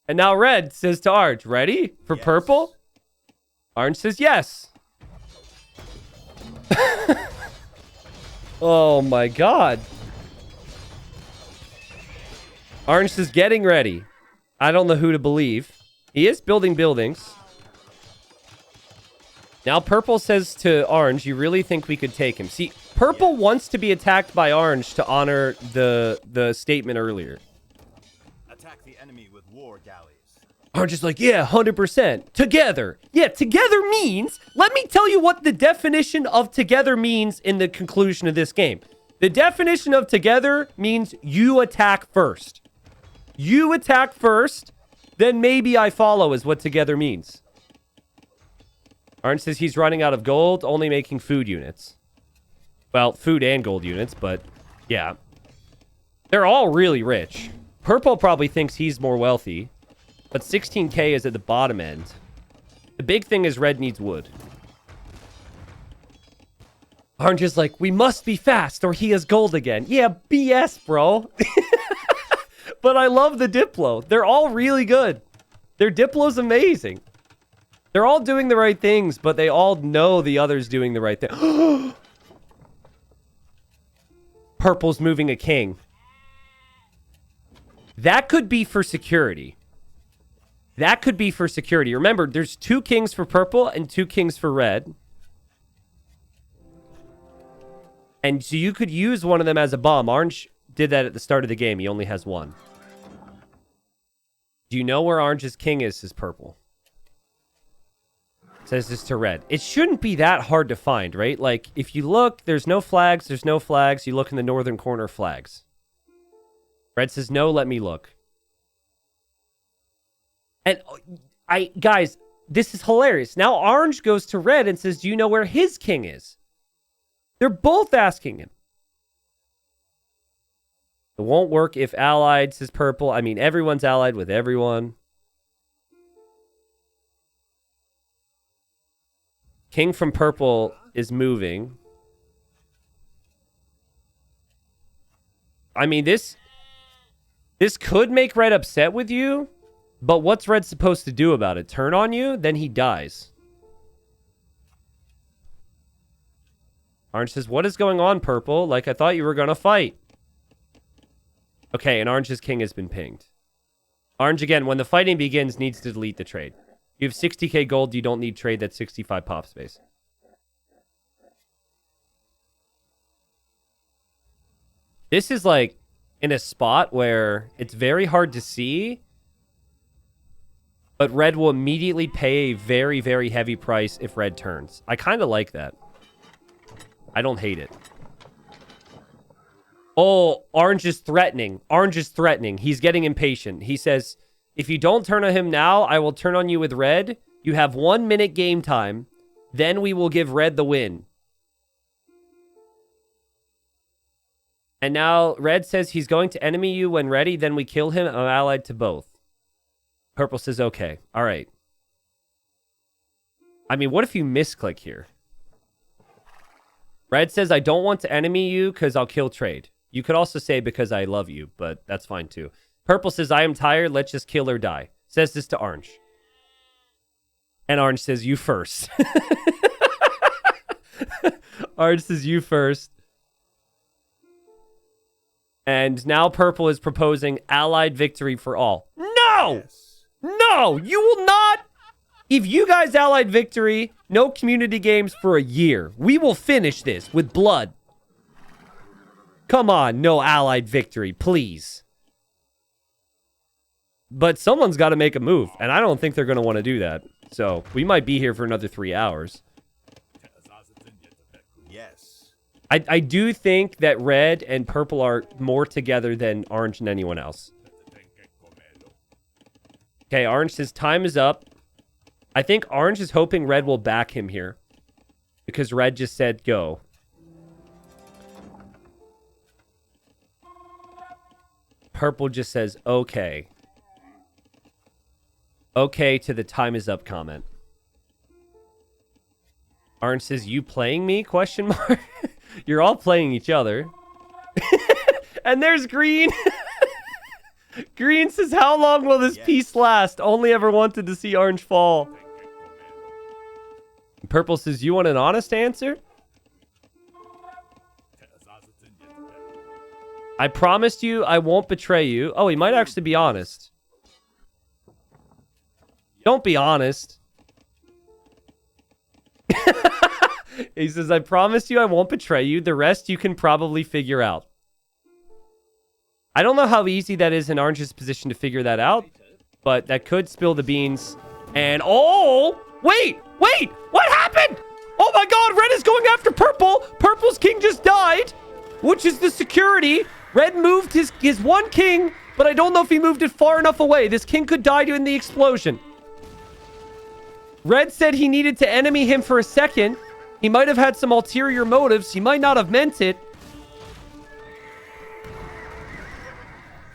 And now Red says to Orange, ready for Purple? Orange says yes. Oh my god. Orange says getting ready. I don't know who to believe. He is building buildings. Now Purple says to Orange, you really think we could take him? See, Purple wants to be attacked by Orange to honor the statement earlier. Attack the enemy with war galleys. Orange is like, yeah, 100%. Together. Yeah, together means... Let me tell you what the definition of together means in the conclusion of this game. The definition of together means you attack first. You attack first, then maybe I follow is what together means. Orange says he's running out of gold, only making food units. Well, food and gold units, but yeah. They're all really rich. Purple probably thinks he's more wealthy, but 16k is at the bottom end. The big thing is Red needs wood. Orange is like, we must be fast or he has gold again. Yeah, BS, bro. But I love the Diplo. They're all really good. Their Diplo's amazing. They're all doing the right things, but they all know the other's doing the right thing. Purple's moving a king. That could be for security. That could be for security. Remember, there's 2 kings for Purple and 2 kings for Red. And so you could use one of them as a bomb. Orange did that at the start of the game. He only has 1. Do you know where Orange's king is, says Purple. Says this to Red. It shouldn't be that hard to find, right? Like, if you look, there's no flags. There's no flags. You look in the northern corner, flags. Red says, no, let me look. And guys, this is hilarious. Now Orange goes to Red and says, do you know where his king is? They're both asking him. It won't work if allied, says Purple. I mean, everyone's allied with everyone. King from Purple is moving. I mean, this could make Red upset with you, but what's Red supposed to do about it? Turn on you? Then he dies. Orange says, what is going on, Purple? Like, I thought you were going to fight. Okay, and Orange's king has been pinged. Orange, again, when the fighting begins, needs to delete the trade. You have 60k gold. You don't need trade. That's 65 pop space. This is like in a spot where it's very hard to see, but Red will immediately pay a very, very heavy price if Red turns. I kind of like that. I don't hate it. Oh, Orange is threatening. Orange is threatening. He's getting impatient. He says, if you don't turn on him now, I will turn on you with Red. You have 1 minute game time. Then we will give Red the win. And now Red says he's going to enemy you when ready. Then we kill him. I'm allied to both. Purple says, okay. All right. I mean, what if you misclick here? Red says, I don't want to enemy you because I'll kill trade. You could also say because I love you, but that's fine too. Purple says, I am tired. Let's just kill or die. Says this to Orange. And Orange says, you first. Orange says, you first. And now Purple is proposing allied victory for all. No! Yes. No! You will not! If you guys allied victory, no community games for a year. We will finish this with blood. Come on, no allied victory, please. But someone's got to make a move, and I don't think they're going to want to do that. So, we might be here for another 3 hours. Yes. I do think that red and purple are more together than orange and anyone else. Okay, orange says time is up. I think orange is hoping red will back him here. Because red just said go. Purple just says okay. Okay to the time is up comment. Orange says, you playing me? Question mark. You're all playing each other. And there's green. Green says, how long will this peace last? Only ever wanted to see orange fall. Purple says, you want an honest answer? I promised you I won't betray you. Oh, he might actually be honest. Don't be honest. He says, I promise you I won't betray you. The rest you can probably figure out. I don't know how easy that is in Orange's position to figure that out, but that could spill the beans. And, oh, wait, what happened? Oh my God, red is going after purple. Purple's king just died, which is the security. Red moved his one king, but I don't know if he moved it far enough away. This king could die in the explosion. Red said he needed to enemy him for a second. He might have had some ulterior motives. He might not have meant it.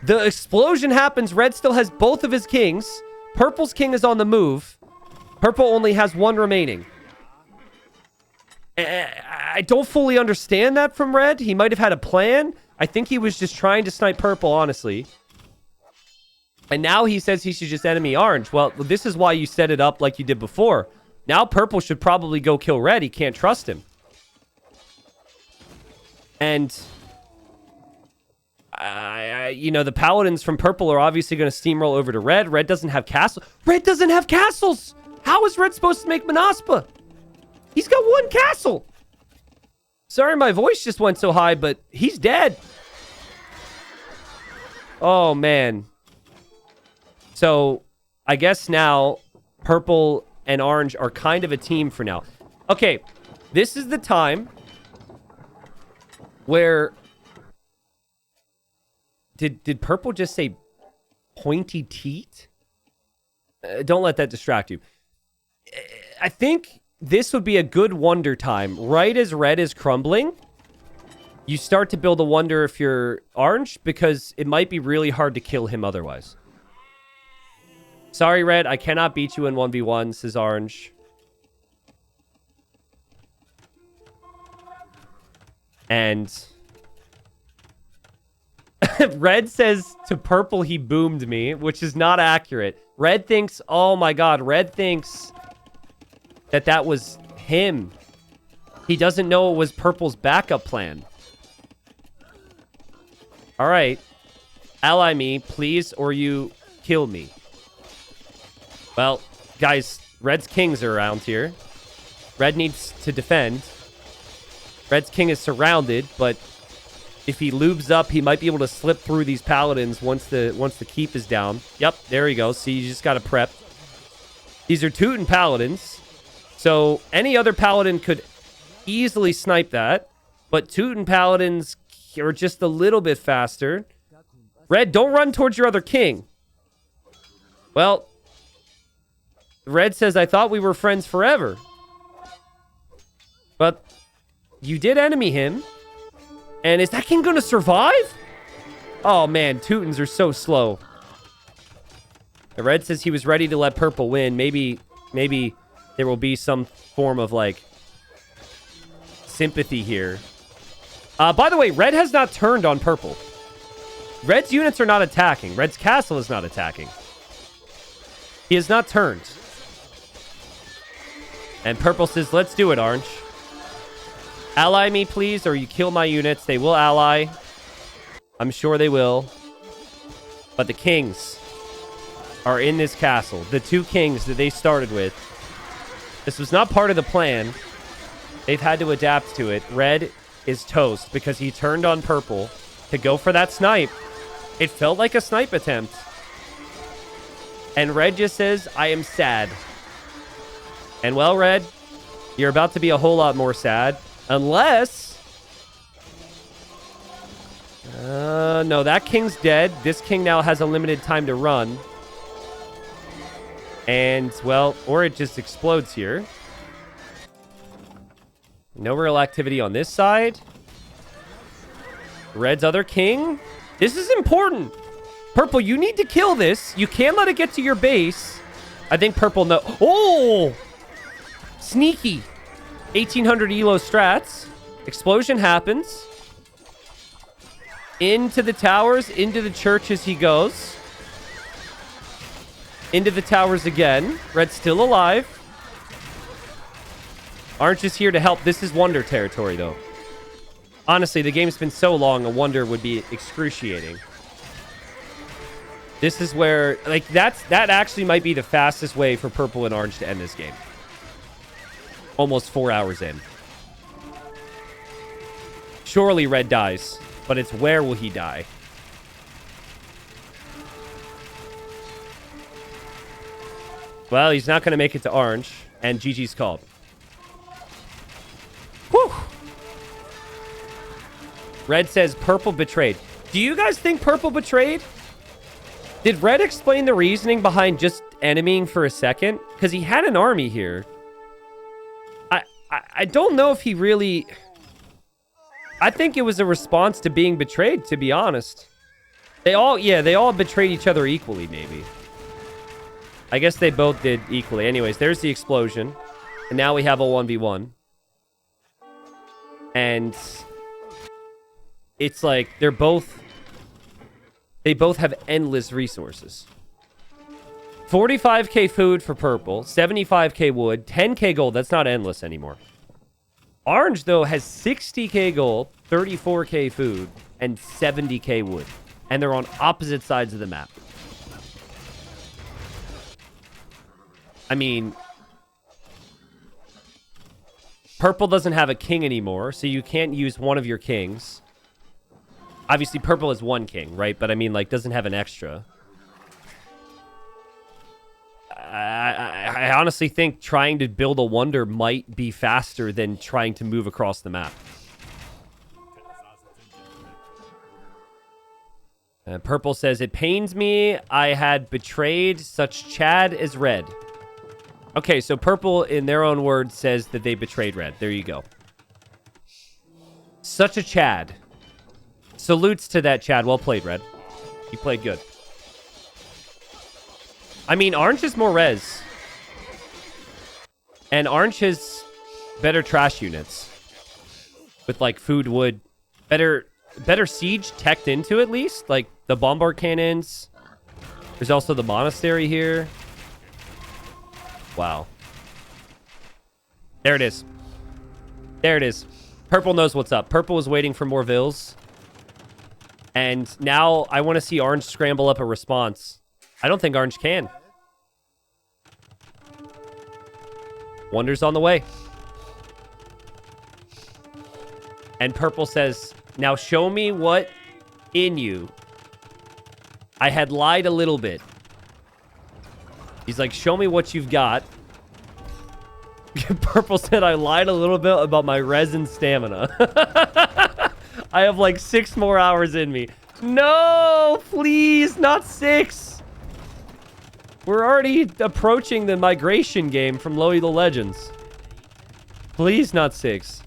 The explosion happens. Red still has both of his kings. Purple's king is on the move. Purple only has one remaining. I don't fully understand that from Red. He might have had a plan. I think he was just trying to snipe Purple, honestly. And now he says he should just enemy Orange. Well, this is why you set it up like you did before. Now Purple should probably go kill Red. He can't trust him. And, you know, the Paladins from Purple are obviously going to steamroll over to Red. Red doesn't have castles. Red doesn't have castles! How is Red supposed to make Manaspa? He's got one castle! Sorry my voice just went so high, but he's dead. Oh, man. So, I guess now, Purple and Orange are kind of a team for now. Okay, this is the time where... Did Purple just say pointy teat? Don't let that distract you. I think this would be a good wonder time. Right as Red is crumbling, you start to build a wonder if you're Orange, because it might be really hard to kill him otherwise. Sorry, Red, I cannot beat you in 1v1, says Orange. And Red says to Purple he boomed me, which is not accurate. Red thinks, oh my God, Red thinks that was him. He doesn't know it was Purple's backup plan. All right. Ally me, please, or you kill me. Well, guys, Red's kings are around here. Red needs to defend. Red's king is surrounded, but if he lubes up, he might be able to slip through these paladins once the keep is down. Yep, there he goes. See, you just got to prep. These are Teuton paladins. So any other paladin could easily snipe that, but Teuton paladins are just a little bit faster. Red, don't run towards your other king. Well, Red says, I thought we were friends forever. But you did enemy him. And is that king going to survive? Oh, man, Teutons are so slow. The Red says he was ready to let Purple win. Maybe there will be some form of, like, sympathy here. By the way, red has not turned on purple. Red's units are not attacking. Red's castle is not attacking. He has not turned. And purple says, let's do it, orange. Ally me, please, or you kill my units. They will ally. I'm sure they will. But the kings are in this castle. The two kings that they started with. This was not part of the plan. They've had to adapt to it. Red is toast because he turned on purple to go for that snipe. It felt like a snipe attempt. And red just says, I am sad. And well, red, you're about to be a whole lot more sad. Unless... no, that king's dead. This king now has a limited time to run. And, well, or it just explodes here. No real activity on this side. Red's other king. This is important. Purple, you need to kill this. You can't let it get to your base. I think purple no... Oh! Sneaky. 1800 elo strats. Explosion happens. Into the towers, into the church as he goes. Into the towers again. Red's still alive. Orange is here to help. This is wonder territory, though. Honestly, the game's been so long, a wonder would be excruciating. This is where, like, that actually might be the fastest way for purple and orange to end this game. Almost 4 hours in. Surely red dies, but it's where will he die? Well, he's not going to make it to orange, and GG's called. Whew! Red says purple betrayed. Do you guys think purple betrayed? Did red explain the reasoning behind just enemying for a second? Because he had an army here. I don't know if he really... I think it was a response to being betrayed, to be honest. They all betrayed each other equally, maybe. I guess they both did equally. Anyways, there's the explosion. And now we have a 1v1. And it's like they both have endless resources. 45k food for purple, 75k wood, 10k gold. That's not endless anymore. Orange, though, has 60k gold, 34k food, and 70k wood. And they're on opposite sides of the map. I mean, purple doesn't have a king anymore, so you can't use one of your kings. Obviously, purple is one king, right? But I mean, like, doesn't have an extra. I honestly think trying to build a wonder might be faster than trying to move across the map. Purple says, it pains me I had betrayed such Chad as red. Okay, so purple, in their own words, says that they betrayed red. There you go. Such a Chad. Salutes to that, Chad. Well played, red. You played good. I mean, orange is more res. And orange has better trash units. With, like, food, wood. Better siege teched into, at least. Like, the bombard cannons. There's also the monastery here. Wow. There it is. There it is. Purple knows what's up. Purple is waiting for more vills. And now I want to see orange scramble up a response. I don't think orange can. Wonder's on the way. And purple says, now show me what in you. I had lied a little bit. He's like, show me what you've got. Purple said, I lied a little bit about my resin stamina. I have like 6 more hours in me. No, please, not 6. We're already approaching the migration game from Low Elo Legends. Please, not 6.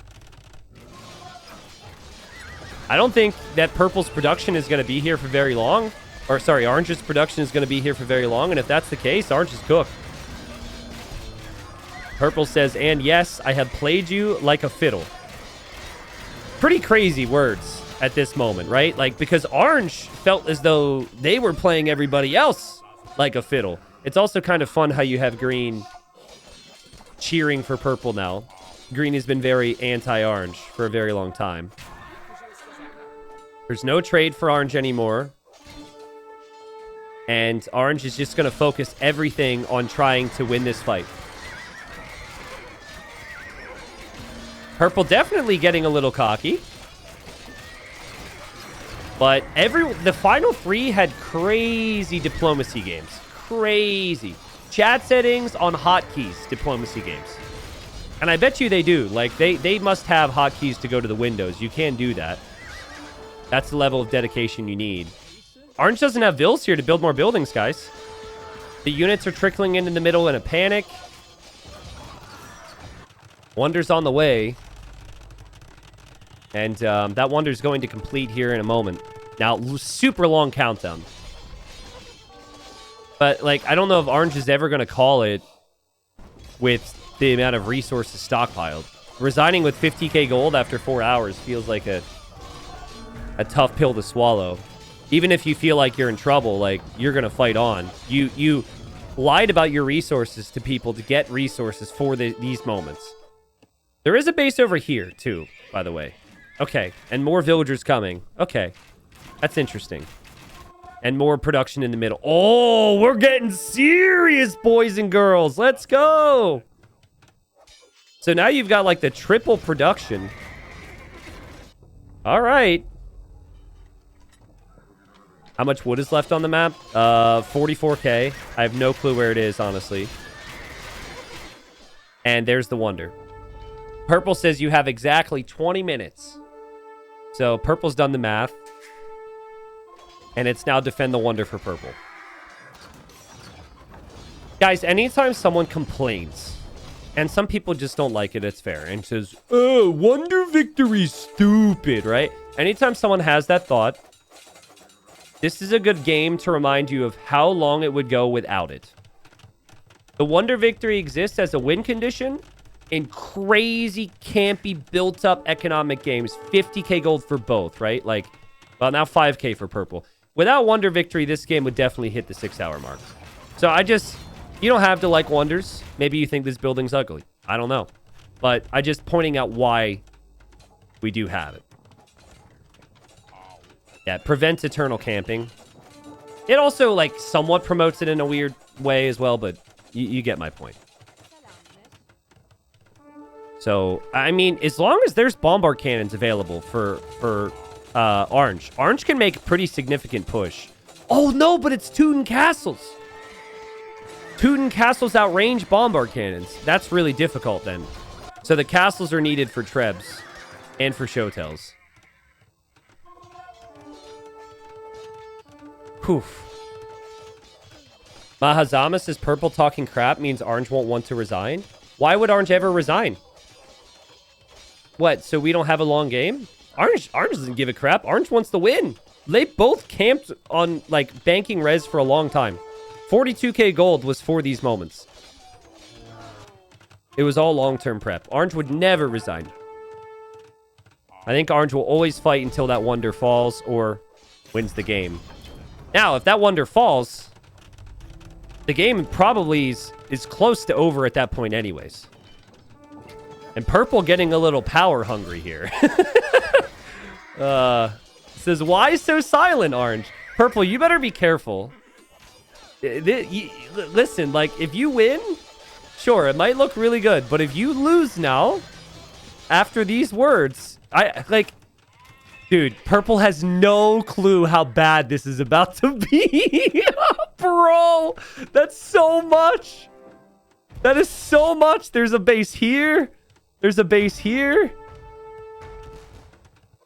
I don't think that purple's production is going to be here for very long. Or, sorry, orange's production is going to be here for very long. And if that's the case, orange is cooked. Purple says, and yes, I have played you like a fiddle. Pretty crazy words at this moment, right? Like, because orange felt as though they were playing everybody else like a fiddle. It's also kind of fun how you have green cheering for purple now. Green has been very anti-orange for a very long time. There's no trade for orange anymore. And orange is just going to focus everything on trying to win this fight. Purple definitely getting a little cocky. But the final 3 had crazy diplomacy games. Crazy. Chat settings on hotkeys diplomacy games. And I bet you they do. Like, they must have hotkeys to go to the windows. You can do that. That's the level of dedication you need. Orange doesn't have vills here to build more buildings, guys. The units are trickling in the middle in a panic. Wonder's on the way. And that Wonder's going to complete here in a moment. Now, super long countdown. But, like, I don't know if Orange is ever going to call it with the amount of resources stockpiled. Resigning with 50k gold after 4 hours feels like a tough pill to swallow. Even if you feel like you're in trouble, like, you're going to fight on. You lied about your resources to people to get resources for these moments. There is a base over here, too, by the way. Okay, and more villagers coming. Okay, that's interesting. And more production in the middle. Oh, we're getting serious, boys and girls. Let's go. So now you've got, like, the triple production. All right. How much wood is left on the map? 44k. I have no clue where it is, honestly. And there's the Wonder. Purple says you have exactly 20 minutes. So Purple's done the math. And it's now defend the Wonder for Purple. Guys, anytime someone complains, and some people just don't like it, it's fair, and says, oh, Wonder victory's stupid, right? Anytime someone has that thought, this is a good game to remind you of how long it would go without it. The Wonder victory exists as a win condition in crazy, campy, built-up economic games. 50k gold for both, right? Like, well, now 5k for Purple. Without Wonder victory, this game would definitely hit the 6-hour mark. So you don't have to like Wonders. Maybe you think this building's ugly. I don't know. But I just pointing out why we do have it. Yeah, it prevents eternal camping. It also, like, somewhat promotes it in a weird way as well, but you get my point. So, I mean, as long as there's bombard cannons available for Orange. Orange can make a pretty significant push. Oh, no, but it's Teuton Castles. Teuton Castles outrange bombard cannons. That's really difficult then. So the castles are needed for Trebs and for Showtells. Poof. Mahazama says Purple talking crap means Orange won't want to resign. Why would Orange ever resign? What, so we don't have a long game? Orange doesn't give a crap. Orange wants to win. They both camped on, like, banking res for a long time. 42k gold was for these moments. It was all long-term prep. Orange would never resign. I think Orange will always fight until that Wonder falls or wins the game. Now, if that Wonder falls, the game probably is close to over at that point anyways. And Purple getting a little power hungry here. Says, why so silent, Orange? Purple, you better be careful. Listen, like, if you win, sure, it might look really good. But if you lose now, after these words, dude, Purple has no clue how bad this is about to be. Bro, that's so much. That is so much. There's a base here. There's a base here.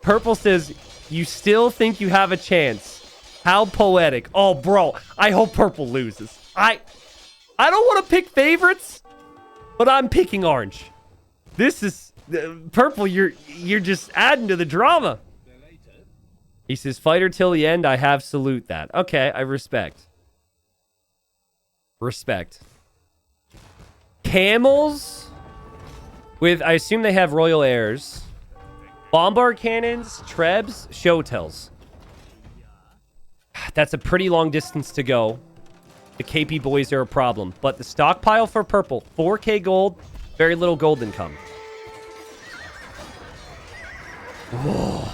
Purple says, you still think you have a chance. How poetic. Oh, bro, I hope Purple loses. I don't want to pick favorites, but I'm picking Orange. This is... Purple, you're just adding to the drama. He says, fighter till the end, I have salute that. Okay, I respect. Respect. Camels? With, I assume they have royal heirs. Bombard cannons, trebs, showtells. That's a pretty long distance to go. The KP boys are a problem. But the stockpile for purple, 4k gold, very little gold income. Whoa.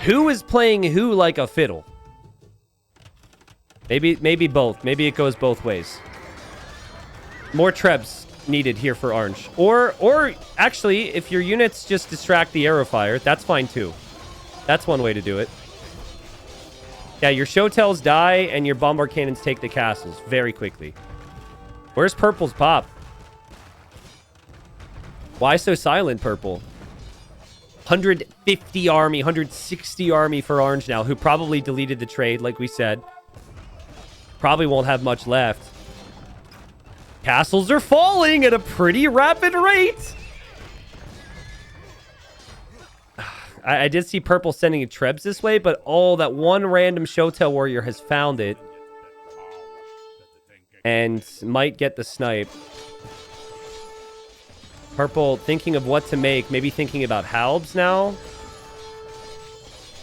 Who is playing who like a fiddle? Maybe both. Maybe it goes both ways. More trebs needed here for orange. Or actually, if your units just distract the arrow fire, that's fine too. That's one way to do it. Yeah, your showtells die and your bombard cannons take the castles very quickly. Where's purple's pop? Why so silent, purple? 150 army, 160 army for orange now, who probably deleted the trade, like we said. Probably won't have much left. Castles are falling at a pretty rapid rate. I did see purple sending trebs this way, but that one random showtell warrior has found it. And might get the snipe. Purple thinking of what to make. Maybe thinking about halbs now.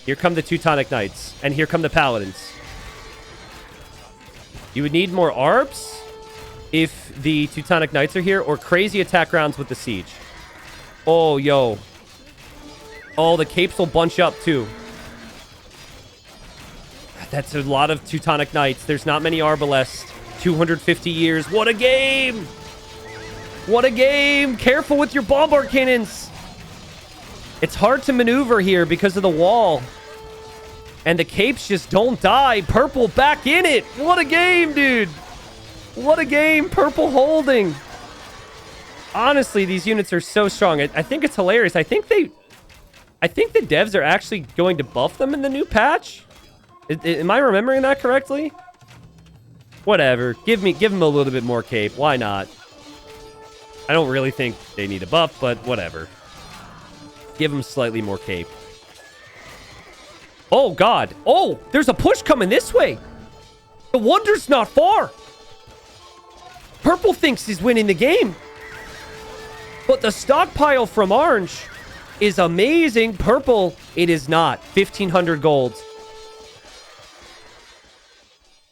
Here come the Teutonic Knights. And here come the Paladins. You would need more ARBs if the Teutonic Knights are here. Or crazy attack rounds with the siege. Oh, yo. Oh, the capes will bunch up too. That's a lot of Teutonic Knights. There's not many Arbalest. 250 years. What a game! What a game! Careful with your bombard cannons! It's hard to maneuver here because of the wall. And the capes just don't die. Purple back in it! What a game, dude! What a game! Purple holding! Honestly, these units are so strong. I think it's hilarious. I think the devs are actually going to buff them in the new patch. Am I remembering that correctly? Whatever. Give them a little bit more cape. Why not? I don't really think they need a buff, but whatever. Give them slightly more cape. Oh, God. Oh, there's a push coming this way. The Wonder's not far. Purple thinks he's winning the game. But the stockpile from orange is amazing. Purple, it is not. 1,500 gold.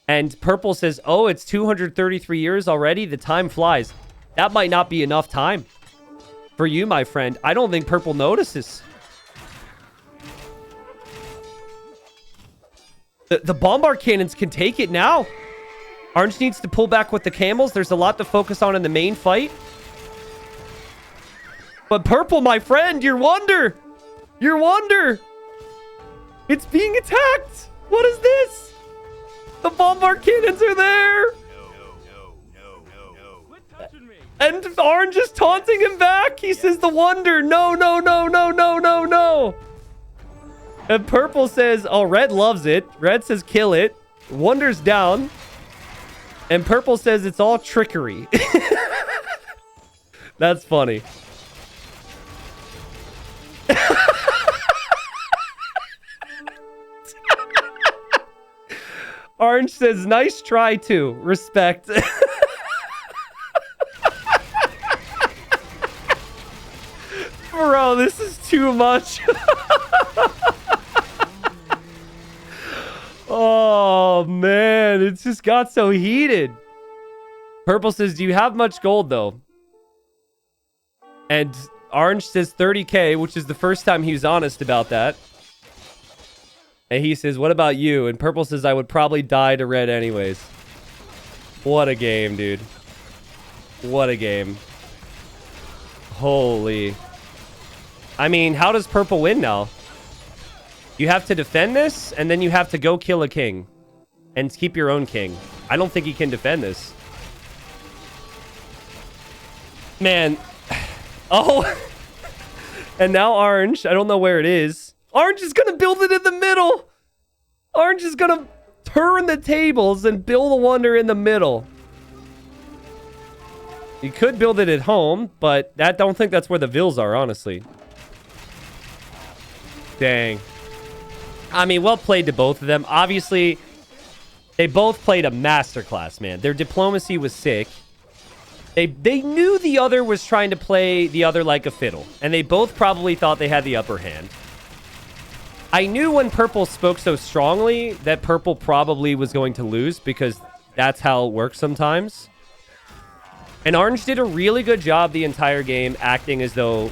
And purple says, oh, it's 233 years already. The time flies. That might not be enough time for you, my friend. I don't think purple notices. The bombard cannons can take it now. Orange needs to pull back with the camels. There's a lot to focus on in the main fight. But purple, my friend, your wonder. Your wonder. It's being attacked. What is this? The bombard cannons are there. And orange is taunting him back. He says the wonder. No, no, no, no, no, no, no. And purple says, oh, red loves it. Red says kill it. Wonder's down. And purple says it's all trickery. That's funny. Orange says, nice try too. Respect. Bro, this is too much. Oh, man. It just got so heated. Purple says, do you have much gold, though? And Orange says 30k, which is the first time he was honest about that. And he says, what about you? And purple says, I would probably die to red anyways. What a game, dude. What a game. Holy. I mean, how does purple win now? You have to defend this, and then you have to go kill a king. And keep your own king. I don't think he can defend this. Man. Oh. And now orange. I don't know where it is. Orange is going to build it in the middle. Orange is going to turn the tables and build a wonder in the middle. You could build it at home, but I don't think that's where the vills are, honestly. Dang. I mean, well played to both of them. Obviously, they both played a masterclass, man. Their diplomacy was sick. They knew the other was trying to play the other like a fiddle, and they both probably thought they had the upper hand. I knew when purple spoke so strongly that purple probably was going to lose because that's how it works sometimes. And orange did a really good job the entire game acting as though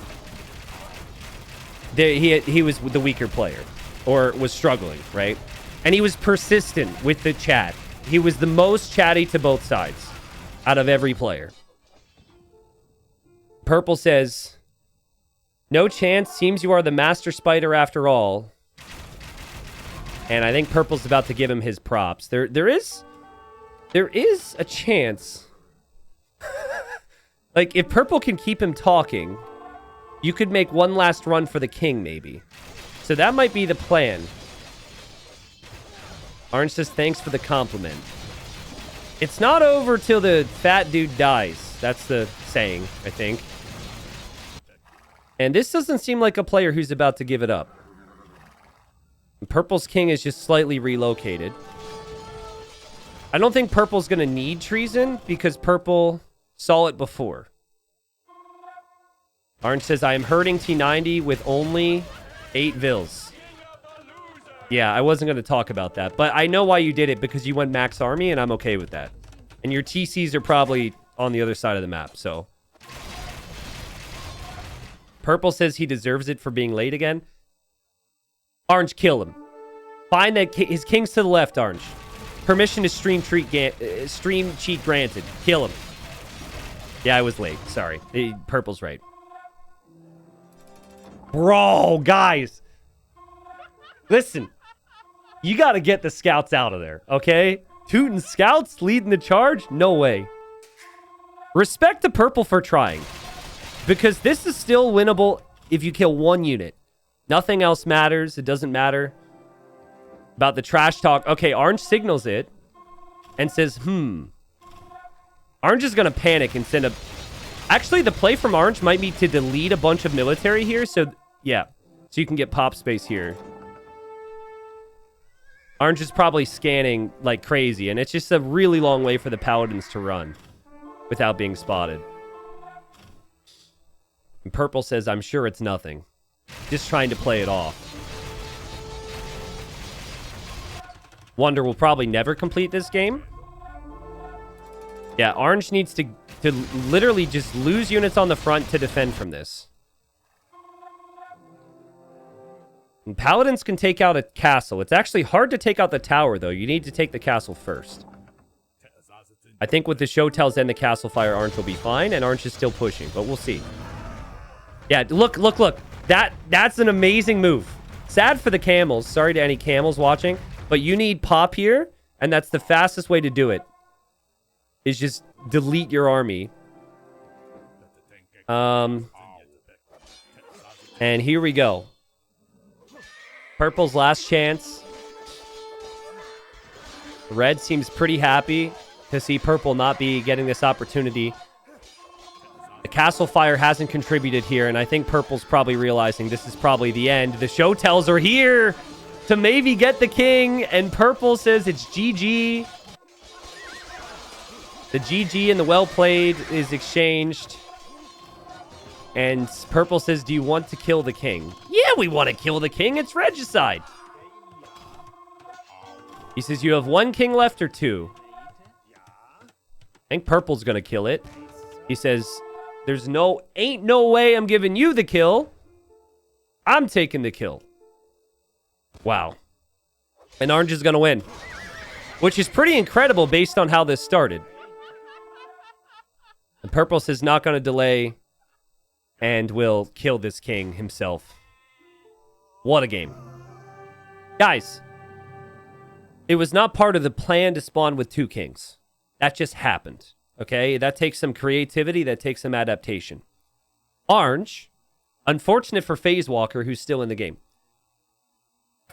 he was the weaker player or was struggling, right? And he was persistent with the chat. He was the most chatty to both sides out of every player. Purple says, no chance. Seems you are the master spider after all. And I think Purple's about to give him his props. There is a chance. Like, if Purple can keep him talking, you could make one last run for the king, maybe. So that might be the plan. Orange says, thanks for the compliment. It's not over till the fat dude dies. That's the saying, I think. And this doesn't seem like a player who's about to give it up. Purple's king is just slightly relocated. I don't think Purple's going to need Treason because Purple saw it before. Orange says, I am hurting T90 with only 8 vills. Yeah, I wasn't going to talk about that, but I know why you did it because you went max army, and I'm okay with that. And your TCs are probably on the other side of the map, so. Purple says he deserves it for being late again. Orange, kill him. Find that his king's to the left, Orange. Permission to stream cheat granted. Kill him. Yeah, I was late. Sorry. Purple's right. Bro, guys. Listen. You got to get the scouts out of there, okay? Tootin' scouts leading the charge? No way. Respect to Purple for trying. Because this is still winnable if you kill one unit. Nothing else matters. It doesn't matter about the trash talk. Okay, Orange signals it and says, Orange is going to panic and send a... Actually, the play from Orange might be to delete a bunch of military here. So, yeah. So you can get pop space here. Orange is probably scanning like crazy. And it's just a really long way for the Paladins to run without being spotted. And Purple says, I'm sure it's nothing. Just trying to play it off. Wonder will probably never complete this game. Yeah, Orange needs to literally just lose units on the front to defend from this. And Paladins can take out a castle. It's actually hard to take out the tower, though. You need to take the castle first. I think with the show tells end the castle fire, Orange will be fine, and Orange is still pushing, but we'll see. Yeah, look. That's an amazing move. Sad for the camels. Sorry to any camels watching, but you need pop here, and that's the fastest way to do it. Is just delete your army. And here we go. Purple's last chance. Red seems pretty happy to see Purple not be getting this opportunity. The castle fire hasn't contributed here, and I think Purple's probably realizing this is probably the end. The show tells are here to maybe get the king, and Purple says it's GG. The GG and the well played is exchanged. And Purple says, do you want to kill the king? Yeah, we want to kill the king. It's regicide. He says, you have 1 king left or 2? I think Purple's going to kill it. He says, ain't no way I'm giving you the kill. I'm taking the kill. Wow. And Orange is going to win. Which is pretty incredible based on how this started. And Purple says not going to delay and will kill this king himself. What a game. Guys, it was not part of the plan to spawn with 2 kings. That just happened. Okay? That takes some creativity. That takes some adaptation. Orange, unfortunate for FaZe Walker, who's still in the game,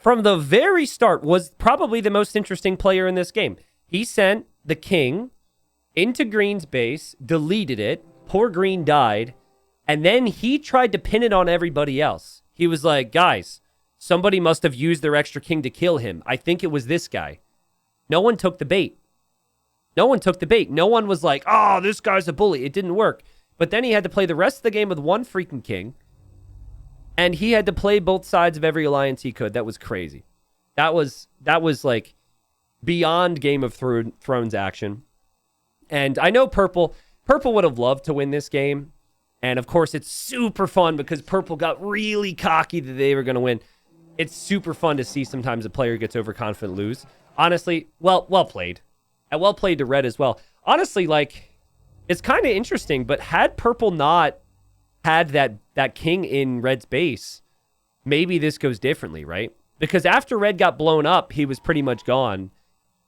from the very start was probably the most interesting player in this game. He sent the king into Green's base, deleted it, poor Green died, and then he tried to pin it on everybody else. He was like, guys, somebody must have used their extra king to kill him. I think it was this guy. No one took the bait. No one took the bait. No one was like, oh, this guy's a bully. It didn't work. But then he had to play the rest of the game with one freaking king. And he had to play both sides of every alliance he could. That was crazy. That was like beyond Game of Thrones action. And I know Purple would have loved to win this game. And of course, it's super fun because Purple got really cocky that they were going to win. It's super fun to see sometimes a player gets overconfident lose. Honestly, well played. And well played to Red as well. Honestly, like, it's kind of interesting, but had Purple not had that king in Red's base, maybe this goes differently, right? Because after Red got blown up, he was pretty much gone.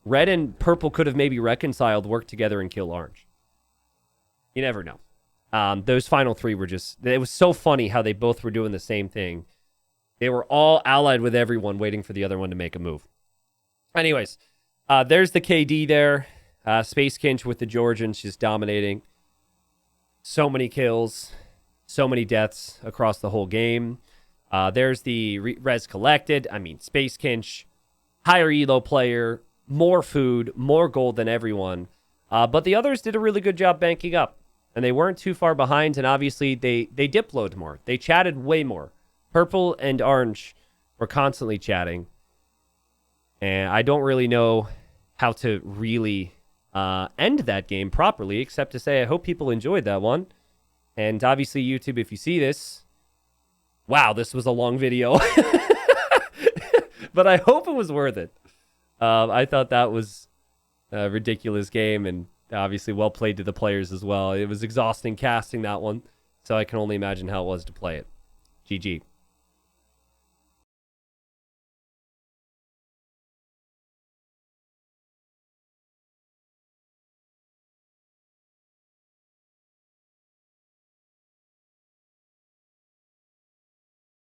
Red and Purple could have maybe reconciled, worked together, and kill Orange. You never know. Those final three were just... It was so funny how they both were doing the same thing. They were all allied with everyone, waiting for the other one to make a move. Anyways, there's the KD there. Space Kinch with the Georgians just dominating. So many kills. So many deaths across the whole game. There's the res collected. I mean, Space Kinch, higher elo player, more food, more gold than everyone. But the others did a really good job banking up. And they weren't too far behind. And obviously, they diploed more. They chatted way more. Purple and Orange were constantly chatting. And I don't really know how to really end that game properly, except to say I hope people enjoyed that one. And obviously, YouTube, if you see this, wow, this was a long video. But I hope it was worth it. I thought that was a ridiculous game, and obviously well played to the players as well. It was exhausting casting that one, so I can only imagine how it was to play it. GG.